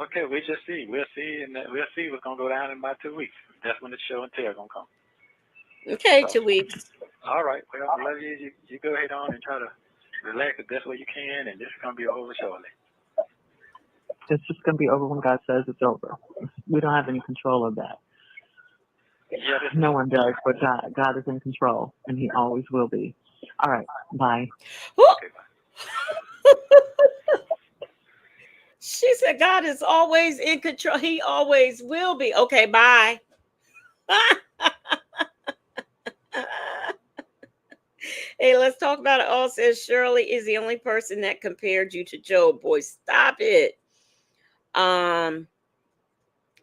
okay, we'll just see. We'll see, and we'll see what's gonna go down in about 2 weeks. That's when the show and tell gonna come. Okay, 2 weeks. All right. Well, I love you. You go ahead on and try to relax the best way you can, and this is gonna be over shortly. It's just gonna be over when God says it's over. We don't have any control of that. Yeah, no one does, but God. God is in control, and He always will be. All right. Bye. Okay, bye. She said, God is always in control. He always will be. Okay, bye. Hey, let's talk about it all. Says Shirley is the only person that compared you to Job. Boy, stop it. Kimmy,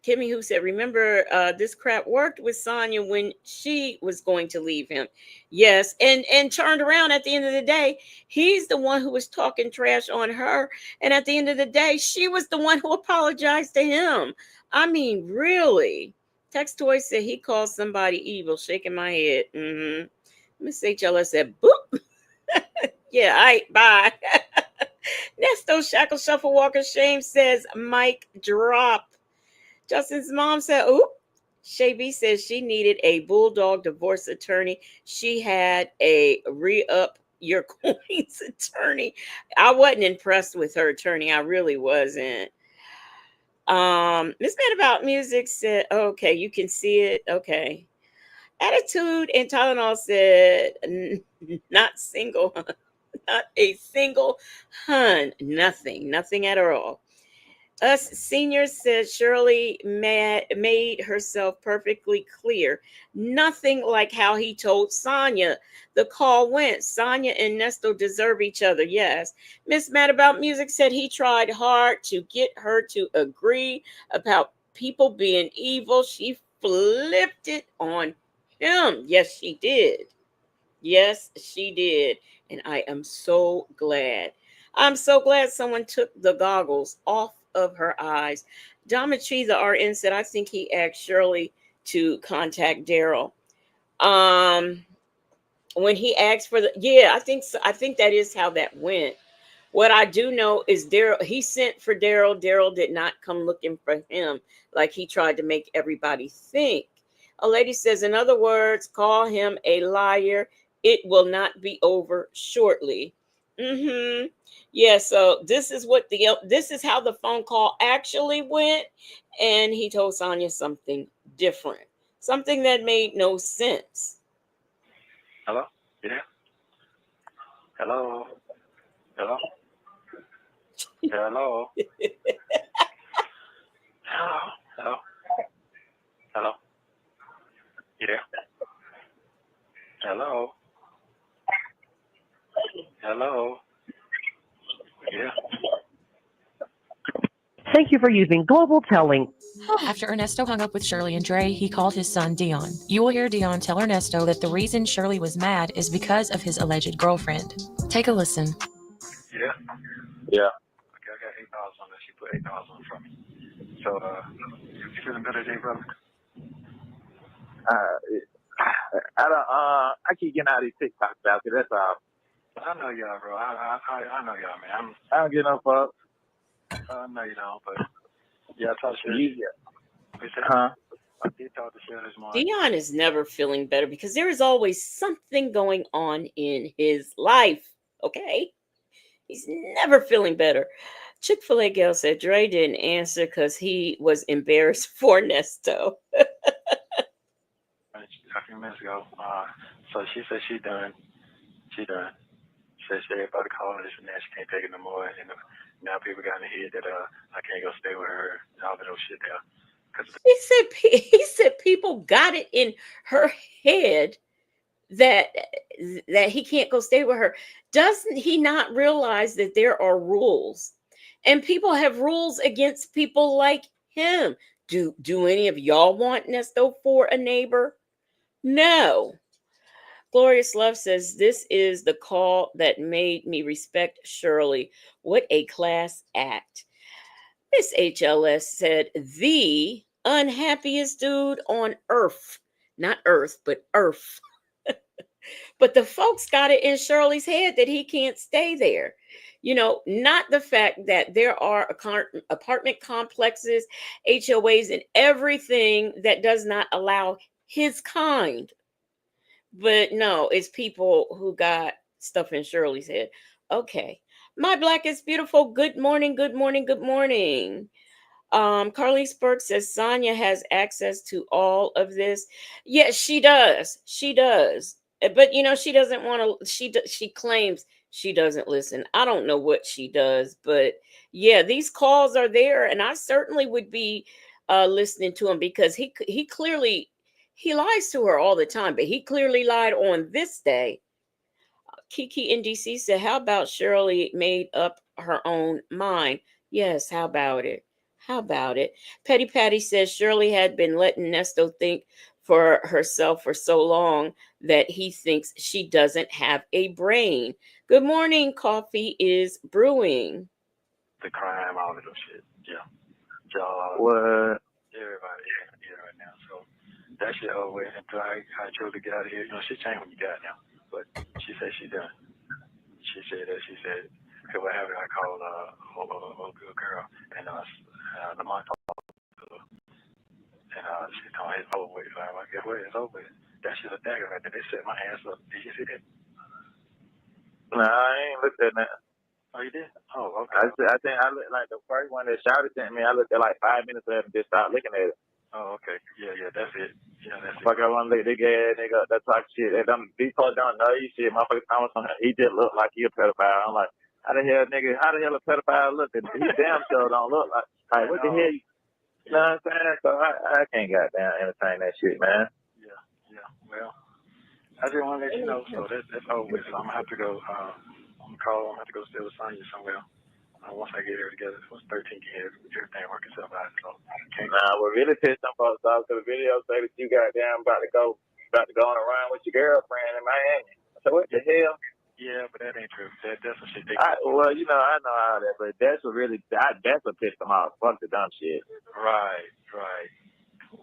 who said, remember, this crap worked with Sonia when she was going to leave him. Yes, and turned around at the end of the day. He's the one who was talking trash on her. And at the end of the day, she was the one who apologized to him. I mean, really. Text Toy said he called somebody evil, shaking my head. Miss HLS said, boop. Yeah, all right, bye. Nesto Shackle Shuffle Walker Shame says, mic drop. Justin's mom said, oop. Shay B says she needed a bulldog divorce attorney. She had a re-up your coins attorney. I wasn't impressed with her attorney. I really wasn't. Miss Man About Music said, okay, you can see it. Okay. Attitude and Tylenol said, not single, not a single hun, nothing at all. Us seniors said Shirley made herself perfectly clear. Nothing like how he told Sonia. The call went. Sonia and Nesto deserve each other. Yes. Miss Mad About Music said he tried hard to get her to agree about people being evil. She flipped it on him. Yes, she did. Yes, she did. And I am so glad. I'm so glad someone took the goggles off of her eyes. Domitry, the RN, said, I think he asked Shirley to contact Daryl. When he asked for I think so. I think that is how that went. What I do know is Daryl, he sent for Daryl. Daryl did not come looking for him like he tried to make everybody think. A lady says, in other words, call him a liar. It will not be over shortly. Yeah, so this is how the phone call actually went. And he told Sonia something different, something that made no sense. Hello? Yeah? Hello? Hello? Hello? Hello? Hello? Hello? Yeah? Hello? Hello? Yeah? Thank you for using Global Telling. After Ernesto hung up with Shirley and Dre, he called his son Dion. You will hear Dion tell Ernesto that the reason Shirley was mad is because of his alleged girlfriend. Take a listen. Yeah? Yeah. Okay, I got $8 on that. She put $8 on from me. So, you feeling better today, brother? I keep getting out of these TikToks out there. That's all. I know y'all, bro. I know y'all, man. I don't get no fuck. No, you don't, but yeah, I talked to Shirley. Huh? I did talk to Shirley this morning. Dion is never feeling better because there is always something going on in his life. Okay? He's never feeling better. Chick-fil-A gal said Dre didn't answer because he was embarrassed for Nesto. A few minutes ago. So she said she done. She done. Said she everybody calling this and that. She can't take it no more. And now people got in the head that I can't go stay with her and all that old shit there. He said people got it in her head that he can't go stay with her. Doesn't he not realize that there are rules, and people have rules against people like him? Do any of y'all want Nesto for a neighbor? No. Glorious Love says, this is the call that made me respect Shirley. What a class act. Miss HLS said, the unhappiest dude on earth. Not earth, but earth. But the folks got it in Shirley's head that he can't stay there. You know, not the fact that there are apartment complexes, HOAs, and everything that does not allow his kind. But no, it's people who got stuff in Shirley's head. Okay. My Black is Beautiful. Good morning, good morning, good morning. Carly Burke says Sonia has access to all of this. Yes, she does. She does. But you know, she doesn't want to. She claims she doesn't listen. I don't know what she does, but yeah, these calls are there, and I certainly would be listening to him because he clearly he lies to her all the time, but he clearly lied on this day. Kiki in DC said, how about Shirley made up her own mind? Yes, how about it? How about it? Petty Patty says Shirley had been letting Nesto think for herself for so long that he thinks she doesn't have a brain. Good morning, coffee is brewing. The crime, all of those shit. Yeah. Y'all, What? everybody here right now. So that shit over with until I chose to get out of here. You know, she changed when you got now. But she said she done. She said that. She said, because what happened, I called a good girl, and the month, and she told me it's over with. So I'm like, guess what? It's over with. That shit a dagger right there. They set my ass up. Did you see that? Nah, I ain't looked at that. Oh, you did? Oh, okay. I think I looked like the first one that shouted at me. I looked at like 5 minutes later and just started looking at it. Oh, okay. Yeah, that's it. Yeah, that's it. Fuck, I want to look at that nigga, that type of shit. These folks don't know you shit. Motherfucker Thomas, he just looked like he a pedophile. I'm like, how the hell a pedophile look? He damn sure don't look like what the hell? You know what I'm saying? So I can't goddamn entertain that shit, man. Yeah. Well, I just want to let you know. So that's over with. So I'm gonna have to go. I'm gonna have to go stay with Sonia somewhere. Once I get her together, once 13 get here, everything work itself out. So nah, what really pissed some folks off to the video say that you goddamn about to go on around with your girlfriend in Miami. So what the hell? Yeah, but that ain't true. That's what shit. Well, you know, I know all that, but that's what pissed them off. Fuck the dumb shit. Right.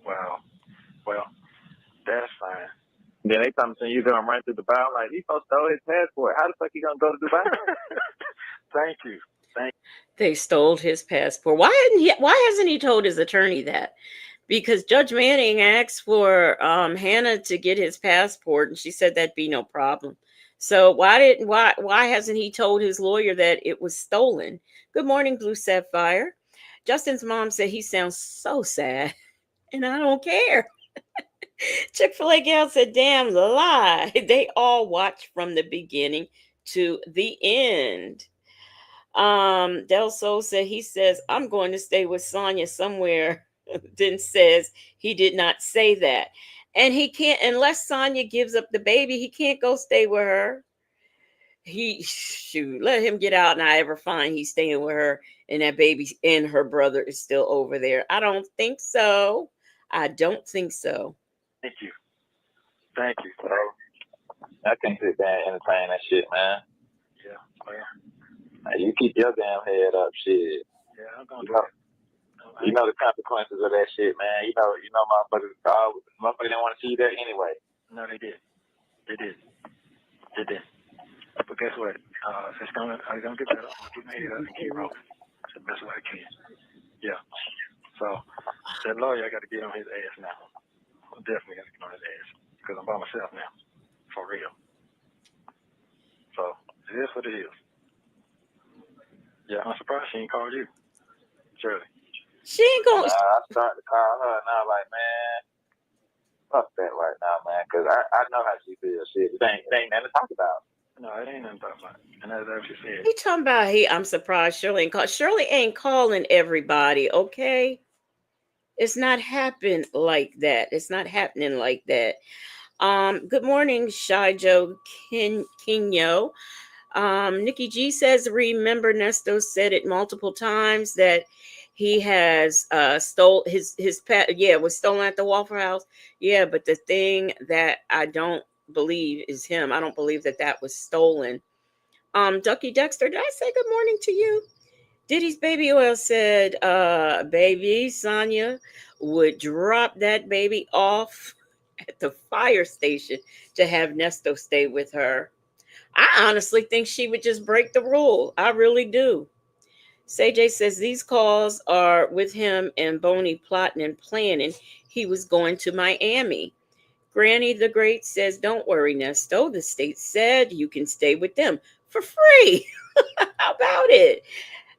Wow. Well, that's fine. Then they come to you gonna run through Dubai. I'm like, he supposed to stole his passport. How the fuck he gonna go to Dubai? Thank you. They stole his passport. Why hasn't he told his attorney that? Because Judge Manning asked for Hannah to get his passport, and she said that'd be no problem. So why hasn't he told his lawyer that it was stolen? Good morning, Blue Sapphire. Justin's mom said he sounds so sad, and I don't care. Chick-fil-A gal said, damn lie. They all watch from the beginning to the end. Del Sol said he says, I'm going to stay with Sonia somewhere. Then says he did not say that. And he can't, unless Sonia gives up the baby, he can't go stay with her. Let him get out, and I ever find he's staying with her, and that baby and her brother is still over there. I don't think so. I don't think so. Thank you. I can't sit there and entertain that shit, man. Yeah. Well, you keep your damn head up, shit. Yeah, I'm gonna do it. You know the consequences of that shit, man. You know, motherfuckers didn't want to see that anyway. No, they did. But guess what? I'm gonna get better. I'm gonna keep my head up and keep rolling. It's the best way I can. Yeah. So that lawyer, I got to get on his ass now. I definitely got to get on his ass because I'm by myself now, for real. So it is what it is. Yeah, I'm surprised she ain't called you, Shirley. She ain't going. I started to call her, and I was like, man, fuck that right now, man, because I know how she feels. Shit, it ain't nothing to talk about. No, it ain't nothing to talk about. And that's what she said. He talking about I'm surprised Shirley ain't called. Shirley ain't calling everybody, okay? It's not happening like that. Good morning, Shy Joe Kinyo. Nikki G says, remember Nesto said it multiple times that he has stole his pet. Yeah, was stolen at the Waffle House. Yeah, but the thing that I don't believe is him. I don't believe that was stolen. Ducky Dexter, did I say good morning to you? Diddy's baby oil said, baby Sonia would drop that baby off at the fire station to have Nesto stay with her. I honestly think she would just break the rule. I really do. CJ says these calls are with him and Boney plotting and planning. He was going to Miami. Granny the Great says, don't worry, Nesto. The state said you can stay with them for free. How about it?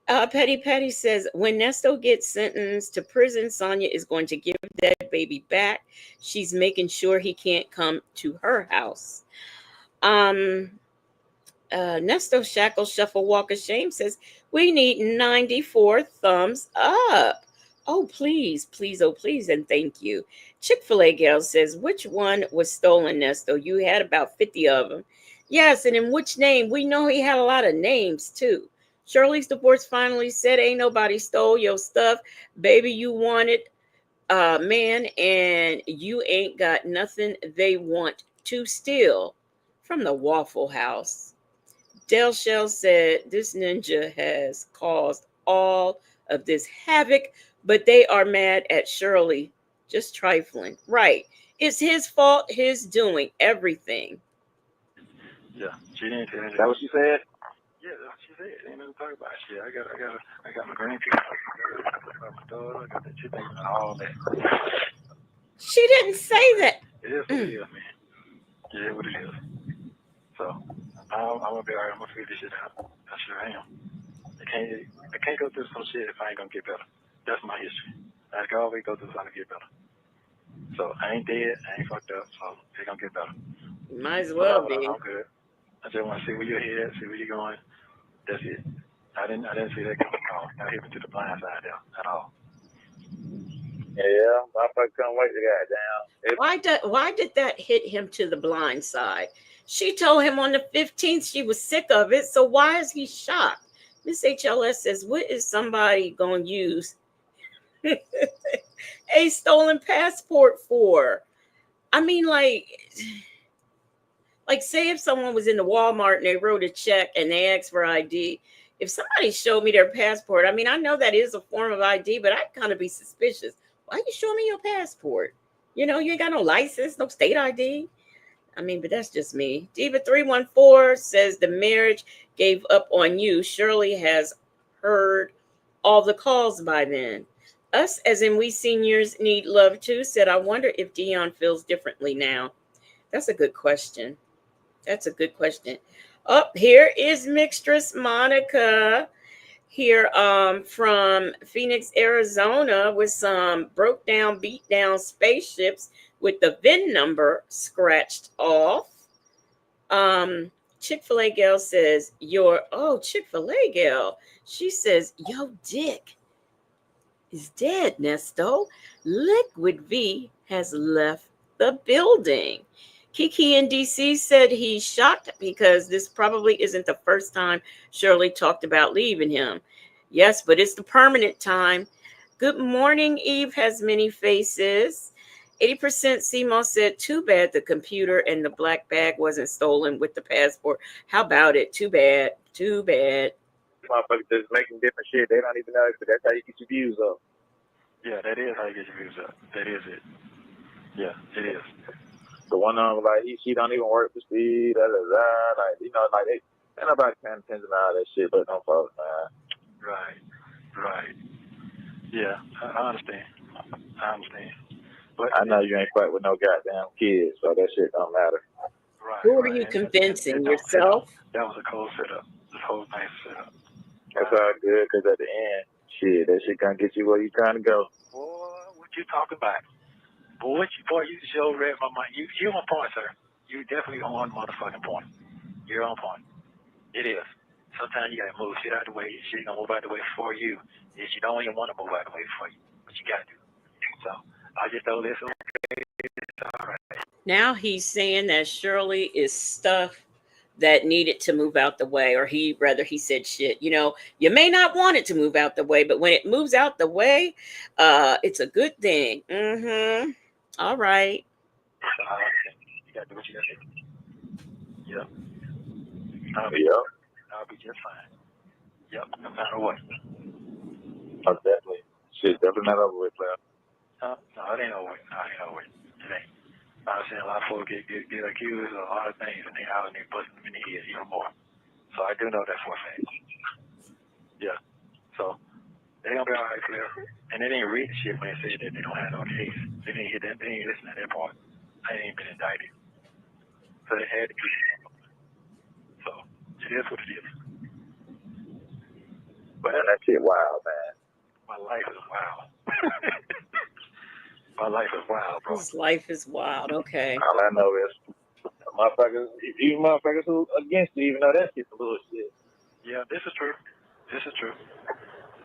Petty Petty says, when Nesto gets sentenced to prison, Sonia is going to give that baby back. She's making sure he can't come to her house. Nesto Shackle Shuffle Walk of Shame says, we need 94 thumbs up. Oh, please, oh, please, and thank you. Chick-fil-A Gal says, which one was stolen, Nesto? You had about 50 of them. Yes, and in which name? We know he had a lot of names too. Shirley's divorce finally said, "Ain't nobody stole your stuff, baby. You wanted man, and you ain't got nothing they want to steal." From the Waffle House. Del Shell said, "This ninja has caused all of this havoc, but they are mad at Shirley. Just trifling. Right. It's his fault, his doing everything." Yeah, she didn't tell Is that what she said? Yeah, that's what she said. Ain't nothing to talk about. Shit, I got my grandkids. I got my daughter. I got the chick and all that. She didn't say that. It is what it is, man. It is what it is. So I'm gonna be alright. I'm gonna figure this shit out. I sure am. I can't go through some shit if I ain't gonna get better. That's my history. I can always go through something to get better. So I ain't dead. I ain't fucked up. So it's gonna get better. Might as well be. I'm good. I just want to see where you're headed, see where you're going. That's it. I didn't see that coming off. Not hit me to the blind side there at all. Yeah, I couldn't wait to get down. Why did that hit him to the blind side? She told him on the 15th she was sick of it, so why is he shocked? Miss HLS says, "What is somebody going to use a stolen passport for?" I mean, like say if someone was in the Walmart and they wrote a check and they asked for ID. If somebody showed me their passport, I mean, I know that is a form of ID, but I'd kind of be suspicious. Why you show me your passport? You ain't got no license, no state ID. I mean, but that's just me. Diva314 says the marriage gave up on you. Shirley has heard all the calls by then. Us, as in we seniors, need love too, said, "I wonder if Dion feels differently now." That's a good question. That's a good question. Up here is Mixtress Monica here from Phoenix, Arizona, with some broke down, beat down spaceships with the VIN number scratched off. Chick-fil-A gal says, Chick-fil-A gal. She says, "Yo, dick is dead, Nesto. Liquid V has left the building." Kiki in DC said he's shocked because this probably isn't the first time Shirley talked about leaving him. Yes, but it's the permanent time. Good morning, Eve has many faces. 80% CMO said, "Too bad the computer and the black bag wasn't stolen with the passport. How about it? Too bad. Too bad." Motherfuckers just making different shit. They don't even know it, but that's how you get your views up. Yeah, that is how you get your views up. That is it. Yeah, it is. The one on she don't even work for speed, like they ain't nobody paying attention to all that shit, but don't folks, man. Right. Yeah, I understand. But I know you ain't fight with no goddamn kids, so that shit don't matter. Right. Who are you convincing? Yourself? That was a cold setup. This whole thing set up. That's all good, because at the end, shit, that shit gonna get you where you trying to go. Boy, what you talking about? Boy, you sure read my mind. You on point, sir. You definitely on motherfucking point. You're on point. It is. Sometimes you gotta move shit out the way. Shit gonna move out the way for you. If you don't even want to move out the way for you, but you gotta do. So I just know this. It's all right. Now he's saying that Shirley is stuff that needed to move out the way, or he said shit. You may not want it to move out the way, but when it moves out the way, it's a good thing. All right. You gotta do what you gotta do. Yep. I'll be just fine. Yep, no matter what. Oh, definitely. Shit, definitely not over with, player. No, it ain't over with. It ain't. I've seen a lot of folks get accused of a lot of things, and they out and they busting them in the head even more. So I do know that for a fact. Yeah. So they gonna be all right, clear. And they didn't read the shit when they said that they don't have no case. They didn't hear that. They didn't listen to that part. They ain't been indicted. So they had to keep it. So it is what it is. But that shit wild, man. My life is wild. My life is wild, bro. His life is wild. Okay. All I know is even motherfuckers who against you, even though that shit's bullshit. Yeah, this is true.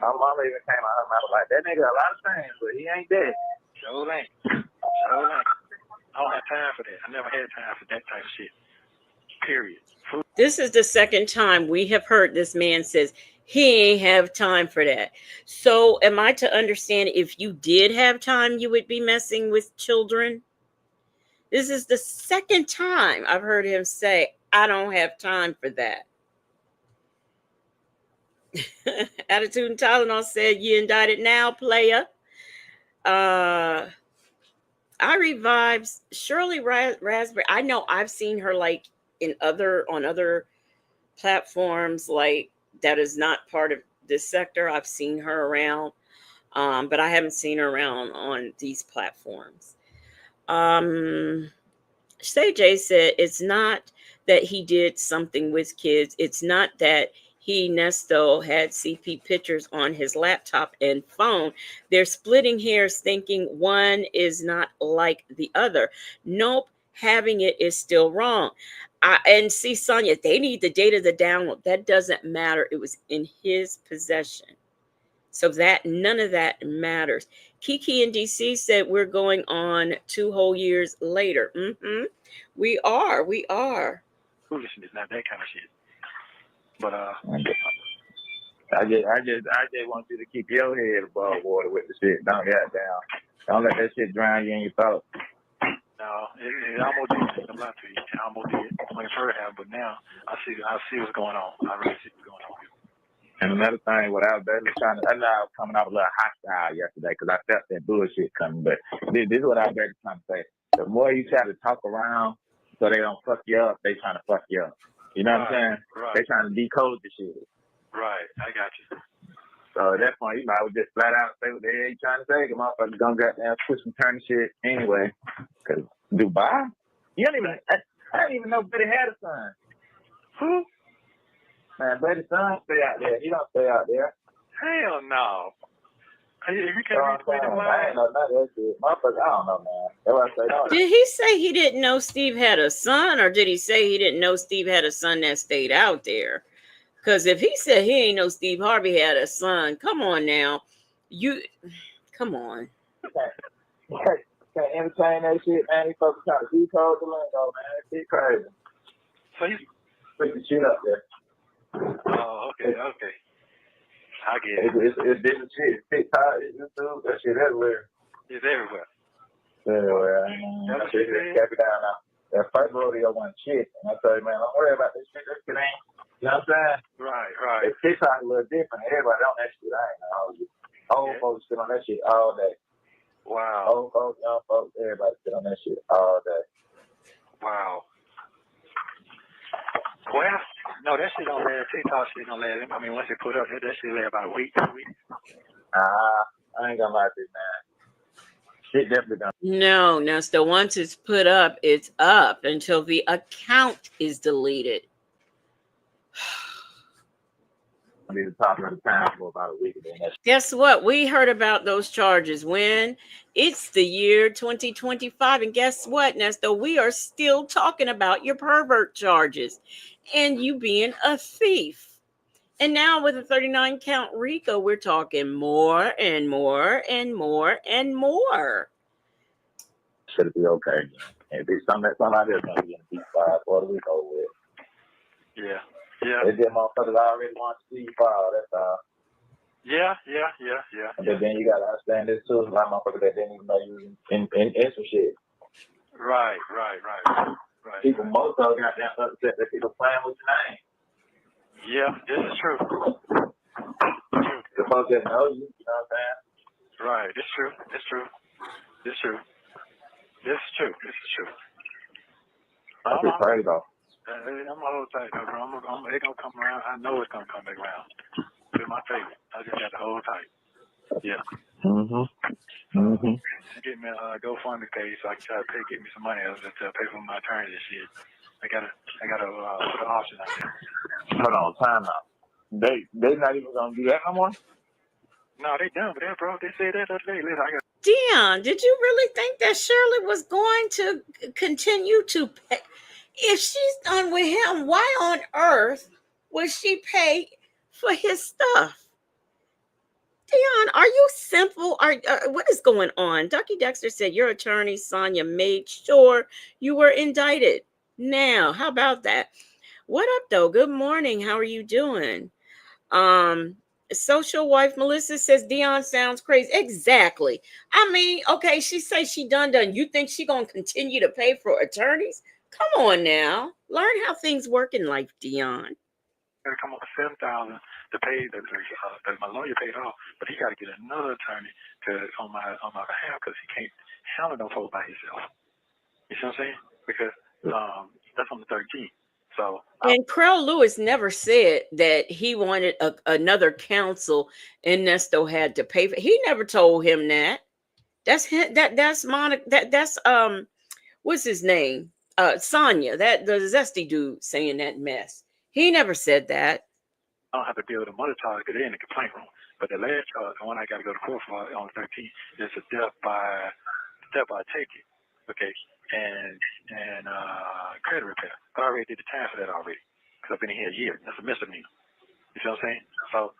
My mama even came out of her mouth like, that nigga a lot of things, but he ain't dead. Sure ain't. I don't have time for that. I never had time for that type of shit. Period. Food. This is the second time we have heard this man says he ain't have time for that. So am I to understand if you did have time, you would be messing with children? This is the second time I've heard him say, I don't have time for that. Attitude and Tylenol said, you indicted now, player. I revived Shirley Raspberry. I know I've seen her like on other platforms, like that is not part of this sector. I've seen her around, but I haven't seen her around on these platforms. Say Jay said it's not that he did something with kids. It's not that NESTO had CP pictures on his laptop and phone. They're splitting hairs thinking one is not like the other. Nope, having it is still wrong. And see, Sonia, they need the data to download. That doesn't matter. It was in his possession. So that none of that matters. Kiki in DC said we're going on 2 whole years later. We are. Foolishness is not that kind of shit. But I just want you to keep your head above water with the shit. Don't let that shit drown you in your thoughts. No, it almost did. I'm not to you. It almost did when it first happened, but now I see what's going on. I really see what's going on. And another thing, what I was basically I know I was coming off a little hostile yesterday because I felt that bullshit coming. But this is what I was basically trying to say. The more you try to talk around so they don't fuck you up, they trying to fuck you up. You know what I'm saying? Right. They trying to decode the shit. Right, I got you. So at that point, you might just flat out say what the hell you trying to say. The motherfuckers gonna goddamn twist and turn shit anyway. Because Dubai? I didn't even know Betty had a son. Who? Man, Betty's son stay out there. He don't stay out there. Hell no. If you can't retweet him, I ain't know none of that shit. Motherfucker, I don't know, man. That's what I say. No. Did he say he didn't know Steve had a son, or did he say he didn't know Steve had a son that stayed out there? Because if he said he ain't know Steve Harvey had a son, come on now. Come on. Can't entertain that shit, man. These folks trying to decode the lingo, man. That shit crazy. So you put the shit up there. Oh, okay. I get it. It's different shit. TikTok, YouTube, that shit everywhere. It's everywhere. Everywhere. That shit just kept it down now. That first rodeo wasn't shit. And I tell you, man, don't worry about this shit. That shit ain't. You know what I'm saying? Right. It's TikTok a little different. Everybody on that shit. I ain't know. Old folks sit on that shit all day. Wow. Old folks, young folks, everybody sit on that shit all day. Wow. Well, no, that shit don't last. TikTok shit don't last. I mean, once it put up, that shit last about a week, 2 weeks. I ain't gonna lie to you, man. Shit definitely done. No, so once it's put up, it's up until the account is deleted. Be the top of the time for about a week. Guess what? We heard about those charges when it's the year 2025. And guess what, Nesto? We are still talking about your pervert charges and you being a thief. And now with a 39 count RICO, we're talking more and more and more and more. Should it be okay? If it's something out there going to be in the D5 for the week over with. Yeah. They did motherfuckers already want to see you file, that's all. Yeah. But then you got to understand this too. A lot of motherfuckers that didn't even know you in some shit. Right. People, most of them got that upset that people playing with your name. Yeah, this is true. The folks that know you, you know what I'm saying? Right, it's true. That's crazy though. I'm gonna hold tight, though, bro. It's gonna come around. I know it's gonna come back around. It's my favorite. I just got to hold tight. Yeah. Get me a GoFundMe page so I can try to get me some money to pay for my attorney and shit. I gotta put an option out there. Hold on, time out. They not even gonna do that no more? No, they done with that, bro. They said that the other day. Listen, Dion, did you really think that Shirley was going to continue to pay? If she's done with him, why on earth would she pay for his stuff? Dion, are you simple? What is going on? Ducky Dexter said your attorney, Sonia, made sure you were indicted. Now, how about that? What up, though? Good morning. How are you doing? Social wife Melissa says Dion sounds crazy. Exactly. I mean, okay, she says she done. You think she gonna continue to pay for attorneys? Come on now. Learn how things work in life, Dion. Gotta come up with $7,000 to pay my lawyer paid off, but he got to get another attorney on my behalf because he can't handle no folks by himself. You see what I'm saying? Because that's on the 13th. So and Crell Lewis never said that he wanted another counsel and NESTO had to pay for. He never told him that. That's him, that's Monica. That's what's his name? Sonia. That the zesty dude saying that mess. He never said that. I don't have to deal with the mother charge because they're in the complaint room. But the last charge, the one I got to go to court for on the 13th, is a death by taking. Okay. And credit repair. I already did the time for that already because I've been in here a year. That's a misdemeanor. You see what I'm saying? So,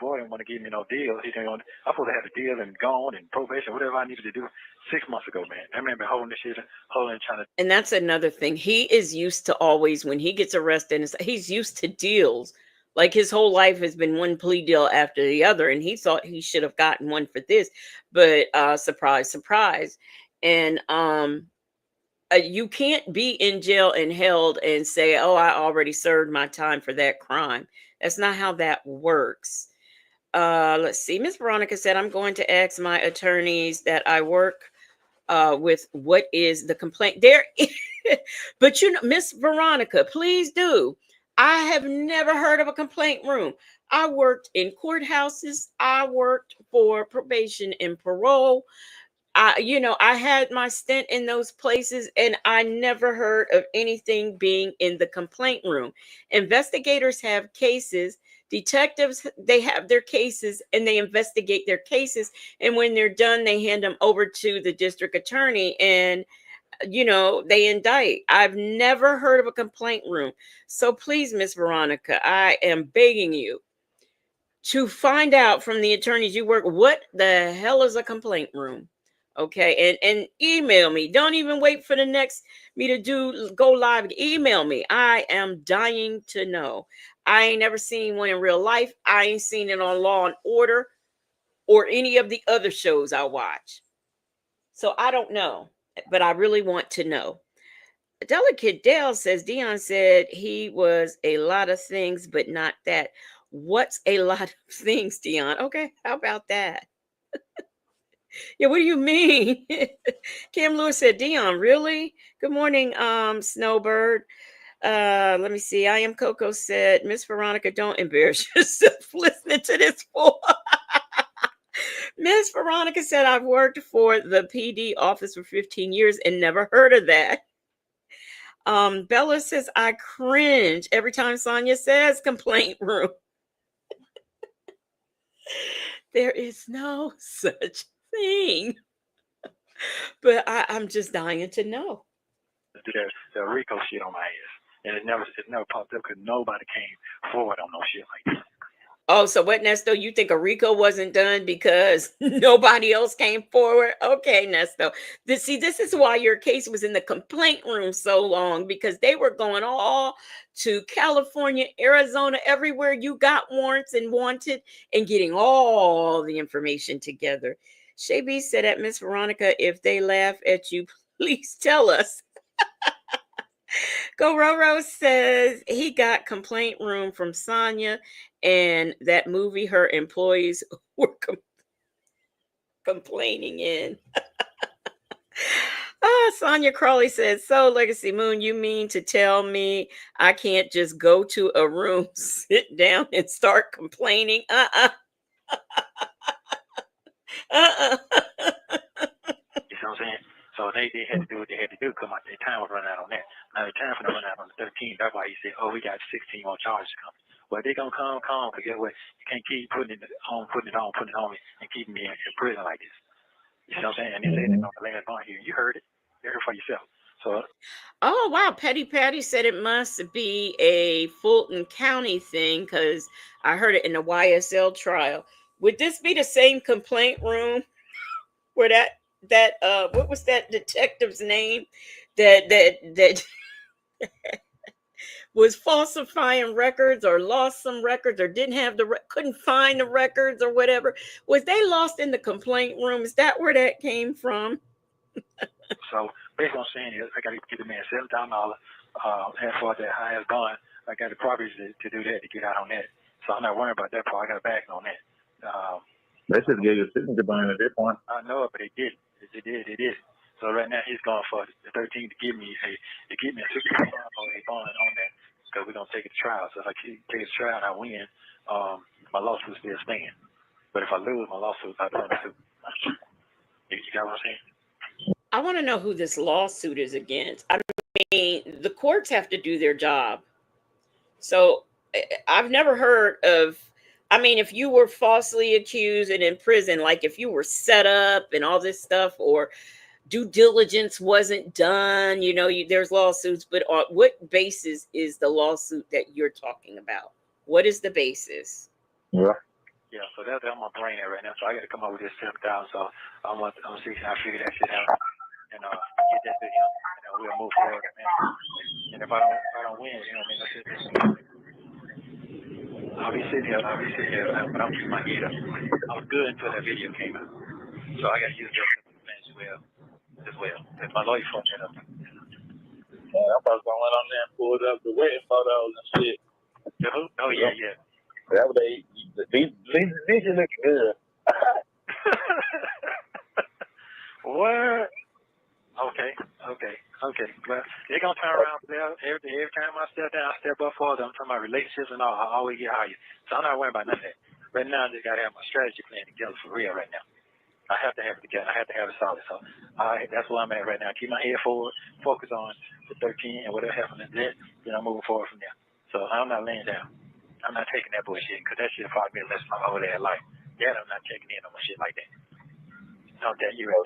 boy didn't want to give me no deal. He didn't want. I supposed to have a deal and gone and probation, whatever I needed to do 6 months ago, man. That man been holding this shit, trying to. And that's another thing. He is used to always, when he gets arrested, he's used to deals. Like his whole life has been one plea deal after the other, and he thought he should have gotten one for this, but surprise, surprise. And you can't be in jail and held and say, oh, I already served my time for that crime. That's not how that works. Let's see. Miss Veronica said, I'm going to ask my attorneys that I work with what is the complaint there. But Miss Veronica, please do. I have never heard of a complaint room. I worked in courthouses. I worked for probation and parole. I had my stint in those places, and I never heard of anything being in the complaint room. Investigators have cases. Detectives, they have their cases, and they investigate their cases. And when they're done, they hand them over to the district attorney, and they indict. I've never heard of a complaint room. So please, Miss Veronica, I am begging you to find out from the attorneys you work, what the hell is a complaint room? Okay, and email me. Don't even wait for the next me to go live. Email me. I am dying to know. I ain't never seen one in real life. I ain't seen it on Law and Order or any of the other shows I watch. So I don't know, but I really want to know. Delicate Dale says Dion said he was a lot of things, but not that. What's a lot of things, Dion? Okay, how about that? Yeah, what do you mean? Cam Lewis said, Dion, really? Good morning, Snowbird. Let me see. I am Coco said, Miss Veronica, don't embarrass yourself listening to this fool. Miss Veronica said, I've worked for the PD office for 15 years and never heard of that. Bella says, I cringe every time Sonia says complaint room. There is no such thing. But I'm just dying to know. The RICO shit on my ass. And it never popped up because nobody came forward on no shit like that. Oh, so what, Nesto? You think a RICO wasn't done because nobody else came forward? Okay, Nesto. This is why your case was in the complaint room so long, because they were going all to California, Arizona, everywhere you got warrants and wanted, and getting all the information together. Shay B said at Miss Veronica, if they laugh at you, please tell us. Go Roro says he got complaint room from Sonia, and that movie her employees were complaining in. Sonia Crawley says, so Legacy Moon, you mean to tell me I can't just go to a room, sit down, and start complaining? You see what I'm saying? So they had to do what they had to do because their time was running out on that. Now their time for them running out on the 13th. That's why he said, oh, we got 16 more charges coming. Well, they're going to come, because guess what? You can't keep putting it on and keeping me in prison like this. You see what I'm saying? And they said they're going to land on here. You heard it. You heard it for yourself. So. Oh, wow. Petty Patty said it must be a Fulton County thing because I heard it in the YSL trial. Would this be the same complaint room where that what was that detective's name that was falsifying records or lost some records or didn't have couldn't find the records or whatever. Was they lost in the complaint room? Is that where that came from? So basically what I'm saying is I got to give the man $7,000 as far as that highest bond. I got the properties to do that, to get out on that. So I'm not worrying about that part. I got a back on that. They should have gave you a signature bond at that point. I know it, but they did. They did. So right now he's going for the 13 to give me a $6,000 bond on that, because we're gonna take it to trial. So if I take it to trial and I win, my lawsuit still stands. But if I lose my lawsuit, I don't sue. You got what I'm saying? I want to know who this lawsuit is against. I mean, the courts have to do their job. So I've never heard of, I mean, if you were falsely accused and in prison, like if you were set up and all this stuff, or due diligence wasn't done, there's lawsuits, but on what basis is the lawsuit that you're talking about? What is the basis? Yeah. Yeah, so that's on my brain right now. So I got to come up with this $7,000. So I'm gonna see how I figure that shit out and get that to him, and we'll move forward, man. And if I don't win, I'll be sitting here, but I'm keeping my head up. I was good until that video came out, so I got to use that as well. If my lawyer fucked that up. Yeah, I'm probably gonna run on there and pull up the wedding photos and shit. Oh yeah. That was these look good. What? Okay. Well, they're gonna turn around there. Every time I step down, I step up further. I'm talking about relationships and all. I always get higher. So I'm not worried about none of that. Right now, I just gotta have my strategy plan together for real right now. I have to have it together. I have to have it solid. So that's where I'm at right now. Keep my head forward, focus on the 13 and whatever happens in that, then I'm moving forward from there. So I'm not laying down. I'm not taking that bullshit, because that shit probably be a lesson my whole damn life. That I'm not taking in on my shit like that. No, that you right.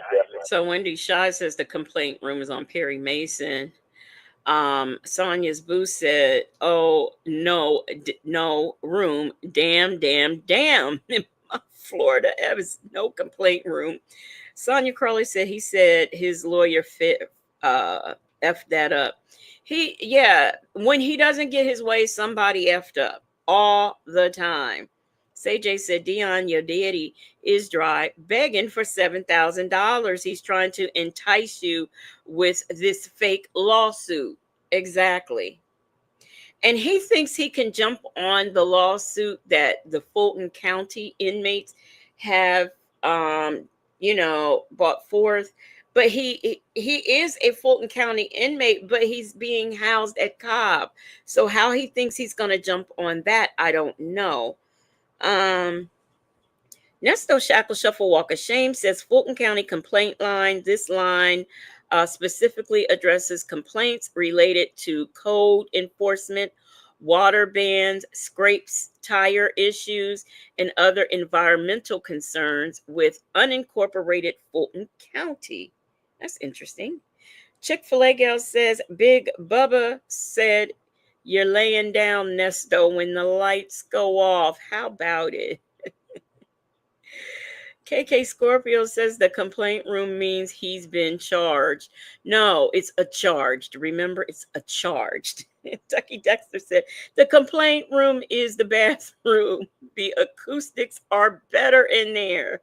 So Wendy Shaw says the complaint room is on Perry Mason. Sonia's boo said, "Oh no, no room. Damn. In Florida, there was no complaint room." Sonia Crowley said he said his lawyer effed that up. When he doesn't get his way, somebody effed up all the time. CJ said, Dion, your daddy is dry, begging for $7,000. He's trying to entice you with this fake lawsuit. Exactly. And he thinks he can jump on the lawsuit that the Fulton County inmates have, brought forth. But he is a Fulton County inmate, but he's being housed at Cobb. So how he thinks he's going to jump on that, I don't know. Nesto Shackle Shuffle Walk of Shame says Fulton County complaint line. This line specifically addresses complaints related to code enforcement, water bans, scrapes, tire issues, and other environmental concerns with unincorporated Fulton County. That's interesting. Chick-fil-A gal says, Big Bubba said, you're laying down, Nesto, when the lights go off. How about it? KK Scorpio says the complaint room means he's been charged. No, it's a charged. Remember, it's a charged. Ducky Dexter said the complaint room is the bathroom. The acoustics are better in there.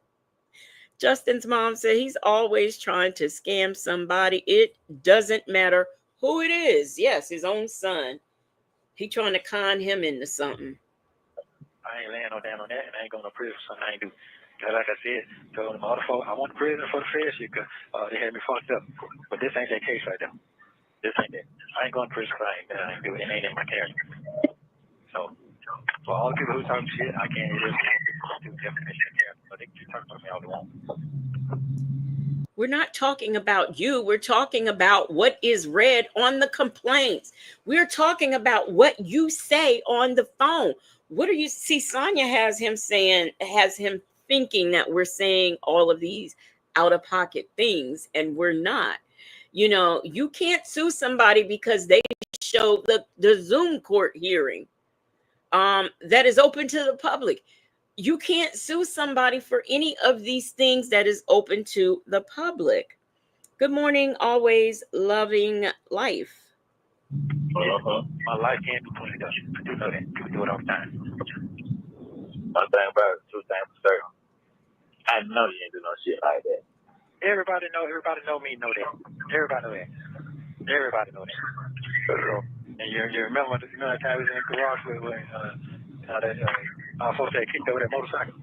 Justin's mom said he's always trying to scam somebody. It doesn't matter who it is. Yes, his own son. He trying to con him into something. I ain't laying no down on that, and I ain't going to prison for something I ain't do. Like I said, told them all the folks, I want prison for the fair shit, because they had me fucked up. But this ain't that case right there. This ain't that. I ain't going to prison because I ain't do it. It ain't in my character. So, for all the people who talk shit, I can't really do definition of character. So they can talk about me all they want. We're not talking about you. We're talking about what is read on the complaints. We're talking about what you say on the phone. What do you see? Sonia has him thinking that we're saying all of these out-of-pocket things, and we're not. You can't sue somebody because they show the Zoom court hearing that is open to the public. You can't sue somebody for any of these things that is open to the public. Good morning, always loving life. My life can't be cleaned up. I do know that. People do it all the time. One thing about it, two things for certain. I know you ain't do no shit like that. Everybody know me, know that. Everybody know that. Everybody know that. And you remember that time we was in the garage when our folks had kicked over that motorcycle?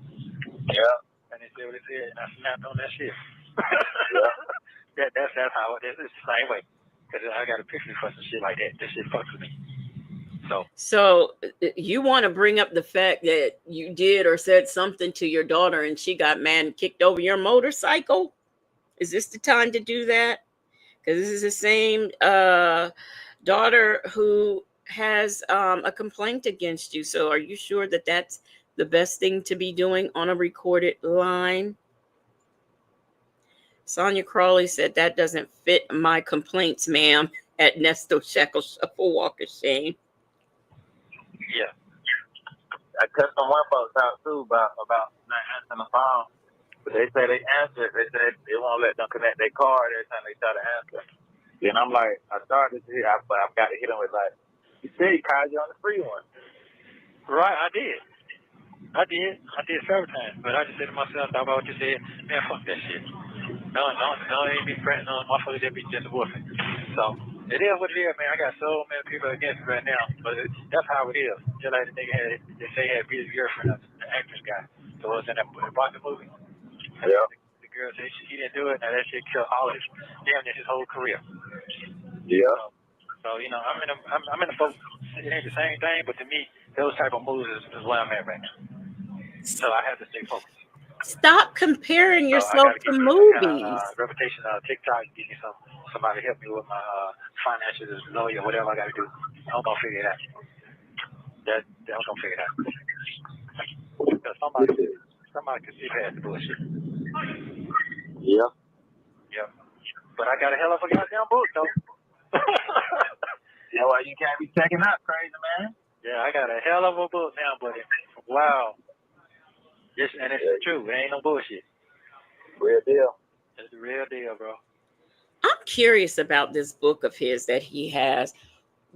Yeah. And they said what they said, and I snapped on that shit. Yeah. That's how it is. It's the same way. Because I got a picture for some shit like that. This shit fucks with me. So you want to bring up the fact that you did or said something to your daughter and she got mad and kicked over your motorcycle? Is this the time to do that? Because this is the same daughter who has a complaint against you. So are you sure that that's the best thing to be doing on a recorded line? Sonia Crawley said that doesn't fit my complaints, ma'am, at NESTO Shackle Shuffle Walk of Shame. Yeah. I cut some one folks out too about not answering the phone. But they say they answer it. They say they won't let them connect their card every time they try to answer. Then I'm like, I started to hear, I've got to hit them with like, you said he called you on the free one. Right, I did several times. But I just said to myself, thought about what you said, man, fuck that shit. No, ain't be friends, no motherfuckers that be just woofing. So it is what it is, man. I got so many people against me right now, but that's how it is. Just like the nigga they say he had beat his girlfriend, the actress guy. So it was in that boxing movie. Yeah. The girl said he didn't do it, and that shit killed all his whole career. Yeah. So I'm in the boat. It ain't the same thing, but to me, those type of moves is where I'm at right now. So I have to stay focused. Stop comparing yourself to movies. Reputation on TikTok, give me somebody help me with my finances as a lawyer, whatever I got to do. I'm gonna figure it out. I'm gonna figure it out. Because somebody can see past the bullshit. Yeah. Yeah. But I got a hell of a goddamn book though. Yeah, well, you can't be checking out, crazy man. Yeah, I got a hell of a book now, buddy. Wow. Yes, and it's true. It ain't no bullshit. Real deal. It's the real deal, bro. I'm curious about this book of his that he has.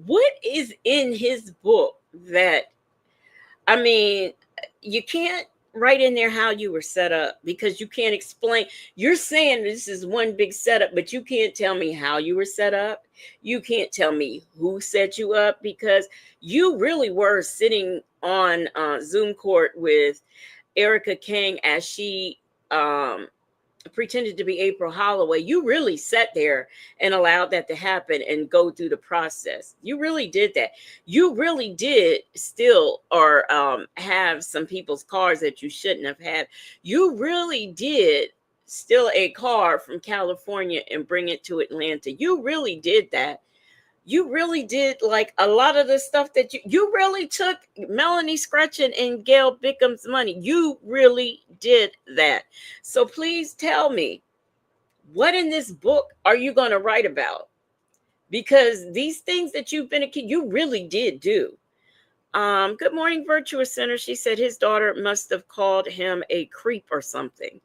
What is in his book that, I mean, you can't write in there how you were set up because you can't explain. You're saying this is one big setup, but you can't tell me how you were set up. You can't tell me who set you up because you really were sitting on Zoom court with Erica Kang as she pretended to be April Holloway. You really sat there and allowed that to happen and go through the process. You really did that. You really did steal or have some people's cars that you shouldn't have had. You really did steal a car from California and bring it to Atlanta. You really did that. You really did like a lot of the stuff that you really took Melanie Scretchen and Gail Bickham's money. You really did that. So please tell me, what in this book are you going to write about? Because these things that you've been a kid, you really did do. Good morning, Virtuous Center. She said his daughter must have called him a creep or something.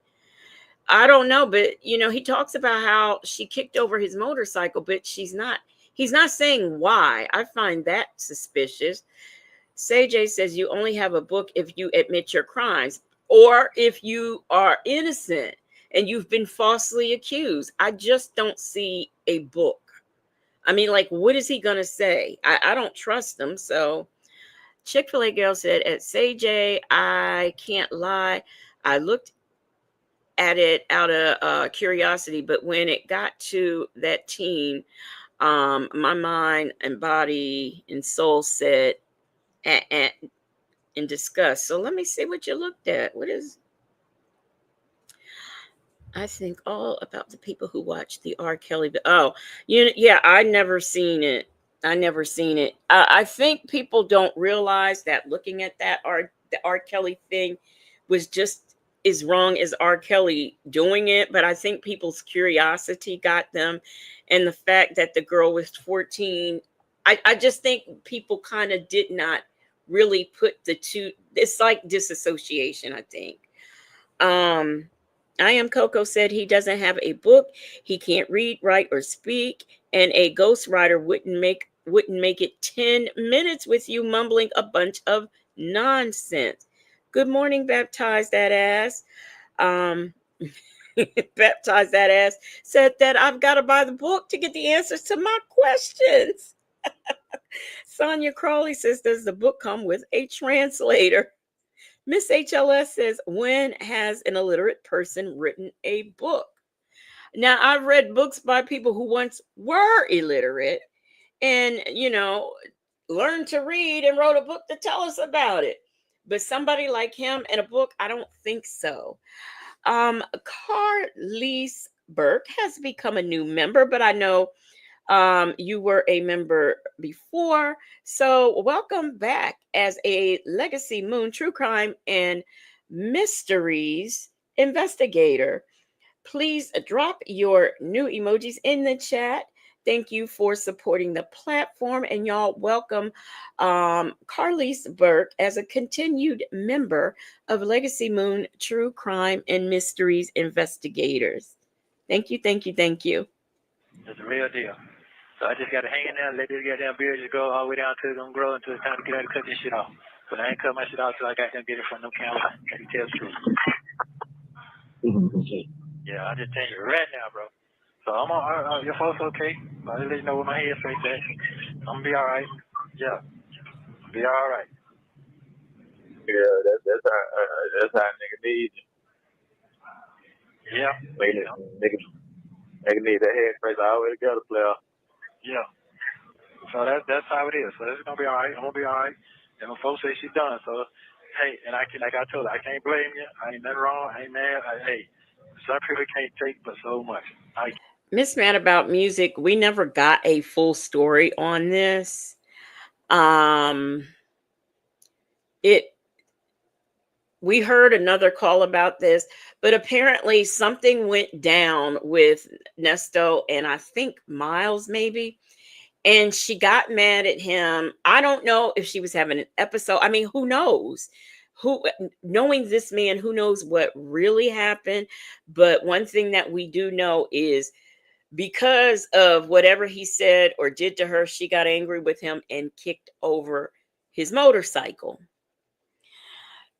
I don't know, but he talks about how she kicked over his motorcycle, but he's not saying why. I find that suspicious. Say says you only have a book if you admit your crimes or if you are innocent and you've been falsely accused. I just don't see a book. I mean, like, what is he going to say? I don't trust him. So Chick-fil-A girl said, at Say I can't lie. I looked at it out of curiosity, but when it got to that teen, my mind and body and soul said in disgust. So let me see what you looked at. What is? I think all about the people who watch the R. Kelly. Oh, yeah, I never seen it. I think people don't realize that looking at the R. Kelly thing was just as wrong as R. Kelly doing it. But I think people's curiosity got them. And the fact that the girl was 14, I just think people kind of did not really put the two. It's like disassociation, I think. I Am Coco said he doesn't have a book. He can't read, write, or speak. And a ghostwriter wouldn't make wouldn't make it 10 minutes with you mumbling a bunch of nonsense. Good morning, baptize that ass. Baptize that ass said that I've got to buy the book to get the answers to my questions. Sonia Crawley says, does the book come with a translator? Miss HLS says, when has an illiterate person written a book? Now, I've read books by people who once were illiterate and, learned to read and wrote a book to tell us about it. But somebody like him and a book, I don't think so. Carlise Burke has become a new member, but I know you were a member before. So welcome back as a Legacy Moon True Crime and Mysteries investigator. Please drop your new emojis in the chat. Thank you for supporting the platform. And y'all welcome Carlise Burke as a continued member of Legacy Moon True Crime and Mysteries investigators. Thank you, thank you, thank you. It's a real deal. So I just got to hang in there and let this goddamn beard just go all the way down to them grow until it's time to get ready to cut this shit off. But I ain't cut my shit off till I got them get it from them cameras. Can you tell the truth? Yeah, I just tell you right now, bro. So I'm on. Your folks okay? I'll let you know where my head face at. I'm gonna be all right. Yeah, be all right. Yeah, that's how nigga need you. Yeah. Nigga need that head face all the way together, player. Yeah. So that's how it is. So it's gonna be all right. I'm gonna be all right. And my folks say she's done. So hey, and like I told her, I can't blame you. I ain't nothing wrong. I ain't mad. Hey, some people can't take but so much. Miss Mad About Music, we never got a full story on this. We heard another call about this, but apparently something went down with NESTO and I think Miles maybe, and she got mad at him. I don't know if she was having an episode. I mean, who knows? Knowing this man, who knows what really happened? But one thing that we do know is because of whatever he said or did to her, she got angry with him and kicked over his motorcycle.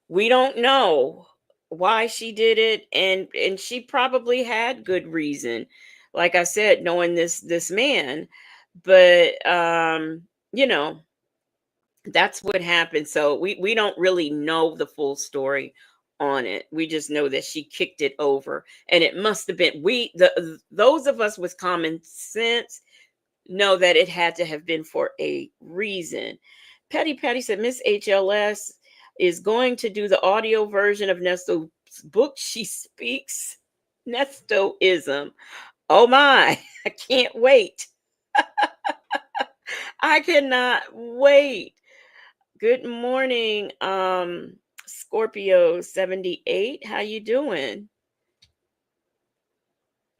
We don't know why she did it, and she probably had good reason, like I said, knowing this man. But that's what happened. So we don't really know the full story on it. We just know that she kicked it over, and it must have been those of us with common sense know that it had to have been for a reason. Patty said Miss HLS is going to do the audio version of Nesto's book. She speaks Nestoism. Oh my, I can't wait. I cannot wait. Good morning, Scorpio 78. How you doing?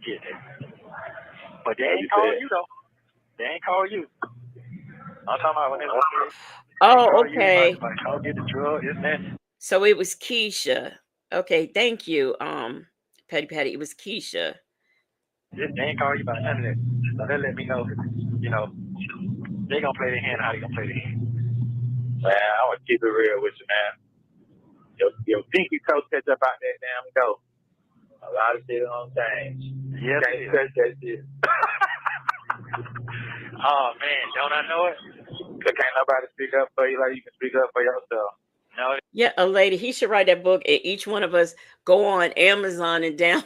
Yeah. But they ain't call you though. They ain't call you. I'm talking about when they Oh, okay. I'll get the drug, isn't that? So it was Keisha. Okay, thank you, Patty. It was Keisha. They ain't call you about none of that. So they let me know, they gonna play their hand how they gonna play their hand. Man, I want to keep it real with you, man. Your pinky toe catch up out that damn go. A lot of shit on change. Yes, can't touch that shit. Oh man, don't I know it? Cause can't nobody speak up for you like you can speak up for yourself. No. Yeah, a lady. He should write that book, and each one of us go on Amazon and down.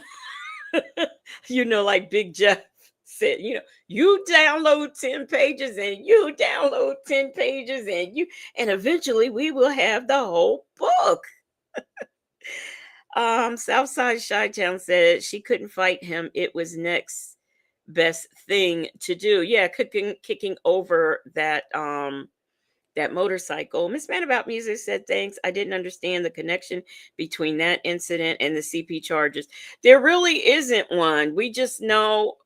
Like Big Jeff said, you download 10 pages and you download 10 pages and eventually we will have the whole book. Southside Chi-Town said she couldn't fight him. It was next best thing to do. Yeah, kicking over that motorcycle. Miss Man About Music said, thanks. I didn't understand the connection between that incident and the CP charges. There really isn't one. We just know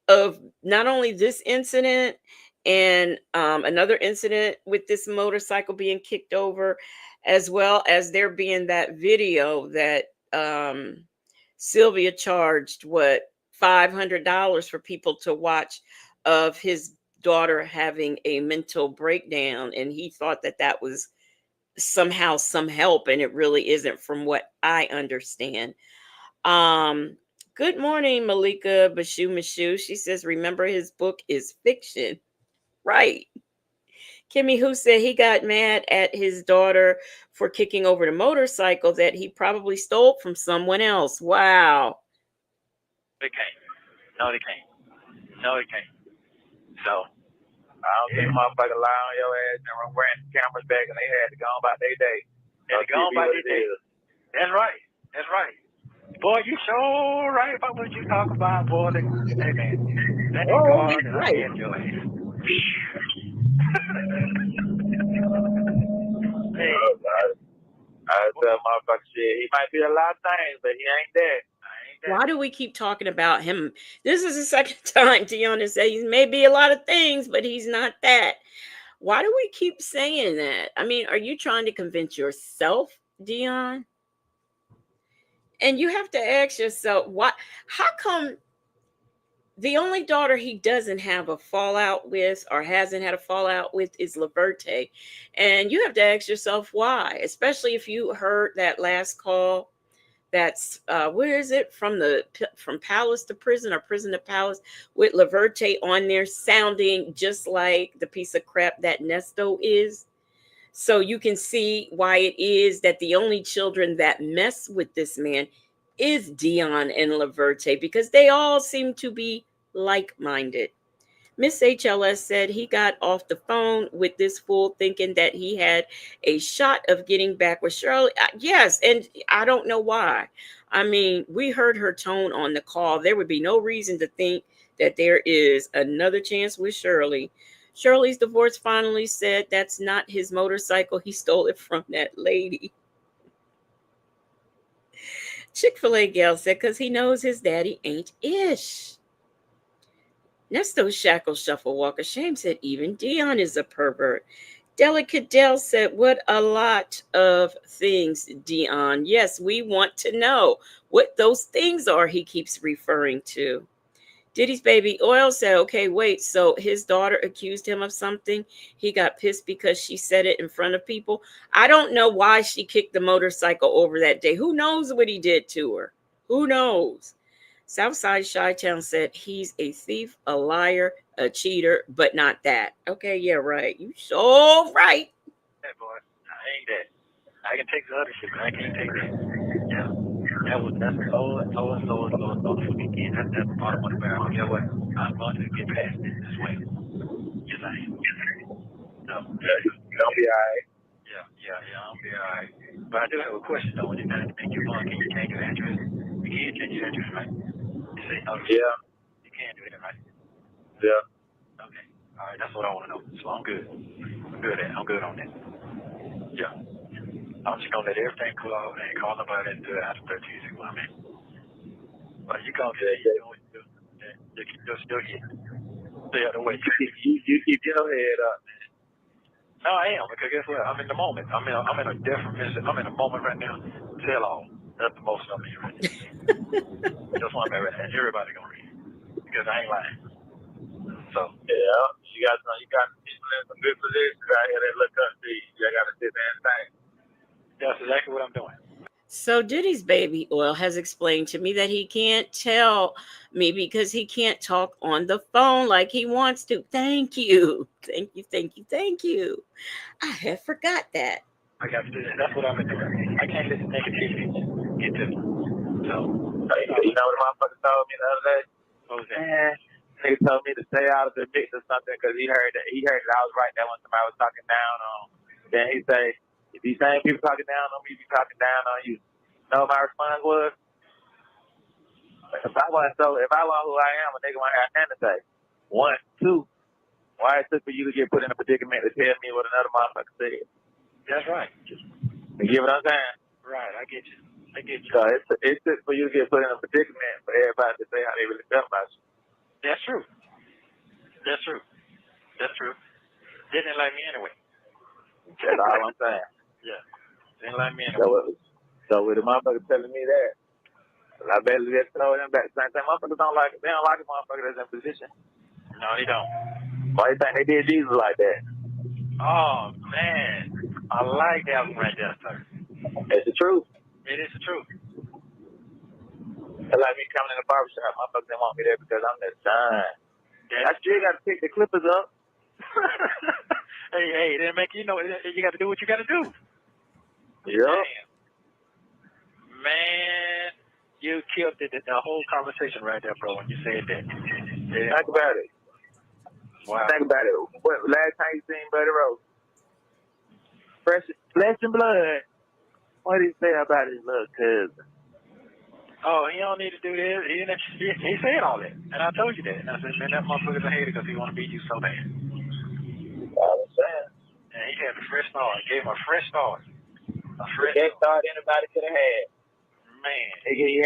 of not only this incident and another incident with this motorcycle being kicked over, as well as there being that video that Sylvia charged $500 for people to watch of his daughter having a mental breakdown, and he thought that that was somehow some help, and it really isn't, from what I understand. Good morning, Malika Bashu Mashu. She says, remember, his book is fiction. Right. Kimmy, who said he got mad at his daughter for kicking over the motorcycle that he probably stole from someone else. Wow. They can't. No, they can't. No, they can't. So, I don't think motherfucker lie on your ass and run the cameras back and they had to go on about their day. They had to go on about their day. That's right. That's right. Boy, you sure right about what you talk about, boy. Hey, man. Thank God that I had your ass. Hey, I tell motherfucker shit. He might be a lot of things, but he ain't that. Why do we keep talking about him? This is the second time Dion has said he may be a lot of things, but he's not that. Why do we keep saying that? I mean, are you trying to convince yourself, Dion? And you have to ask yourself, why? How come the only daughter he doesn't have a fallout with, or hasn't had a fallout with, is Laverte? And you have to ask yourself why, especially if you heard that last call. That's where is it, from palace to prison, or prison to palace, with Laverte on there sounding just like the piece of crap that NESTO is. So you can see why it is that the only children that mess with this man is Dion and Laverte, because they all seem to be like-minded. Miss HLS said he got off the phone with this fool thinking that he had a shot of getting back with Shirley. Yes, and I don't know why. I mean, we heard her tone on the call. There would be no reason to think that there is another chance with Shirley. Shirley's divorce finally said that's not his motorcycle. He stole it from that lady. Chick-fil-A gal said because he knows his daddy ain't ish. Nesto Shackle Shuffle Walker Shame said even Dion is a pervert. Delicate Dell said, what a lot of things, Dion. Yes, we want to know what those things are he keeps referring to. Diddy's baby Oil said, okay, wait, so his daughter accused him of something. He got pissed because she said it in front of people. I don't know why she kicked the motorcycle over that day. Who knows what he did to her? Who knows? Southside Chi-Town said he's a thief, a liar, a cheater, but not that. Okay, yeah, right. You so right. Hey, boy, I ain't that. I can take the other shit, but I can't take that. Yeah. That's low for me again. That's the bottom of the barrel. You know what? I'm going to get past this way. Yes, I am. No. You'll be alright. Yeah, I'll be alright. But I do have a question though. When you're trying to make your money, can you change your address? You can't change your address, right? You say no. Yeah. You can't do that, right? Yeah. Okay. Alright, that's what I want to know. So I'm good. I'm good on that. Yeah. I'm just gonna let everything cool out and call nobody until after 13, you know what I mean? But you gonna get it. You're still here. Stay out of the way. You keep your head up, man. No, I am, because guess what? I'm in the moment. I'm in a different mission. I'm in a moment right now. Tell all. That's the most of me right now. That's why I'm at right now. Everybody gonna read. Because I ain't lying. So yeah, you got people in some good positions out here that look up to you. You gotta sit there and think. That's exactly what I'm doing. So Diddy's baby Oil has explained to me that he can't tell me because he can't talk on the phone like he wants to. Thank you. I had forgot that. I got to do that. That's what I'm doing. I can't let the negativity get to me. So, you know what the motherfucker told me the other day? What was that? Nigga told me to stay out of the mix or something because he heard that I was right there when somebody was talking down on. Then he say, if these same people talking down on me, be talking down on you. You know what my response was? If I want who I am, a nigga want to have nothing to say. 1, 2. Why it took for you to get put in a predicament to tell me what another motherfucker said? That's right. You get what I'm saying? Right, I get you. So it took for you to get put in a predicament for everybody to say how they really felt about you. That's true. They didn't like me anyway. That's all I'm saying. Yeah. They didn't like me anyway. So with the motherfucker telling me that, I better just throw them back. Same thing. Motherfuckers don't like it. They don't like a motherfucker that's in position. No, they don't. Why you think they did Jesus like that? Oh, man. I like that one right there, sir. It's the truth. It is the truth. It's like me coming in the barbershop. Motherfuckers didn't want me there because I'm their son. I still got to pick the clippers up. Hey, they make you know you got to do what you got to do. Yep. Man, you killed the whole conversation right there, bro, when you said that. Yeah. Think about it. Wow. Think about it. What last time you seen Buddy Rose? Flesh and blood. What did he say about his little cousin? Oh, he don't need to do this. He said all that, and I told you that. And I said, man, that motherfucker's a hater because he want to beat you so bad. I was saying. And he had a fresh start. Gave him a fresh start. A fresh start anybody could have had. Man. He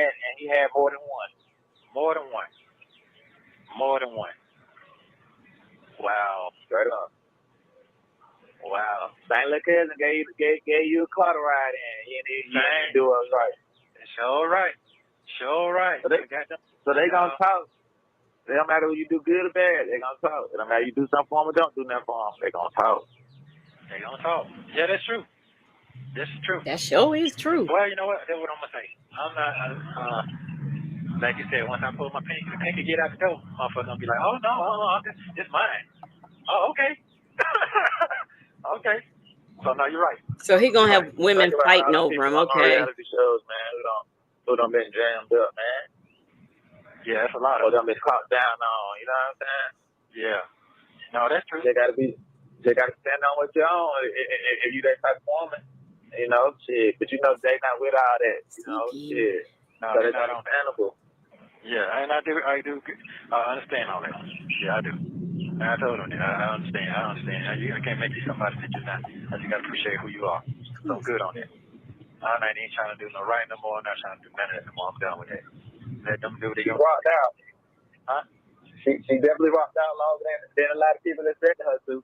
had more than one. More than one. More than one. Wow. Straight up. Wow. Same little cousin gave you a car to ride in. You didn't do it right. Sure right. Sure right. So they gonna talk. It don't matter whether you do good or bad. They gonna talk. It don't matter you do something for them or don't do nothing for them. They gonna talk. They gonna talk. Yeah, that's true. That's true. That sure is true. Well, you know what? That's what I'm gonna say. I'm not. Like you said, once I pull my pinky get out the door, motherfucker gonna be like, oh no, it's mine. Oh, okay. Okay. So no, you're right. So he gonna have women fighting over him. Okay. Reality shows, man. Who done been jammed up, man? Yeah, that's a lot of. Who done been caught down on? You know what I'm saying? Yeah. No, that's true. They gotta stand on what you're on. If you that type of woman, you know, shit. But you know they not with all that. You know, shit. No, so they're not understandable. Yeah, and I do understand all that. Yeah, I do. And I told him that. I understand. I can't make you somebody that you're not. I just gotta appreciate who you are. So I'm good on that. I'm not even trying to do no right no more. I'm not trying to do none of that no more. I'm done with that. Let them do what they She rocked out. Huh? She definitely rocked out longer than a lot of people expected her to.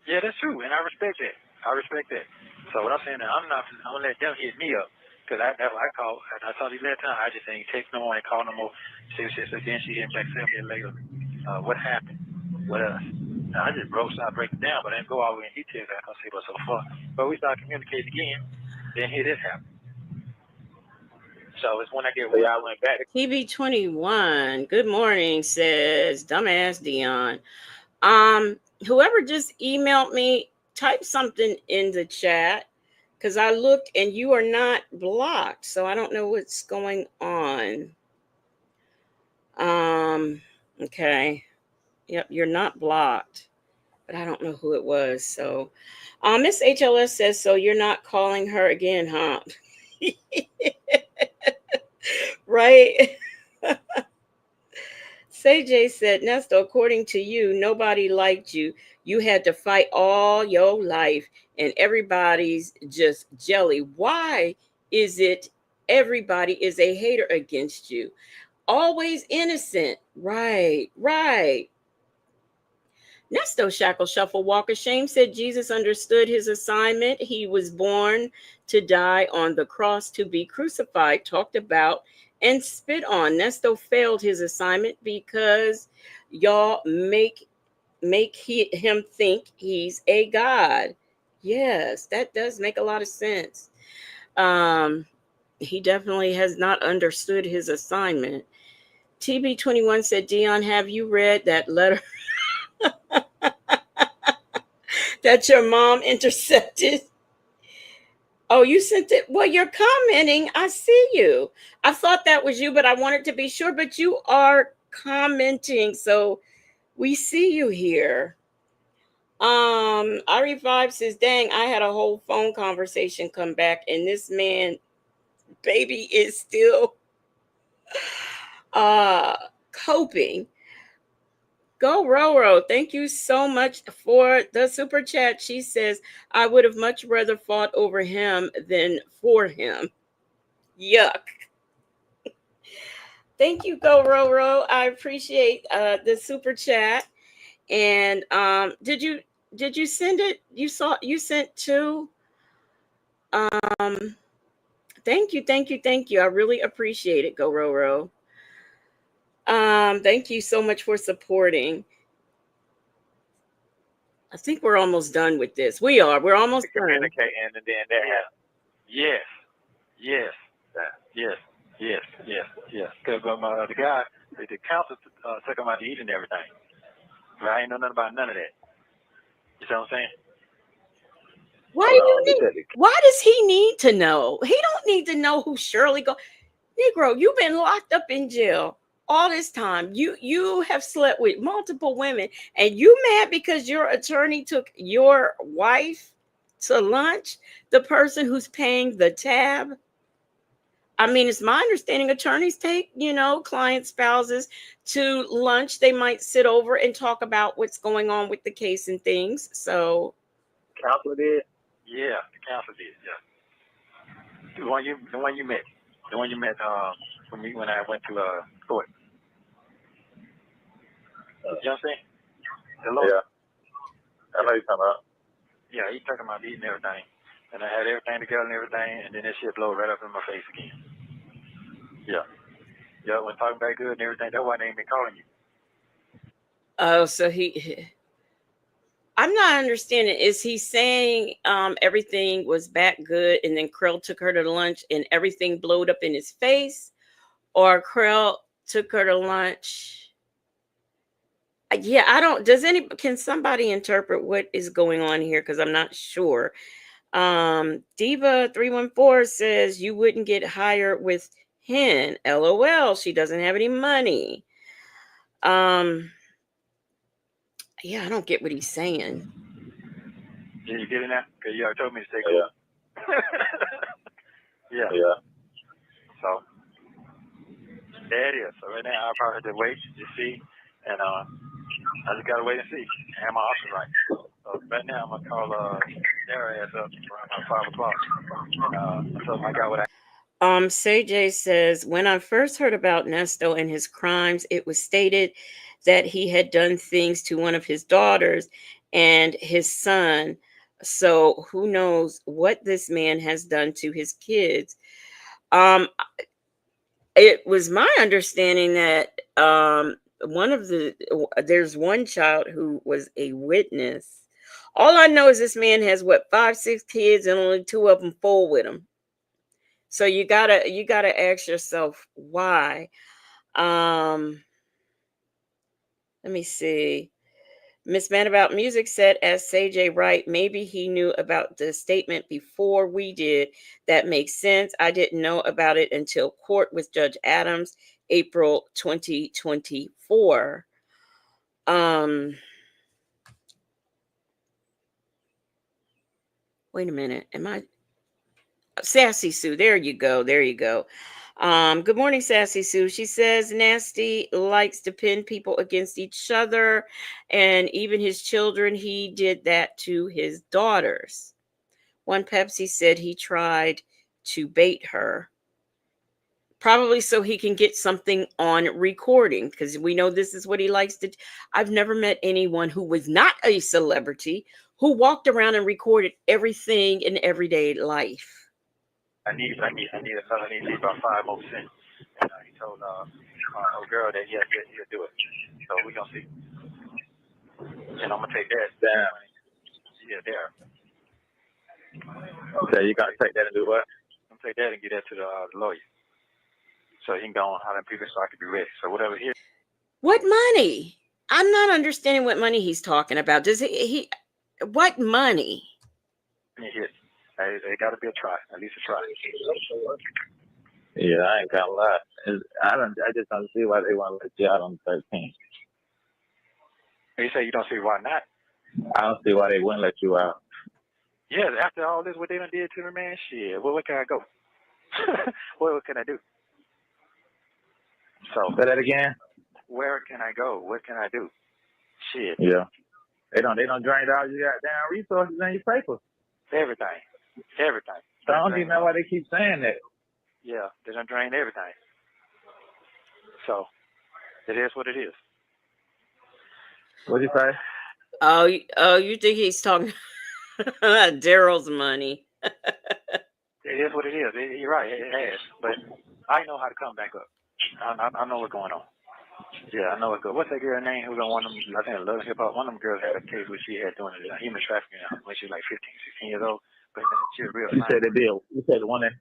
Yeah, that's true, and I respect that. So what I'm saying now, I'm gonna let them hit me up. Because I called, and I told you last time, I just ain't text no more, ain't call no more. So then she hit back 7 years later. What happened? What else? Now, I just started breaking down, but I didn't go all the way in detail. I can't say what's so far. But we started communicating again. Then here this happened. So it's when I get I went back. TB21, good morning, says dumbass Dion. Whoever just emailed me, type something in the chat. Because I looked and you are not blocked. So I don't know what's going on. Okay. Yep, you're not blocked. But I don't know who it was. So Miss HLS says, so you're not calling her again, huh? Right? Say said, Nesto, according to you, nobody liked you. You had to fight all your life and everybody's just jelly. Why is it everybody is a hater against you? Always innocent. Right. Nesto Shackle Shuffle Walker Shame said Jesus understood his assignment. He was born to die on the cross, to be crucified, talked about, and spit on. Nesto failed his assignment because y'all make him think he's a god. Yes, that does make a lot of sense. He definitely has not understood his assignment. TB21 said, Dion, have you read that letter that your mom intercepted? Oh, you sent it? Well, you're commenting. I see you. I thought that was you, but I wanted to be sure. But you are commenting, so we see you here. I Revive says, dang, I had a whole phone conversation come back, and this man, baby, is still coping. Go Roro, thank you so much for the super chat. She says, I would have much rather fought over him than for him. Yuck. Thank you, Go Roro. I appreciate the super chat. And did you send it? You sent two. Thank you. I really appreciate it, Go Roro. Thank you so much for supporting. I think we're almost done with this. We are. We're almost done. Communicating, and then that happens. Yes. Yes. Yes. Yes. Yes. Yes. Because the guy, the counsel took him out to eat and everything. But I ain't know nothing about none of that. You see what I'm saying? Why does he need to know? He don't need to know who Shirley go. Negro, you've been locked up in jail all this time. You have slept with multiple women, and you mad because your attorney took your wife to lunch, the person who's paying the tab. I mean, it's my understanding attorneys take, client spouses to lunch. They might sit over and talk about what's going on with the case and things. So counselor did? Yeah, the counselor did, yeah. The one you met. The one you met when I went to court. You know what I'm saying? Yeah. I know you're talking about. Yeah, he's talking about eating everything. And I had everything together and everything, and then that shit blew right up in my face again. Yeah. Yeah, when talking back good and everything, that's why they ain't been calling you. Oh, so I'm not understanding. Is he saying everything was back good and then Krell took her to lunch and everything blowed up in his face? Or Krell took her to lunch? Yeah, can somebody interpret what is going on here? Because I'm not sure. Diva314 says you wouldn't get hired with Hen. LOL, she doesn't have any money. Yeah, I don't get what he's saying. Did you get it now? Because you already told me to stay cool. Yeah. Yeah. So, there it is. So right now, I'll probably have to wait to see. And I just got to wait and see. I have my options right. So right now, I'm going to call Daryl ass up around 5 o'clock. And I told him I got what I... CJ says, when I first heard about Nesto and his crimes, it was stated that he had done things to one of his daughters and his son. So who knows what this man has done to his kids. It was my understanding that there's one child who was a witness. All I know is this man has 5, 6 kids and only 2 of them full with him. So you gotta ask yourself why. Let me see. Miss Man About Music said, as CJ right, maybe he knew about the statement before we did. That makes sense. I didn't know about it until court with Judge Adams, April 2024. Wait a minute. Am I Sassy Sue? There you go. Good morning, Sassy Sue. She says Nasty likes to pin people against each other and even his children. He did that to his daughters. One Pepsi said he tried to bait her, probably so he can get something on recording, because we know this is what he likes to. I've never met anyone who was not a celebrity who walked around and recorded everything in everyday life. I need about 5 more cents. And he told a girl that he'll do it. So we're going to see. And I'm going to take that down. Yeah, there. Okay, you got to take that and do what? I'm going to take that and get that to the lawyer. So he can go on how them people so I can be ready. So whatever it is. What money? I'm not understanding what money he's talking about. Does he what money? They got to be a try, at least a try. Yeah, I ain't gonna lie. I just don't see why they want to let you out on the 13th. You say you don't see why not? I don't see why they wouldn't let you out. Yeah, after all this, what they done did to the man, shit. Well, where can I go? What can I do? So say that again. Where can I go? What can I do? Shit. Yeah. They don't drain all your goddamn resources and your papers. Everything. So I don't even know why they keep saying that. Yeah, they don't drain everything. So it is what it is. What'd you say? Oh, you think he's talking about Daryl's money? It is what it is. You're right. It has, but I know how to come back up. I know what's going on. Yeah, I know it good. What's that girl name who was on one of them, I think Love Hip Hop, one of them girls had a case where she had doing human trafficking when she was like 15, 16 years old. But she was real. You said the deal. You said the one that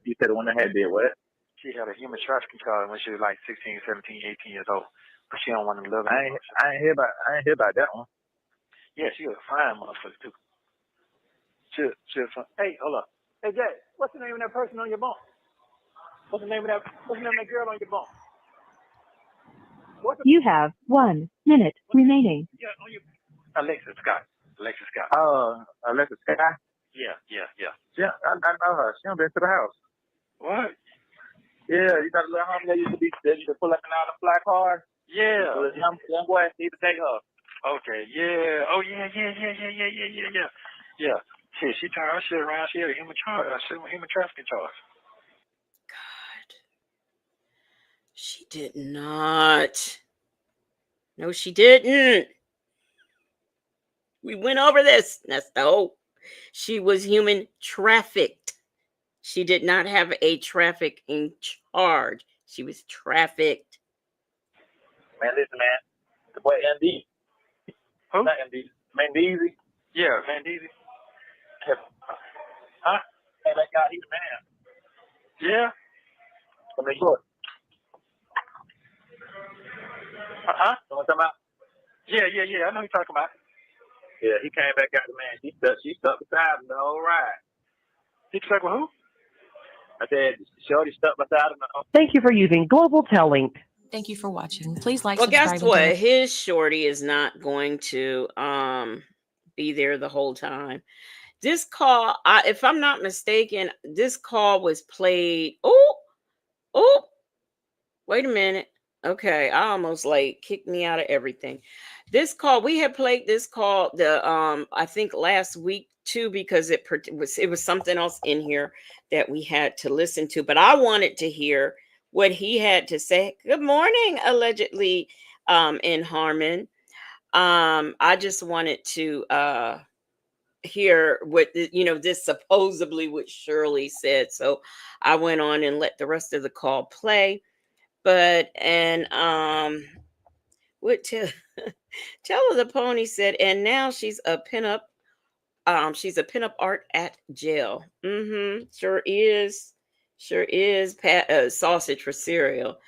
had did what? She had a human trafficking charge when she was like 16, 17, 18 years old. But she don't want them love. I ain't hear about that one. Yeah, she was a fine motherfucker too. She was fine. Hey, hold up. Hey Jay, what's the name of that person on your bunk? What's the name of that girl on your bunk? You have 1 minute remaining. Yeah, on your Alexa Scott. Alexa Scott. Alexa Scott? Yeah. Yeah, I know her. She done been to the house. What? Yeah, you got a little homie that used to pull up and out of the fly car? Yeah. The young boy need to take her. Okay, yeah. Oh, yeah. Yeah. Shit, she turned her shit around. She had a human trafficking charge. God. She did not. No, she didn't. We went over this, Nesto. She was human trafficked. She did not have a trafficking charge. She was trafficked. Man, listen, man. The boy ND. Who? Not ND. Mendeezy. Yeah, Mendeezy. Huh? Hey, that guy, he's a man. Yeah. From New York. Uh-huh. You know what I'm talking about? Yeah. I know you're talking about. Yeah, he came back out the man. She stuck beside him the whole ride. He stuck with who? I said, Shorty stuck beside him. Thank you for using Global Tel Link. Thank you for watching. Please like, Well, subscribe, guess and what? His shorty is not going to be there the whole time. This call, if I'm not mistaken, this call was played. Oh, wait a minute. Okay, I almost kicked me out of everything. This call, we had played this call I think last week too, because it was something else in here that we had to listen to, but I wanted to hear what he had to say. Good morning, allegedly, in Harmon. I just wanted to hear what this supposedly what Shirley said, so I went on and let the rest of the call play. But what Tell the Pony said, and now she's a pinup. She's a pinup art at jail. Sure is. Sausage for cereal.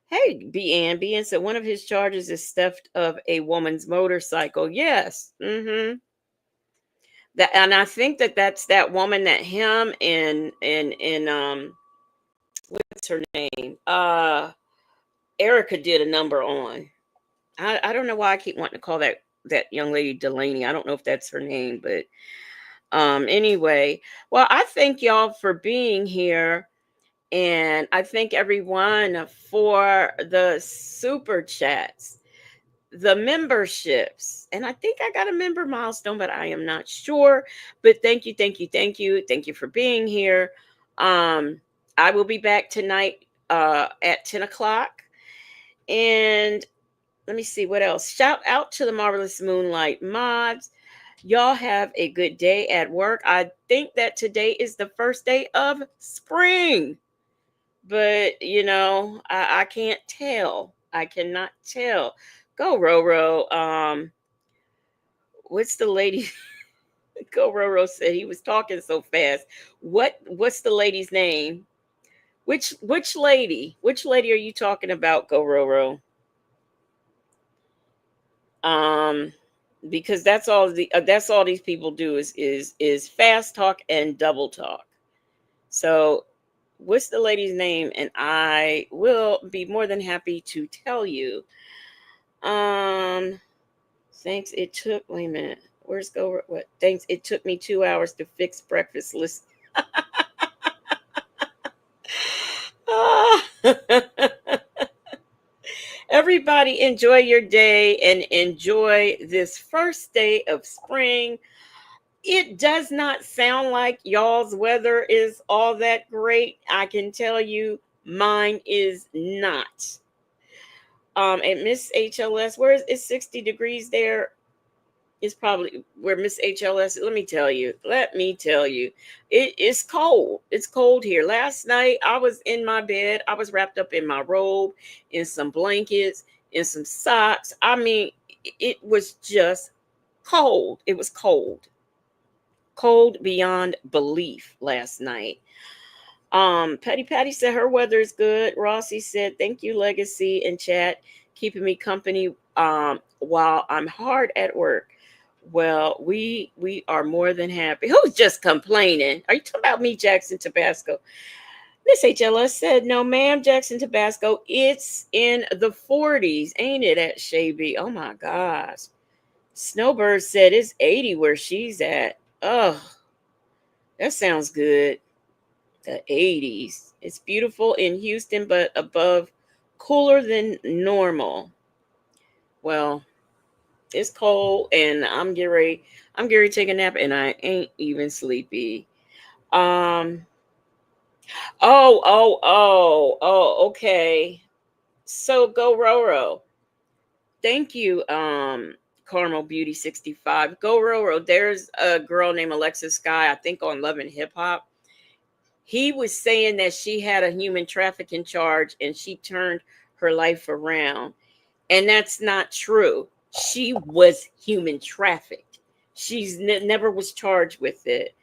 Hey, BN said one of his charges is theft of a woman's motorcycle. Yes. That, and I think that's that woman that him and what's her name? Erica did a number on. I don't know why I keep wanting to call that young lady Delaney. I don't know if that's her name, but anyway. Well, I thank y'all for being here, and I thank everyone for the super chats, the memberships, and I think I got a member milestone, but I am not sure. But thank you for being here. I will be back tonight at 10 o'clock, and let me see what else. Shout out to the Marvelous Moonlight mods. Y'all have a good day at work. I think that today is the first day of spring, but I can't tell. I cannot tell. Go Roro. What's the lady? Go Roro said he was talking so fast. What's the lady's name? Which lady? Which lady are you talking about? Go Roro. Because that's all these people do is fast talk and double talk. So what's the lady's name? And I will be more than happy to tell you. Thanks. It took, wait a minute. Where's go? What? Thanks. It took me 2 hours to fix breakfast list. Everybody enjoy your day and enjoy this first day of spring. It does not sound like y'all's weather is all that great. I can tell you mine is not. At Miss HLS, where is it 60 degrees there? It's probably where Miss HLS. Let me tell you, it is cold. It's cold here. Last night I was in my bed. I was wrapped up in my robe, in some blankets, in some socks. I mean, it was just cold. It was cold. Cold beyond belief last night. Petty Patty said her weather is good. Rossi said, thank you, Legacy and chat, keeping me company while I'm hard at work. Well, we are more than happy. Who's just complaining? Are you talking about me, Jackson, Tabasco? Miss HLS said, no, ma'am, Jackson, Tabasco. It's in the 40s, ain't it, at Shabby? Oh, my gosh. Snowbird said it's 80 where she's at. Oh, that sounds good. The 80s. It's beautiful in Houston, but above cooler than normal. Well, it's cold and I'm getting ready to take a nap and I ain't even sleepy. Okay. So go Roro. Thank you, Carmel Beauty 65. Go Roro. There's a girl named Alexis Sky, I think on Love and Hip Hop. He was saying that she had a human trafficking charge and she turned her life around. And that's not true. She was human trafficked. She's never was charged with it.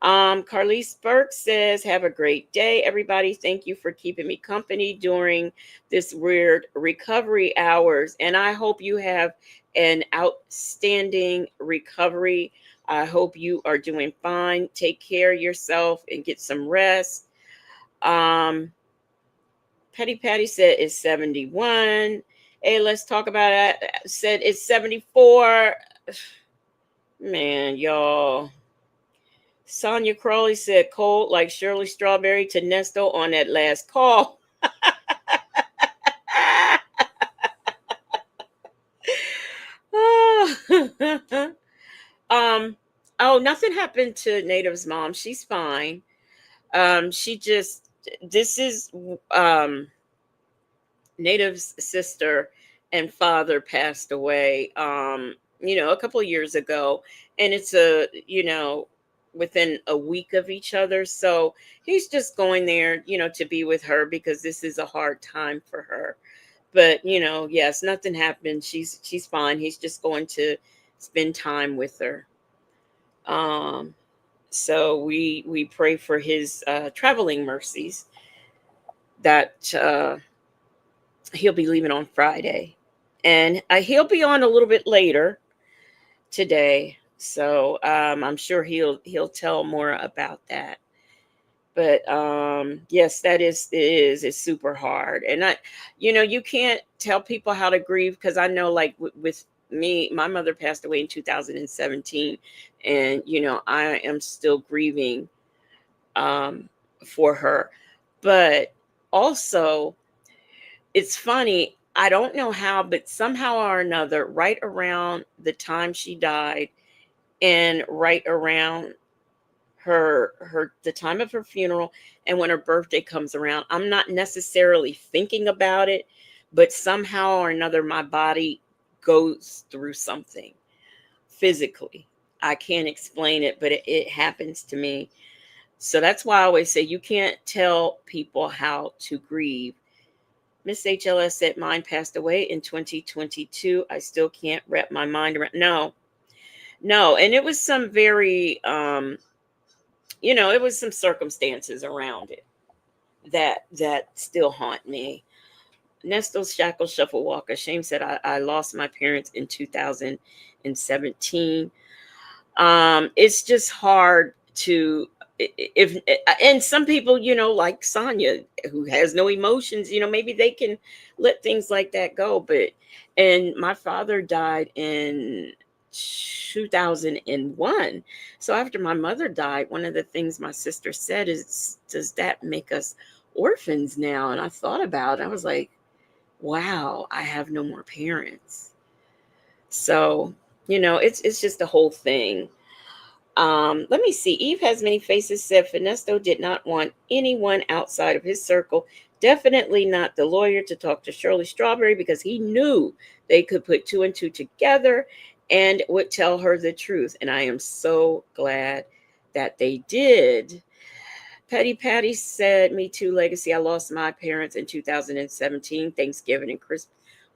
Carlise Burke says, have a great day, everybody. Thank you for keeping me company during this weird recovery hours. And I hope you have an outstanding recovery. I hope you are doing fine. Take care of yourself and get some rest. Petty Patty said it's 71. Hey, let's talk about it. Said it's 74. Man, y'all. Sonia Crawley said cold like Shirley Strawberry to Nesto on that last call. Nothing happened to Native's mom. She's fine. This is Native's sister and father passed away a couple of years ago, and it's within a week of each other. So he's just going there, to be with her because this is a hard time for her. But, yes, nothing happened. She's fine. He's just going to spend time with her. So we pray for his traveling mercies that he'll be leaving on Friday. And he'll be on a little bit later today. So I'm sure he'll tell more about that. But yes, it's super hard. And you can't tell people how to grieve because I know like with me, my mother passed away in 2017 and I am still grieving for her. But also it's funny, I don't know how, but somehow or another, right around the time she died and right around the time of her funeral and when her birthday comes around, I'm not necessarily thinking about it, but somehow or another my body goes through something physically. I can't explain it, but it happens to me. So that's why I always say you can't tell people how to grieve. Miss HLS said mine passed away in 2022. I still can't wrap my mind around. No. And it was some very, it was some circumstances around it that still haunt me. Nesto's Shackle Shuffle Walker. Shame said I lost my parents in 2017. It's just hard to and some people, like Sonia, who has no emotions, maybe they can let things like that go. And my father died in 2001. So after my mother died, one of the things my sister said is, does that make us orphans now? And I thought about it. I was like, wow, I have no more parents. So, it's just the whole thing. Let me see. Eve Has Many Faces said Ernesto did not want anyone outside of his circle, definitely not the lawyer, to talk to Shirley Strawberry because he knew they could put two and two together and would tell her the truth. And I am so glad that they did. Petty Patty said, me too, Legacy. I lost my parents in 2017, Thanksgiving and Christmas.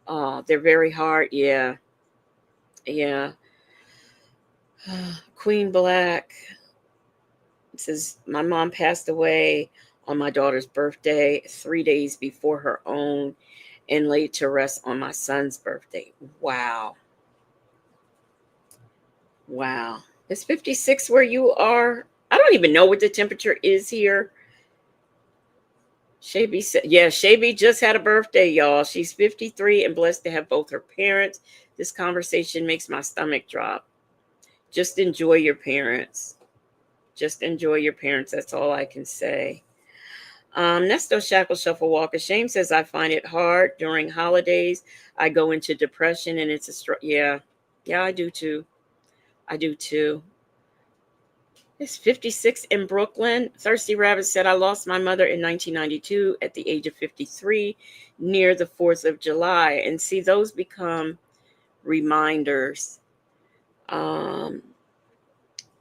They're very hard. Yeah. Yeah. Queen Black says, my mom passed away on my daughter's birthday, 3 days before her own, and laid to rest on my son's birthday. Wow. Wow. It's 56 where you are. I don't even know what the temperature is here. Shaby said, yeah, Shaby just had a birthday, y'all. She's 53 and blessed to have both her parents. This conversation makes my stomach drop. Just enjoy your parents. Just enjoy your parents. That's all I can say. Nesto Shackle Shuffle Walk of Shame says, I find it hard during holidays. I go into depression and it's a yeah. Yeah, I do too. I do too. It's 56 in Brooklyn. Thirsty Rabbit said, I lost my mother in 1992 at the age of 53 near the 4th of July. And see, those become reminders.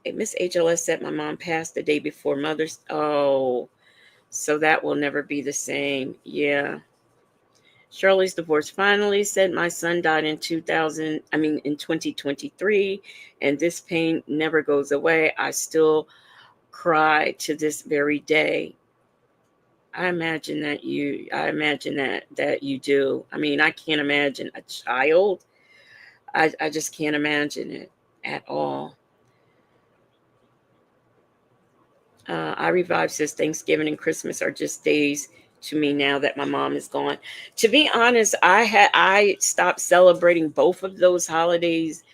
Miss HLS said my mom passed the day before Mother's. Oh, so that will never be the same. Yeah. Shirley's divorce finally said my son died in 2023, and this pain never goes away. I still cry to this very day. I imagine that you do. I mean, I can't imagine a child. I just can't imagine it at all. I Revive says Thanksgiving and Christmas are just days to me now that my mom is gone. To be honest, I stopped celebrating both of those holidays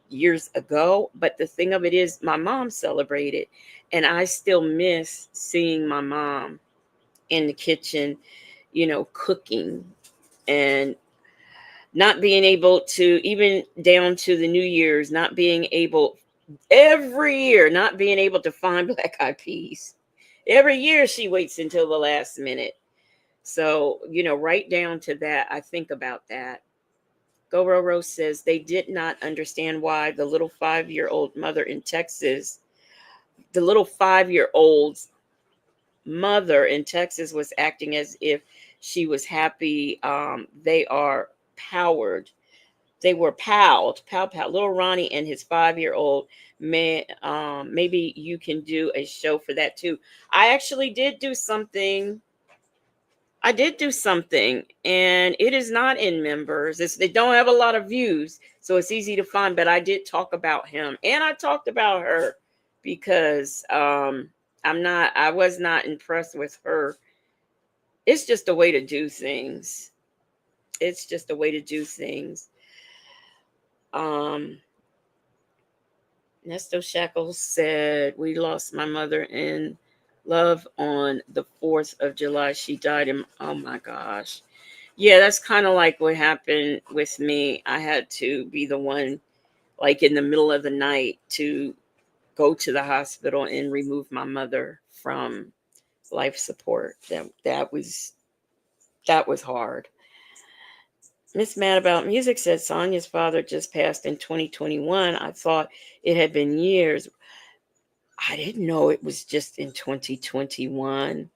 years ago, but the thing of it is my mom celebrated, and I still miss seeing my mom in the kitchen, cooking, and not being able to, even down to the New Year's, not being able every year, not being able to find black eyed peas. Every year she waits until the last minute. So, right down to that, I think about that. Go Roro says they did not understand why the little 5-year-old mother in Texas, the little 5-year-old's mother in Texas was acting as if she was happy. They are powered. They were pow. Little Ronnie and his 5-year-old man. Maybe you can do a show for that too. I actually did do something. And it is not in members. They don't have a lot of views, so it's easy to find. But I did talk about him, and I talked about her because I was not impressed with her. It's just a way to do things. It's just a way to do things. Nesto Shackles said, we lost my mother in love on the 4th of July. She died in, oh my gosh. Yeah, that's kind of like what happened with me. I had to be the one, like in the middle of the night, to go to the hospital and remove my mother from life support. That was hard. Miss Mad About Music said Sonia's father just passed in 2021. I thought it had been years. I didn't know it was just in 2021.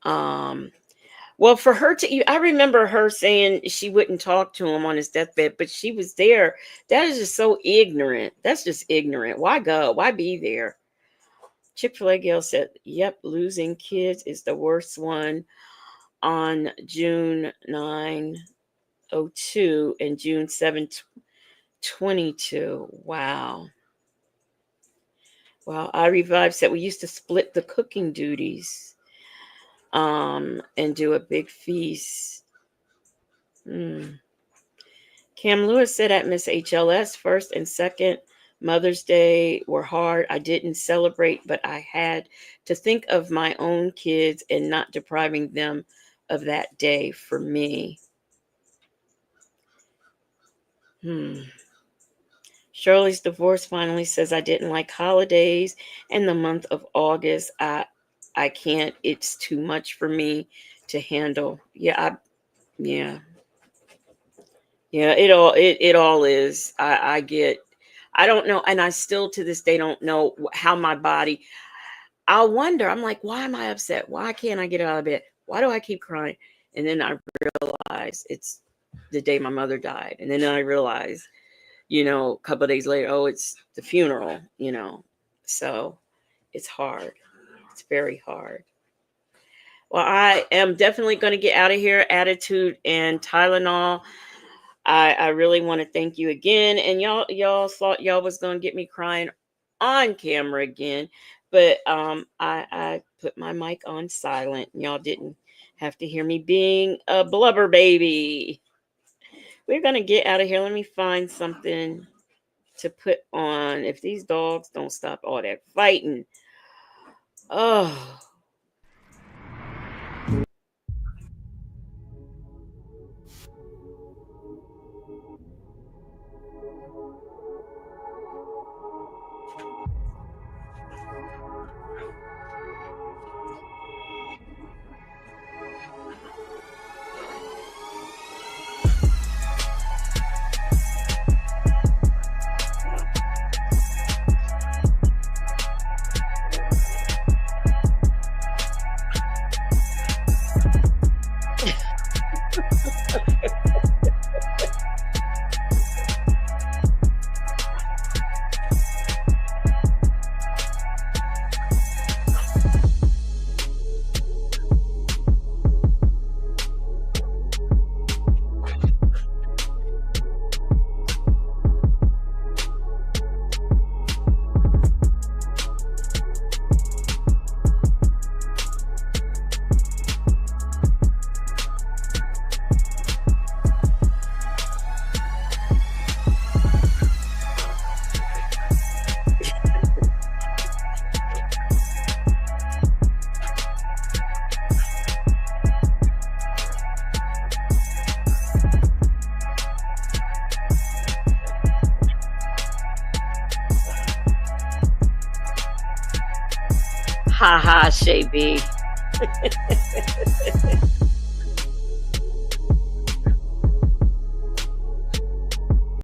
Well, for her I remember her saying she wouldn't talk to him on his deathbed, but she was there. That is just so ignorant. That's just ignorant. Why go? Why be there? Chick-fil-A Gail said, yep, losing kids is the worst one. On June 9/02 and June 7/22. Wow. Well, I Revived said we used to split the cooking duties and do a big feast. Cam Lewis said at Miss HLS, first and second Mother's Day were hard. I didn't celebrate, but I had to think of my own kids and not depriving them of that day for me. Shirley's divorce finally says I didn't like holidays and the month of August. I can't. It's too much for me to handle. Yeah. It all is. I get. I don't know, and I still to this day don't know how my body. I'll wonder. I'm like, why am I upset? Why can't I get out of bed? Why do I keep crying? And then I realize it's the day my mother died. And then I realized, you know, a couple of days later, oh, it's the funeral, you know. So it's hard. It's very hard. Well, I am definitely going to get out of here. Attitude and Tylenol. I really want to thank you again. And y'all thought y'all was going to get me crying on camera again, but I put my mic on silent. Y'all didn't have to hear me being a blubber baby. We're going to get out of here. Let me find something to put on if these dogs don't stop all that fighting. Oh. Ha ha, Shay B.